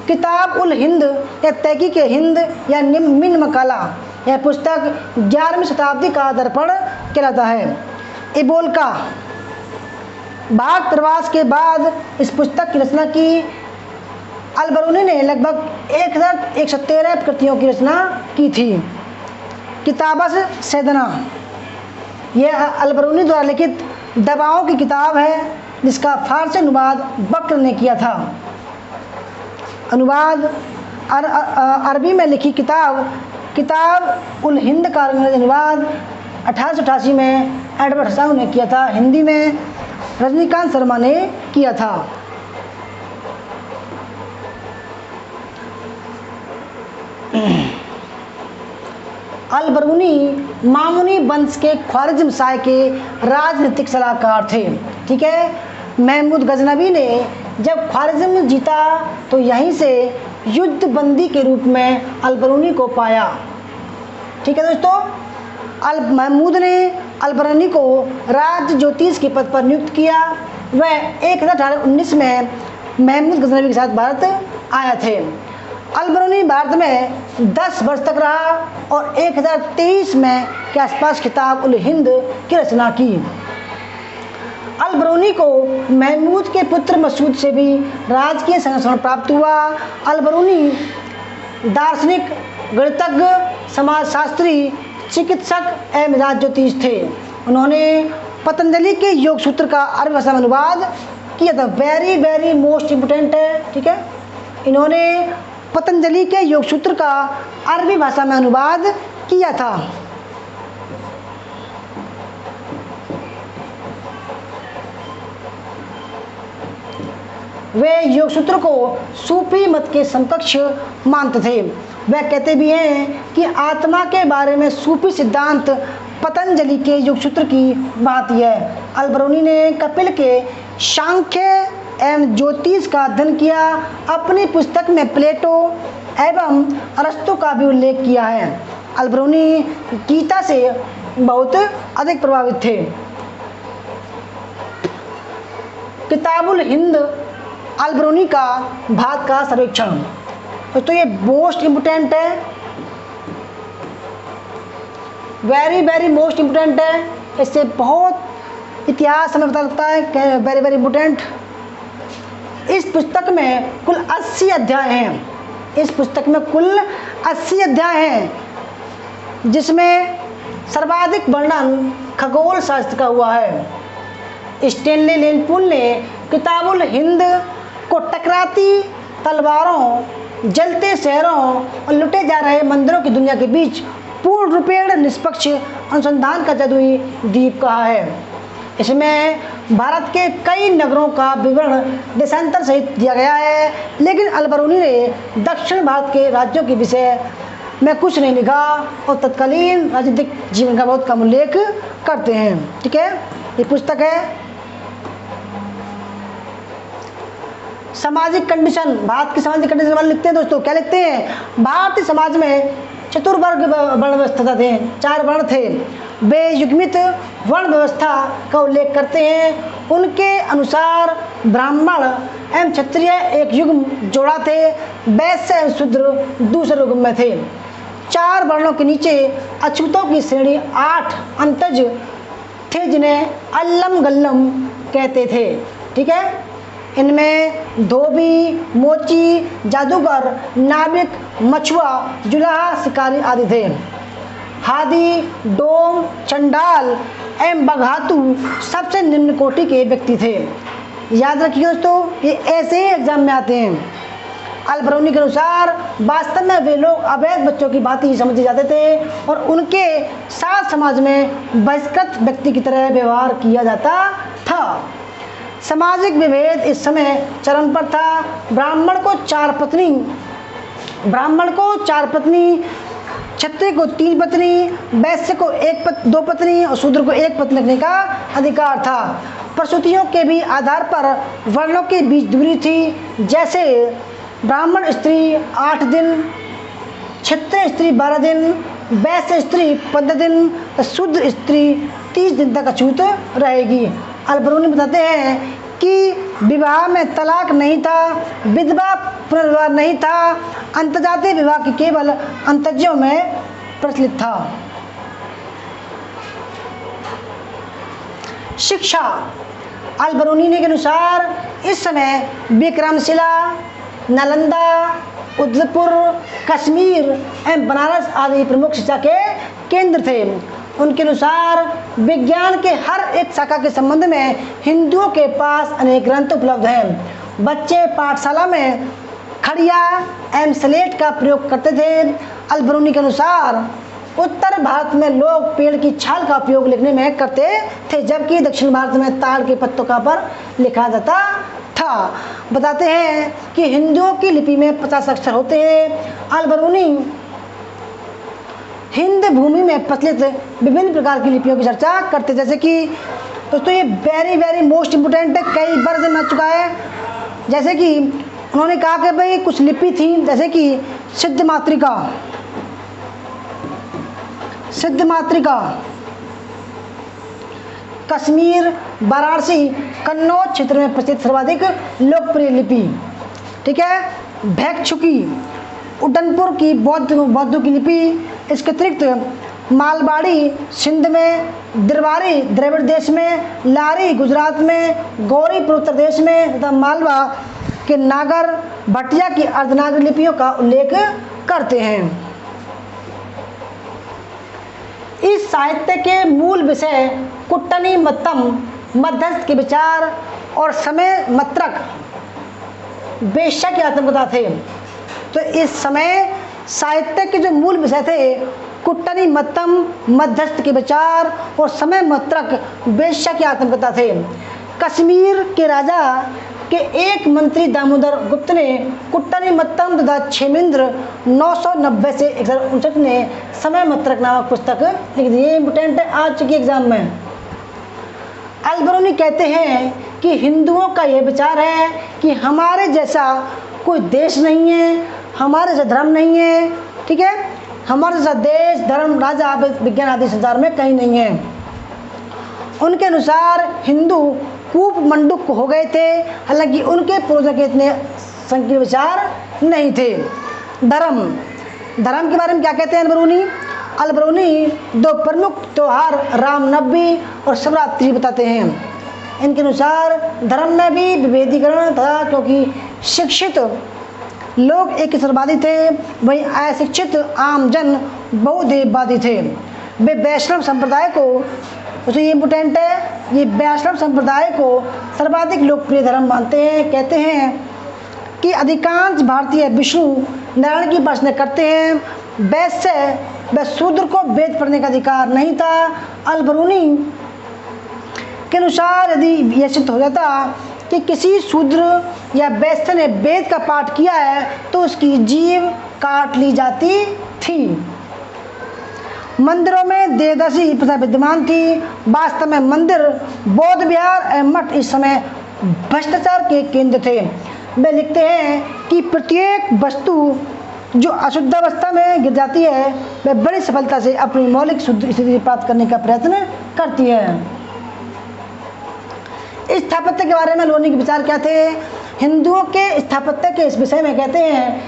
किताब उल हिंद या तहकीक हिंद या मिन मकाला, यह पुस्तक 11वीं शताब्दी का दर्पण कहलाता है। इबोल का भारत प्रवास के बाद इस पुस्तक की रचना की। अल-बरूनी ने लगभग 1113 कृतियों की रचना की थी। किताबस सैदना, यह अल-बरूनी द्वारा लिखित दवाओं की किताब है जिसका फारसी अनुवाद बकर ने किया था। अनुवाद अरबी में लिखी किताब उल हिंद का अनुवाद 1888 में एडवर्ड हसाऊ ने किया था। हिंदी में रजनीकांत शर्मा ने किया था। अल-बरूनी मामूनी वंश के ख्वारिज़्म शाह के राजनीतिक सलाहकार थे। ठीक है, महमूद गजनवी ने जब ख्वारिज़्म जीता तो यहीं से युद्ध बंदी के रूप में अल-बरूनी को पाया। ठीक है दोस्तों, महमूद ने अल-बरूनी को राज्य ज्योतिष के पद पर नियुक्त किया। वह 1819 में महमूद गजनवी के साथ भारत आए थे। अल-बरूनी भारत में 10 वर्ष तक रहा और 1023 में के आसपास किताब उल हिंद की रचना की। अल-बरूनी को महमूद के पुत्र मसूद से भी राजकीय संरक्षण प्राप्त हुआ। अल-बरूनी दार्शनिक, गणितज्ञ, समाजशास्त्री, चिकित्सक एवं मिजाज ज्योतिष थे। उन्होंने पतंजलि के योग सूत्र का अरबी भाषा में अनुवाद किया था। वेरी वेरी मोस्ट इम्पोर्टेंट है, ठीक है। इन्होंने पतंजलि के योग सूत्र का अरबी भाषा में अनुवाद किया था। वे योग सूत्र को सूफी मत के समकक्ष मानते थे। वह कहते भी हैं कि आत्मा के बारे में सूफी सिद्धांत पतंजलि के योग सूत्र की बात है। अल-बरूनी ने कपिल के सांख्य एवं ज्योतिष का अध्ययन किया। अपनी पुस्तक में प्लेटो एवं अरस्तु का भी उल्लेख किया है। अल-बरूनी गीता से बहुत अधिक प्रभावित थे। किताबुल हिंद अल-बरूनी का भारत का सर्वेक्षण, तो ये मोस्ट इम्पोर्टेंट है, वेरी वेरी मोस्ट इम्पोर्टेंट है। इससे बहुत इतिहास हमें पता लगता है, वेरी वेरी इम्पोर्टेंट। इस पुस्तक में कुल 80 अध्याय हैं। इस पुस्तक में कुल 80 अध्याय हैं, जिसमें सर्वाधिक वर्णन खगोल शास्त्र का हुआ है। स्टेनली लेनपूल ने किताबुल हिंद को टकराती तलवारों, जलते शहरों और लुटे जा रहे मंदिरों की दुनिया के बीच पूर्ण रूपेण निष्पक्ष अनुसंधान का जादुई द्वीप कहा है। इसमें भारत के कई नगरों का विवरण देशांतर सहित दिया गया है, लेकिन अल-बरूनी ने दक्षिण भारत के राज्यों के विषय में कुछ नहीं लिखा और तत्कालीन राजनीतिक जीवन का बहुत कम उल्लेख करते हैं। ठीक है, ये पुस्तक है। सामाजिक कंडीशन, भारत की सामाजिक कंडीशन वाले लिखते हैं दोस्तों। क्या लिखते हैं? भारतीय समाज में चतुर्वर्ग वर्ण व्यवस्था थे, 4 वर्ण थे। वे युग्मित वर्ण व्यवस्था का उल्लेख करते हैं। उनके अनुसार ब्राह्मण एवं क्षत्रिय एक युग्म जोड़ा थे, वैश्य एवं शूद्र दूसरे युग्म में थे। 4 वर्णों के नीचे अछूतों की श्रेणी 8 अंतज थे, जिन्हें अल्लम गल्लम कहते थे। ठीक है, इनमें धोबी, मोची, जादूगर, नाविक, मछुआ, जुलाहा, शिकारी आदि थे। हादी, डोम, चंडाल एवं बघातू सबसे निम्न कोटि के व्यक्ति थे। याद रखिए दोस्तों, ये ऐसे ही एग्जाम में आते हैं। अल-बरूनी के अनुसार वास्तव में वे लोग अवैध बच्चों की भांति ही समझे जाते थे और उनके साथ समाज में बहिष्कृत व्यक्ति की तरह व्यवहार किया जाता था। सामाजिक विभेद इस समय चरम पर था। ब्राह्मण को 4 पत्नी, क्षत्रिय को 3 पत्नी, वैश्य को 2 पत्नी और शूद्र को 1 पत्नी रखने का अधिकार था। प्रसूतियों के भी आधार पर वर्णों के बीच दूरी थी। जैसे ब्राह्मण स्त्री 8 दिन, क्षत्रिय स्त्री 12 दिन, वैश्य स्त्री 15 दिन, शूद्र स्त्री 30 दिन तक अछूत रहेगी। अल-बरूनी बताते हैं कि विवाह में तलाक नहीं था, विधवा पुनर्विवाह नहीं था, अंतर्जातीय विवाह की केवल अंतज्यों में प्रचलित था। शिक्षा, अल-बरूनी के अनुसार इस समय विक्रमशिला, नालंदा, उदयपुर, कश्मीर एवं बनारस आदि प्रमुख शिक्षा के केंद्र थे। उनके अनुसार विज्ञान के हर एक शाखा के संबंध में हिंदुओं के पास अनेक ग्रंथ उपलब्ध हैं। बच्चे पाठशाला में खड़िया एवं स्लेट का प्रयोग करते थे। अल-बरूनी के अनुसार उत्तर भारत में लोग पेड़ की छाल का उपयोग लिखने में करते थे, जबकि दक्षिण भारत में ताड़ के पत्तों का पर लिखा जाता था। बताते हैं कि हिंदुओं की लिपि में 50 अक्षर होते हैं। अल-बरूनी हिंद भूमि में प्रचलित विभिन्न प्रकार की लिपियों की चर्चा करते, जैसे कि दोस्तों ये वेरी वेरी मोस्ट इम्पोर्टेंट है, कई बार से मिल चुका है। जैसे कि उन्होंने कहा कि भाई कुछ लिपि थी, जैसे कि सिद्ध मातृका कश्मीर, वाराणसी, कन्नौज क्षेत्र में प्रचलित सर्वाधिक लोकप्रिय लिपि। ठीक है, भैक्षुकी उदनपुर की बौद्धों की लिपि, इसके अतिरिक्त मालबाड़ी सिंध में, दरबारी द्रविड़ देश में, लारी गुजरात में, गौरी उत्तर प्रदेश में तथा मालवा के नागर भटिया की अर्धनागरी लिपियों का उल्लेख करते हैं। इस साहित्य के मूल विषय कुट्टनी मत्तम, मध्यस्थ के विचार और समय मत्रक वेश्या की आत्मकथा थे। तो इस समय साहित्य के जो मूल विषय थे कुट्टनी मत्तम, मध्यस्थ के विचार और समय मत्रक वेश्या की आत्मकथा थे। कश्मीर के राजा के एक मंत्री दामोदर गुप्त ने कुट्टनी मत्तम तथा क्षेमेंद्र 990 से 1059 ने समय मत्रक नामक पुस्तक लिखी थी। ये इम्पोर्टेंट है, आ चुकी एग्जाम में। अलबरूनी कहते हैं कि हिंदुओं का यह विचार है कि हमारे जैसा कोई देश नहीं है, हमारे जैसा धर्म नहीं है, ठीक है, हमारे जैसा देश, धर्म, राजा, विज्ञान आदि संसार में कहीं नहीं है। उनके अनुसार हिंदू कूप मंडूक हो गए थे, हालांकि उनके पूर्वजों के इतने संकीर्ण विचार नहीं थे। धर्म के बारे में क्या कहते हैं अलबरूनी दो प्रमुख त्योहार रामनवमी और शिवरात्रि बताते हैं। इनके अनुसार धर्म में भी विभेदीकरण था, क्योंकि शिक्षित लोग एक ईश्वरवादी थे, वहीं अशिक्षित आमजन बहुदेववादी थे। वे वैष्णव संप्रदाय को, तो ये इम्पोर्टेंट है, ये वैष्णव संप्रदाय को सर्वाधिक लोकप्रिय धर्म मानते हैं। कहते हैं कि अधिकांश भारतीय विष्णु नारायण की उपासना करते हैं। वैश्य व शूद्र को वेद पढ़ने का अधिकार नहीं था। अलबरूनी के अनुसार यदि यह सिद्ध हो जाता कि किसी शूद्र या वैश्य ने वेद का पाठ किया है तो उसकी जीभ काट ली जाती थी। मंदिरों में देवदासी प्रथा विद्यमान थी। वास्तव में मंदिर, बौद्ध विहार एवं मठ इस समय भ्रष्टाचार के केंद्र थे। वे लिखते हैं कि प्रत्येक वस्तु जो अशुद्ध अवस्था में गिर जाती है वह बड़ी सफलता से अपनी मौलिक शुद्ध स्थिति प्राप्त करने का प्रयत्न करती है। स्थापत्य के बारे में लोनी के विचार क्या थे? हिंदुओं के स्थापत्य के इस विषय में कहते हैं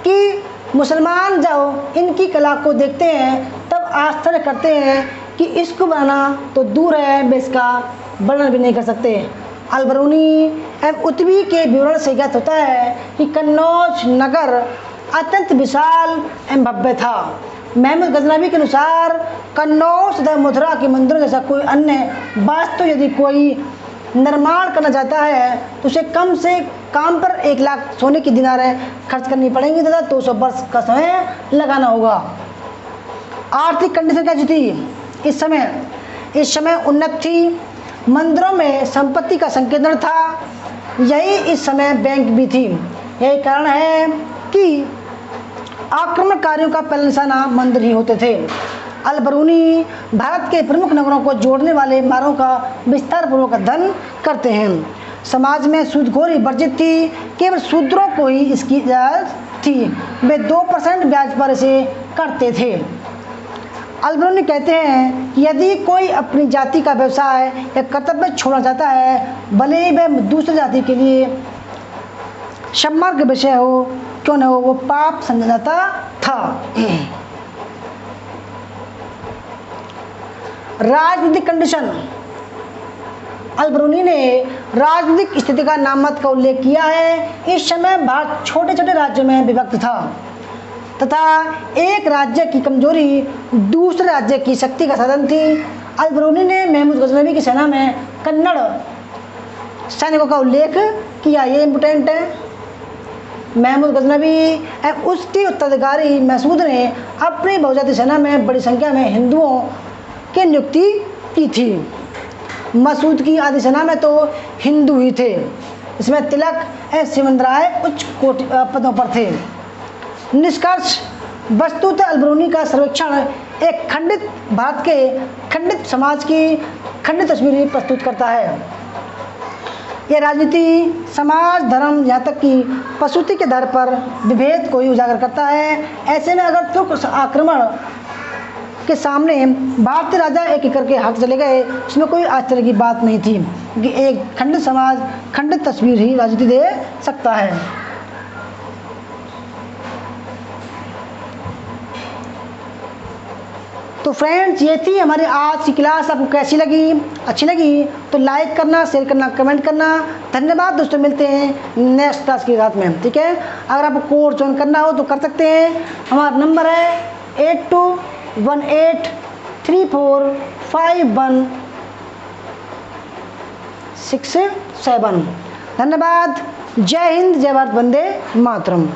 कि मुसलमान जब इनकी कला को देखते हैं तब आश्चर्य करते हैं कि इसको बनाना तो दूर है, वे इसका वर्णन भी नहीं कर सकते। अलबरूनी एवं उत्वी के विवरण से ज्ञात होता है कि कन्नौज नगर अत्यंत विशाल एवं भव्य था। महमूद गजनवी के अनुसार कन्नौज तथा मथुरा के मंदिरों जैसा कोई अन्य वास्तु यदि कोई निर्माण करना चाहता है तो उसे कम से काम पर 1 लाख सोने की दिनारें खर्च करनी पड़ेंगी तथा 200 वर्ष का समय लगाना होगा। आर्थिक कंडीशन कैसी थी इस समय उन्नत थी। मंदिरों में संपत्ति का संकेंद्रण था। यही इस समय बैंक भी थी। यही कारण है कि आक्रमणकारियों का पहला निशाना मंदिर ही होते थे। अलबरूनी भारत के प्रमुख नगरों को जोड़ने वाले मार्गों का विस्तार पूर्वक अध्ययन करते हैं। समाज में सूदखोरी वर्जित थी, केवल शूद्रों को ही इसकी इजाज़त थी। वे 2% ब्याज पर इसे करते थे। अलबरूनी कहते हैं कि यदि कोई अपनी जाति का व्यवसाय या कर्तव्य छोड़ना चाहता है, भले ही वह दूसरी जाति के लिए सम्मान का विषय हो क्यों न हो, वो पाप समझा जाता था। राजनीतिक कंडीशन, अलबरूनी ने राजनीतिक स्थिति का नामत का उल्लेख किया है। इस समय भारत छोटे छोटे राज्यों में विभक्त था तथा एक राज्य की कमजोरी दूसरे राज्य की शक्ति का साधन थी। अलबरूनी ने महमूद गजनवी की सेना में कन्नड़ सैनिकों का उल्लेख किया। ये इम्पोर्टेंट है। महमूद गजनवी एवं उसके उत्तराधिकारी मसूद ने अपनी बहुजातीय सेना में बड़ी संख्या में हिंदुओं की नियुक्ति की थी। मसूद की आदि सेना में तो हिंदू ही थे। इसमें तिलक एवं शिवंतराय उच्च कोटि पदों पर थे। निष्कर्ष, वस्तुतः अलबरूनी का सर्वेक्षण एक खंडित भारत के खंडित समाज की खंडित तस्वीर प्रस्तुत करता है। यह राजनीति, समाज, धर्म, यहाँ तक कि प्रसूति के आधार पर विभेद को ही उजागर करता है। ऐसे में अगर तुर्क आक्रमण के सामने भारतीय राजा एक एक करके हाथ चले गए, उसमें कोई आश्चर्य की बात नहीं थी, क्योंकि एक खंडित समाज खंडित तस्वीर ही राजनीति दे सकता है। तो फ्रेंड्स, ये थी हमारी आज की क्लास। आपको कैसी लगी? अच्छी लगी तो लाइक करना, शेयर करना, कमेंट करना। धन्यवाद दोस्तों, मिलते हैं नेक्स्ट क्लास के साथ में, ठीक है। अगर आपको कोर्स ज्वाइन करना हो तो कर सकते हैं। हमारा नंबर है 8218345167। धन्यवाद। जय हिंद, जय भारत, वंदे मातरम।